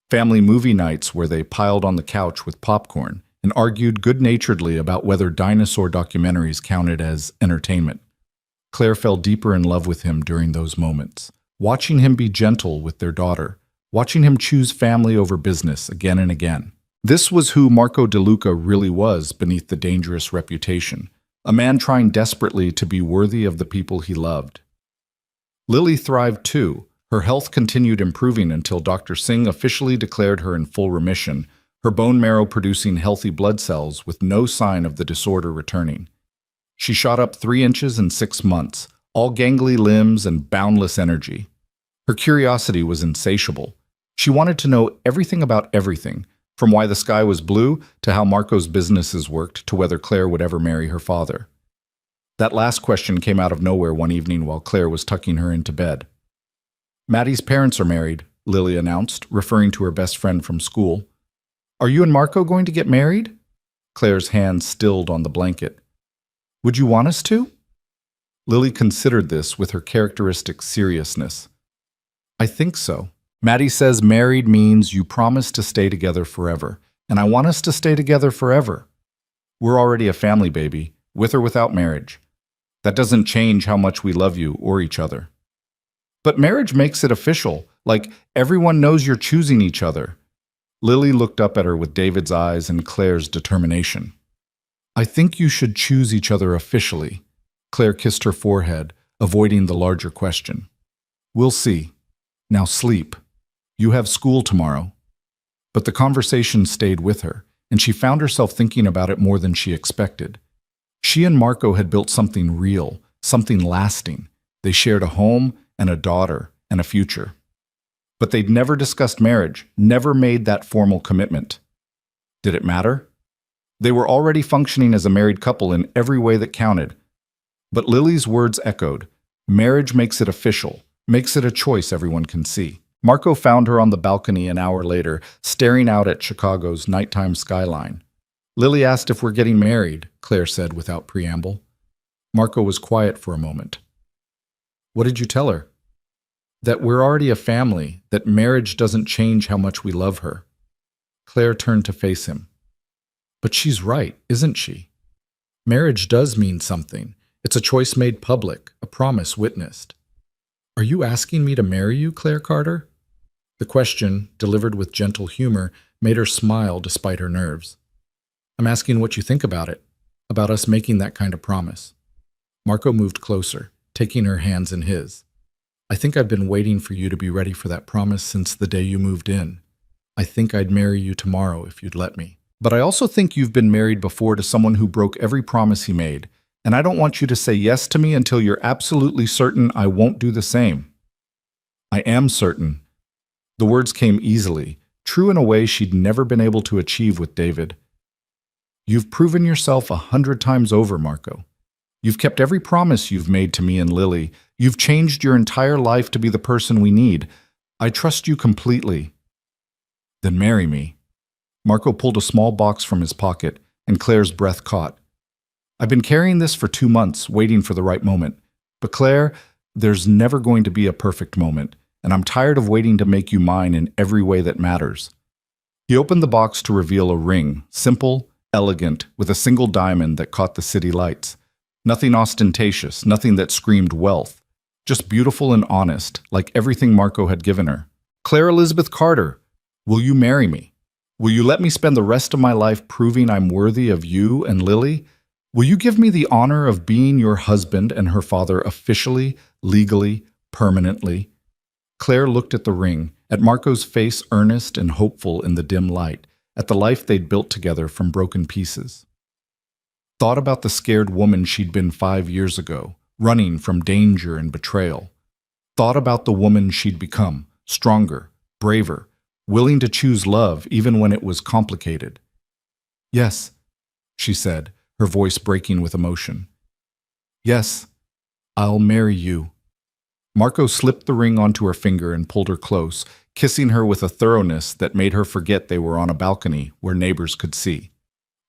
Family movie nights where they piled on the couch with popcorn and argued good-naturedly about whether dinosaur documentaries counted as entertainment. Claire fell deeper in love with him during those moments, watching him be gentle with their daughter, watching him choose family over business again and again. This was who Marco De Luca really was beneath the dangerous reputation, a man trying desperately to be worthy of the people he loved. Lily thrived too. Her health continued improving until Dr. Singh officially declared her in full remission, her bone marrow producing healthy blood cells with no sign of the disorder returning. She shot up 3 inches in 6 months, all gangly limbs and boundless energy. Her curiosity was insatiable. She wanted to know everything about everything, from why the sky was blue to how Marco's businesses worked to whether Claire would ever marry her father. That last question came out of nowhere one evening while Claire was tucking her into bed. Maddie's parents are married, Lily announced, referring to her best friend from school. Are you and Marco going to get married? Claire's hand stilled on the blanket. Would you want us to? Lily considered this with her characteristic seriousness. I think so. Maddie says married means you promise to stay together forever, and I want us to stay together forever. We're already a family, baby, with or without marriage. That doesn't change how much we love you or each other. But marriage makes it official, like everyone knows you're choosing each other. Lily looked up at her with David's eyes and Claire's determination. I think you should choose each other officially. Claire kissed her forehead, avoiding the larger question. We'll see. Now sleep. You have school tomorrow. But the conversation stayed with her, and she found herself thinking about it more than she expected. She and Marco had built something real, something lasting. They shared a home and a daughter and a future. But they'd never discussed marriage, never made that formal commitment. Did it matter? They were already functioning as a married couple in every way that counted. But Lily's words echoed. Marriage makes it official, makes it a choice everyone can see. Marco found her on the balcony an hour later, staring out at Chicago's nighttime skyline. Lily asked if we're getting married, Claire said without preamble. Marco was quiet for a moment. What did you tell her? That we're already a family, that marriage doesn't change how much we love her. Claire turned to face him. But she's right, isn't she? Marriage does mean something. It's a choice made public, a promise witnessed. Are you asking me to marry you, Claire Carter? The question, delivered with gentle humor, made her smile despite her nerves. I'm asking what you think about it, about us making that kind of promise. Marco moved closer, taking her hands in his. I think I've been waiting for you to be ready for that promise since the day you moved in. I think I'd marry you tomorrow if you'd let me. But I also think you've been married before to someone who broke every promise he made, and I don't want you to say yes to me until you're absolutely certain I won't do the same. I am certain. The words came easily, true in a way she'd never been able to achieve with David. You've proven yourself 100 times over, Marco. You've kept every promise you've made to me and Lily. You've changed your entire life to be the person we need. I trust you completely. Then marry me. Marco pulled a small box from his pocket, and Claire's breath caught. I've been carrying this for 2 months, waiting for the right moment. But Claire, there's never going to be a perfect moment, and I'm tired of waiting to make you mine in every way that matters. He opened the box to reveal a ring, simple, elegant, with a single diamond that caught the city lights. Nothing ostentatious, nothing that screamed wealth. Just beautiful and honest, like everything Marco had given her. Claire Elizabeth Carter, will you marry me? Will you let me spend the rest of my life proving I'm worthy of you and Lily? Will you give me the honor of being your husband and her father officially, legally, permanently? Claire looked at the ring, at Marco's face earnest and hopeful in the dim light, at the life they'd built together from broken pieces. Thought about the scared woman she'd been 5 years ago, running from danger and betrayal. Thought about the woman she'd become, stronger, braver, willing to choose love even when it was complicated. Yes, she said, her voice breaking with emotion. Yes, I'll marry you. Marco slipped the ring onto her finger and pulled her close, kissing her with a thoroughness that made her forget they were on a balcony where neighbors could see.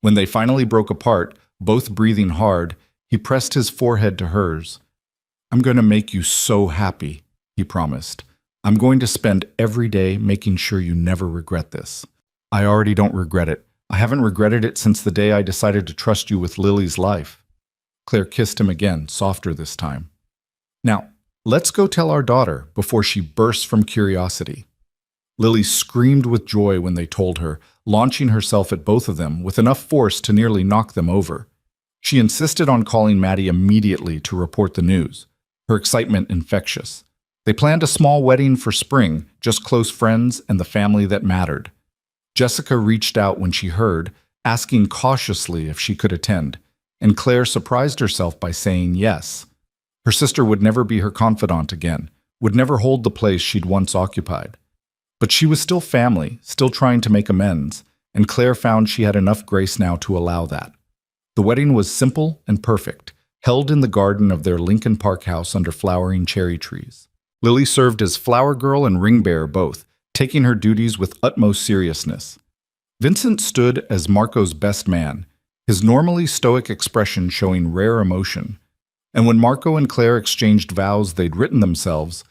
When they finally broke apart, both breathing hard, he pressed his forehead to hers. I'm going to make you so happy, he promised. I'm going to spend every day making sure you never regret this. I already don't regret it. I haven't regretted it since the day I decided to trust you with Lily's life. Claire kissed him again, softer this time. Now, let's go tell our daughter before she bursts from curiosity. Lily screamed with joy when they told her, launching herself at both of them with enough force to nearly knock them over. She insisted on calling Maddie immediately to report the news, her excitement infectious. They planned a small wedding for spring, just close friends and the family that mattered. Jessica reached out when she heard, asking cautiously if she could attend, and Claire surprised herself by saying yes. Her sister would never be her confidant again, would never hold the place she'd once occupied. But she was still family, still trying to make amends, and Claire found she had enough grace now to allow that. The wedding was simple and perfect, held in the garden of their Lincoln Park house under flowering cherry trees. Lily served as flower girl and ring bearer both, taking her duties with utmost seriousness. Vincent stood as Marco's best man, his normally stoic expression showing rare emotion. And when Marco and Claire exchanged vows they'd written themselves,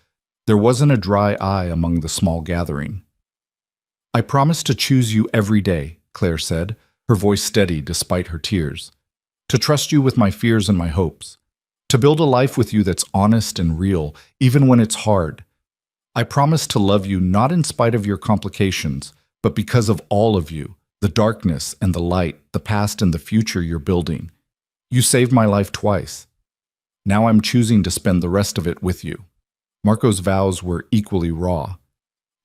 there wasn't a dry eye among the small gathering. "I promise to choose you every day," Claire said, her voice steady despite her tears. "To trust you with my fears and my hopes. To build a life with you that's honest and real, even when it's hard. I promise to love you not in spite of your complications, but because of all of you, the darkness and the light, the past and the future you're building. You saved my life twice. Now I'm choosing to spend the rest of it with you." Marco's vows were equally raw.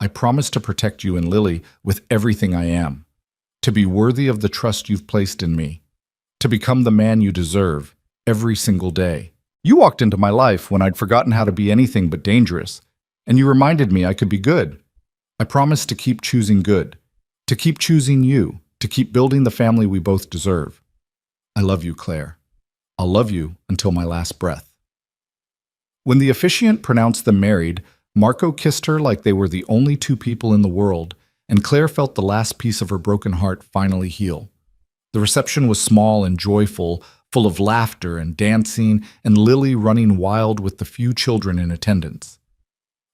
"I promise to protect you and Lily with everything I am. To be worthy of the trust you've placed in me. To become the man you deserve, every single day. You walked into my life when I'd forgotten how to be anything but dangerous, and you reminded me I could be good. I promise to keep choosing good, to keep choosing you, to keep building the family we both deserve. I love you, Claire. I'll love you until my last breath." When the officiant pronounced them married, Marco kissed her like they were the only two people in the world, and Claire felt the last piece of her broken heart finally heal. The reception was small and joyful, full of laughter and dancing, and Lily running wild with the few children in attendance.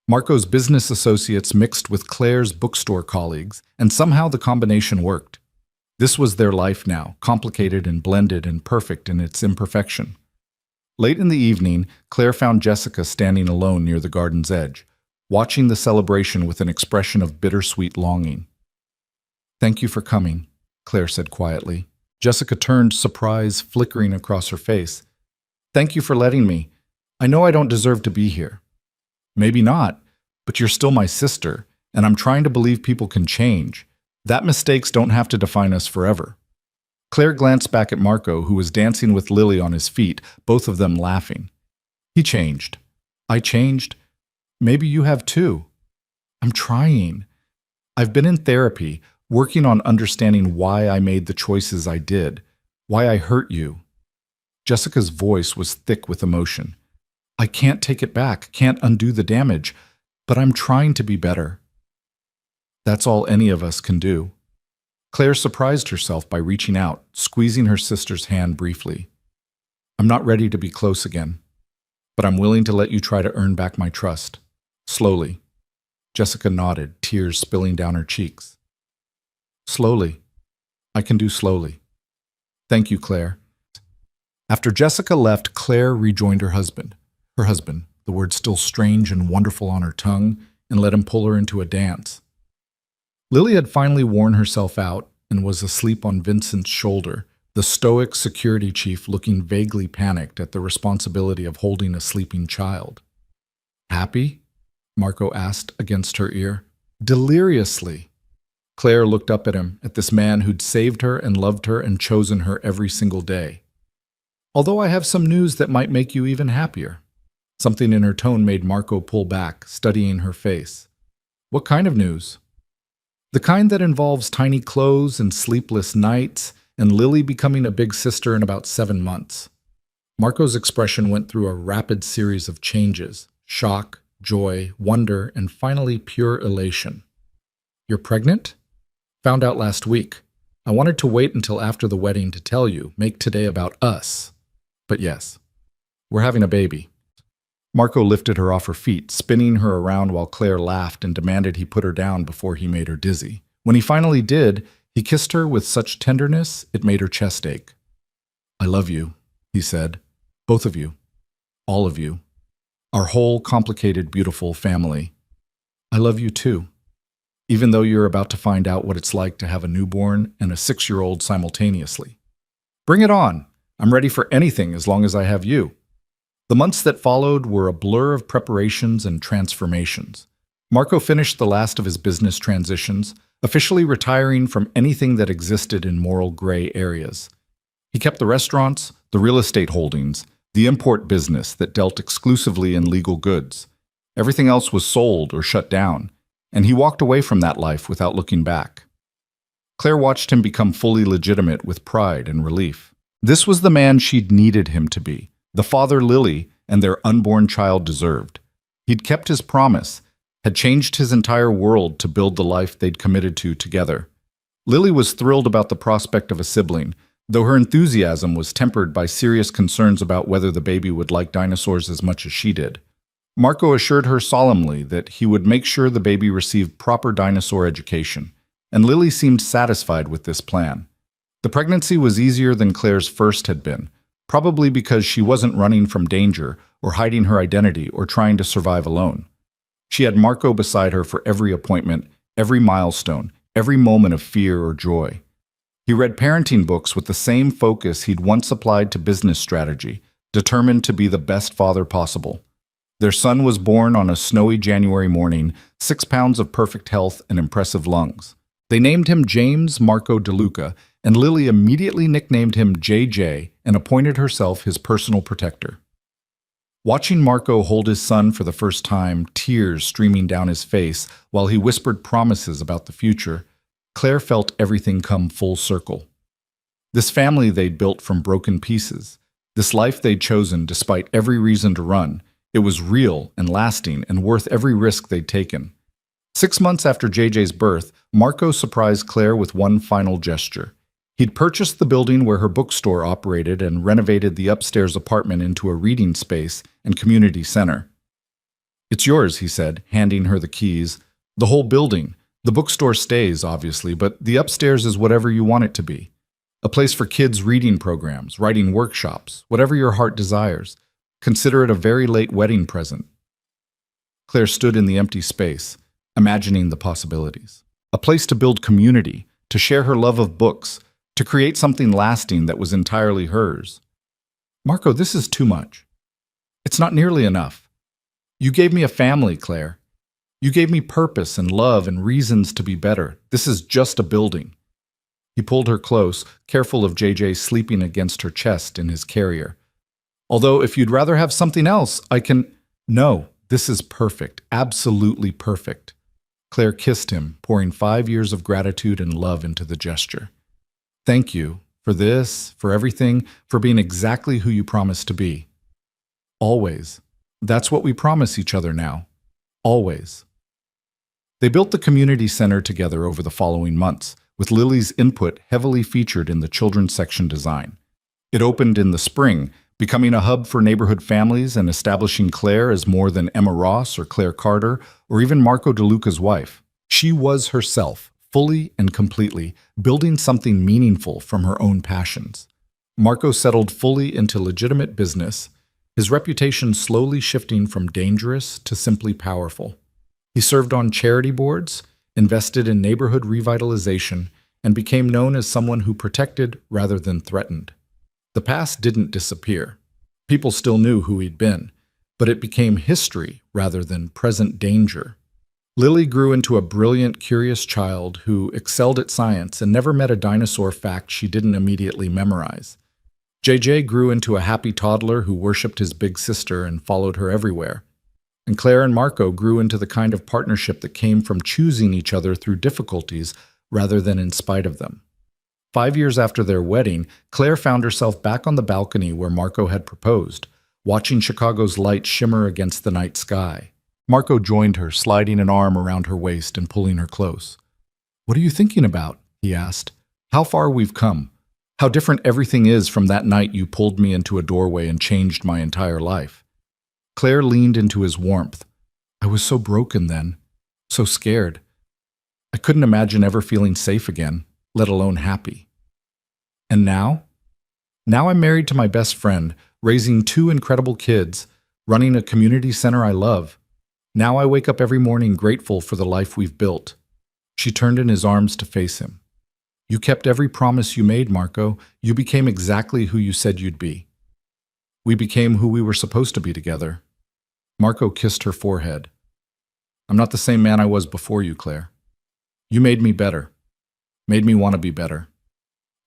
Marco's business associates mixed with Claire's bookstore colleagues, and somehow the combination worked. This was their life now, complicated and blended and perfect in its imperfection. Late in the evening, Claire found Jessica standing alone near the garden's edge, watching the celebration with an expression of bittersweet longing. "Thank you for coming," Claire said quietly. Jessica turned, surprise flickering across her face. "Thank you for letting me. I know I don't deserve to be here." "Maybe not, but you're still my sister, and I'm trying to believe people can change. That mistakes don't have to define us forever." Claire glanced back at Marco, who was dancing with Lily on his feet, both of them laughing. "He changed. I changed. Maybe you have too. I'm trying. I've been in therapy, working on understanding why I made the choices I did, why I hurt you." Jessica's voice was thick with emotion. "I can't take it back, can't undo the damage, but I'm trying to be better." "That's all any of us can do." Claire surprised herself by reaching out, squeezing her sister's hand briefly. "I'm not ready to be close again, but I'm willing to let you try to earn back my trust. Slowly." Jessica nodded, tears spilling down her cheeks. "Slowly. I can do slowly. Thank you, Claire." After Jessica left, Claire rejoined her husband. The word still strange and wonderful on her tongue, and let him pull her into a dance. Lily had finally worn herself out and was asleep on Vincent's shoulder, the stoic security chief looking vaguely panicked at the responsibility of holding a sleeping child. "Happy?" Marco asked against her ear. "Deliriously." Claire looked up at him, at this man who'd saved her and loved her and chosen her every single day. "Although I have some news that might make you even happier." Something in her tone made Marco pull back, studying her face. "What kind of news?" "The kind that involves tiny clothes and sleepless nights, and Lily becoming a big sister in about 7 months. Marco's expression went through a rapid series of changes: shock, joy, wonder, and finally pure elation. "You're pregnant?" "Found out last week. I wanted to wait until after the wedding to tell you, make today about us. But yes, we're having a baby." Marco lifted her off her feet, spinning her around while Claire laughed and demanded he put her down before he made her dizzy. When he finally did, he kissed her with such tenderness it made her chest ache. "I love you," he said. "Both of you. All of you. Our whole complicated, beautiful family. I love you too. Even though you're about to find out what it's like to have a newborn and a 6-year-old simultaneously. Bring it on. I'm ready for anything as long as I have you." The months that followed were a blur of preparations and transformations. Marco finished the last of his business transitions, officially retiring from anything that existed in moral gray areas. He kept the restaurants, the real estate holdings, the import business that dealt exclusively in legal goods. Everything else was sold or shut down, and he walked away from that life without looking back. Claire watched him become fully legitimate with pride and relief. This was the man she'd needed him to be. the father Lily and their unborn child deserved. He'd kept his promise, had changed his entire world to build the life they'd committed to together. Lily was thrilled about the prospect of a sibling, though her enthusiasm was tempered by serious concerns about whether the baby would like dinosaurs as much as she did. Marco assured her solemnly that he would make sure the baby received proper dinosaur education, and Lily seemed satisfied with this plan. The pregnancy was easier than Claire's first had been, probably because she wasn't running from danger or hiding her identity or trying to survive alone. She had Marco beside her for every appointment, every milestone, every moment of fear or joy. He read parenting books with the same focus he'd once applied to business strategy, determined to be the best father possible. Their son was born on a snowy January morning, 6 pounds of perfect health and impressive lungs. They named him James Marco DeLuca, and Lily immediately nicknamed him JJ and appointed herself his personal protector. Watching Marco hold his son for the first time, tears streaming down his face while he whispered promises about the future, Claire felt everything come full circle. This family they'd built from broken pieces, this life they'd chosen despite every reason to run, it was real and lasting and worth every risk they'd taken. 6 months after JJ's birth, Marco surprised Claire with one final gesture. He'd purchased the building where her bookstore operated and renovated the upstairs apartment into a reading space and community center. "It's yours," he said, handing her the keys. "The whole building. The bookstore stays, obviously, but the upstairs is whatever you want it to be. A place for kids' reading programs, writing workshops, whatever your heart desires. Consider it a very late wedding present." Claire stood in the empty space, imagining the possibilities. A place to build community, to share her love of books, to create something lasting that was entirely hers. "Marco, this is too much. It's not nearly enough. You gave me a family, Claire. You gave me purpose and love and reasons to be better. This is just a building." He pulled her close, careful of JJ sleeping against her chest in his carrier. "Although if you'd rather have something else, I can—" "No, this is perfect, absolutely perfect." Claire kissed him, pouring 5 years of gratitude and love into the gesture. "Thank you for this, for everything, for being exactly who you promised to be. Always. That's what we promise each other now. Always." They built the community center together over the following months, with Lily's input heavily featured in the children's section design. It opened in the spring, becoming a hub for neighborhood families and establishing Claire as more than Emma Ross or Claire Carter or even Marco DeLuca's wife. She was herself, fully and completely, building something meaningful from her own passions. Marco settled fully into legitimate business, his reputation slowly shifting from dangerous to simply powerful. He served on charity boards, invested in neighborhood revitalization, and became known as someone who protected rather than threatened. The past didn't disappear. People still knew who he'd been, but it became history rather than present danger. Lily grew into a brilliant, curious child who excelled at science and never met a dinosaur fact she didn't immediately memorize. JJ grew into a happy toddler who worshipped his big sister and followed her everywhere. And Claire and Marco grew into the kind of partnership that came from choosing each other through difficulties rather than in spite of them. 5 years after their wedding, Claire found herself back on the balcony where Marco had proposed, watching Chicago's light shimmer against the night sky. Marco joined her, sliding an arm around her waist and pulling her close. "What are you thinking about?" he asked. "How far we've come. How different everything is from that night you pulled me into a doorway and changed my entire life." Claire leaned into his warmth. "I was so broken then, so scared. I couldn't imagine ever feeling safe again, let alone happy. And now? Now I'm married to my best friend, raising 2 incredible kids, running a community center I love. Now I wake up every morning grateful for the life we've built." She turned in his arms to face him. "You kept every promise you made, Marco. You became exactly who you said you'd be. We became who we were supposed to be together." Marco kissed her forehead. "I'm not the same man I was before you, Claire. You made me better. Made me want to be better.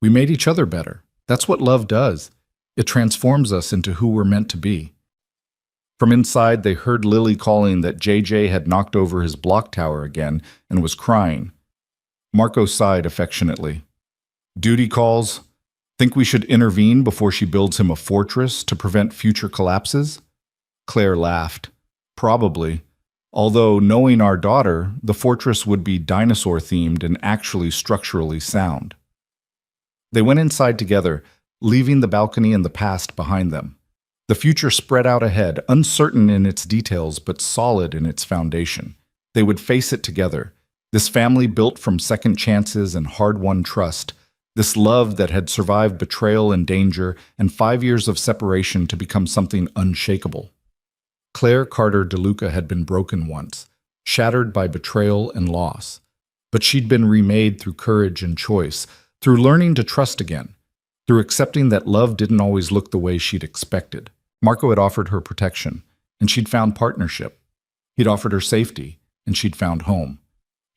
We made each other better. That's what love does. It transforms us into who we're meant to be." From inside, they heard Lily calling that JJ had knocked over his block tower again and was crying. Marco sighed affectionately. "Duty calls. Think we should intervene before she builds him a fortress to prevent future collapses? Claire laughed. Probably. Although, knowing our daughter, the fortress would be dinosaur-themed and actually structurally sound. They went inside together, leaving the balcony and the past behind them. The future spread out ahead, uncertain in its details but solid in its foundation. They would face it together. This family built from second chances and hard-won trust. This love that had survived betrayal and danger and 5 years of separation to become something unshakable. Claire Carter DeLuca had been broken once, shattered by betrayal and loss. But she'd been remade through courage and choice, through learning to trust again, through accepting that love didn't always look the way she'd expected. Marco had offered her protection, and she'd found partnership. He'd offered her safety, and she'd found home.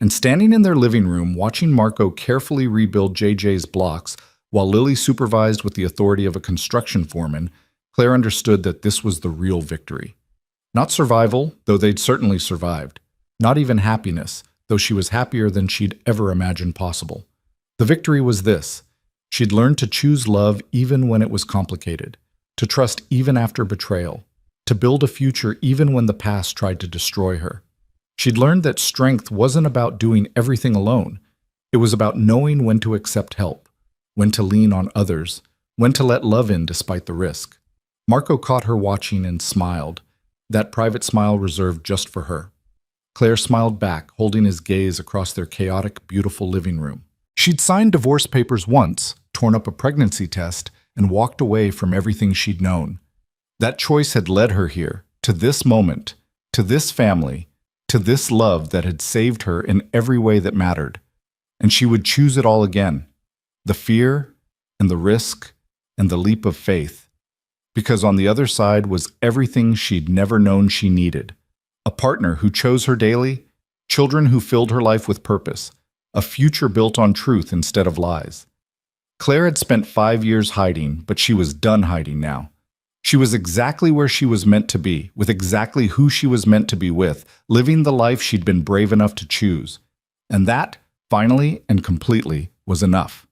And standing in their living room, watching Marco carefully rebuild JJ's blocks while Lily supervised with the authority of a construction foreman, Claire understood that this was the real victory. Not survival, though they'd certainly survived. Not even happiness, though she was happier than she'd ever imagined possible. The victory was this: she'd learned to choose love even when it was complicated, to trust even after betrayal, to build a future even when the past tried to destroy her. She'd learned that strength wasn't about doing everything alone. It was about knowing when to accept help, when to lean on others, when to let love in despite the risk. Marco caught her watching and smiled, that private smile reserved just for her. Claire smiled back, holding his gaze across their chaotic, beautiful living room. She'd signed divorce papers once, torn up a pregnancy test, and walked away from everything she'd known. That choice had led her here, to this moment, to this family, to this love that had saved her in every way that mattered. And she would choose it all again. The fear, and the risk, and the leap of faith. Because on the other side was everything she'd never known she needed. A partner who chose her daily, children who filled her life with purpose, a future built on truth instead of lies. Claire had spent 5 years hiding, but she was done hiding now. She was exactly where she was meant to be, with exactly who she was meant to be with, living the life she'd been brave enough to choose. And that, finally and completely, was enough.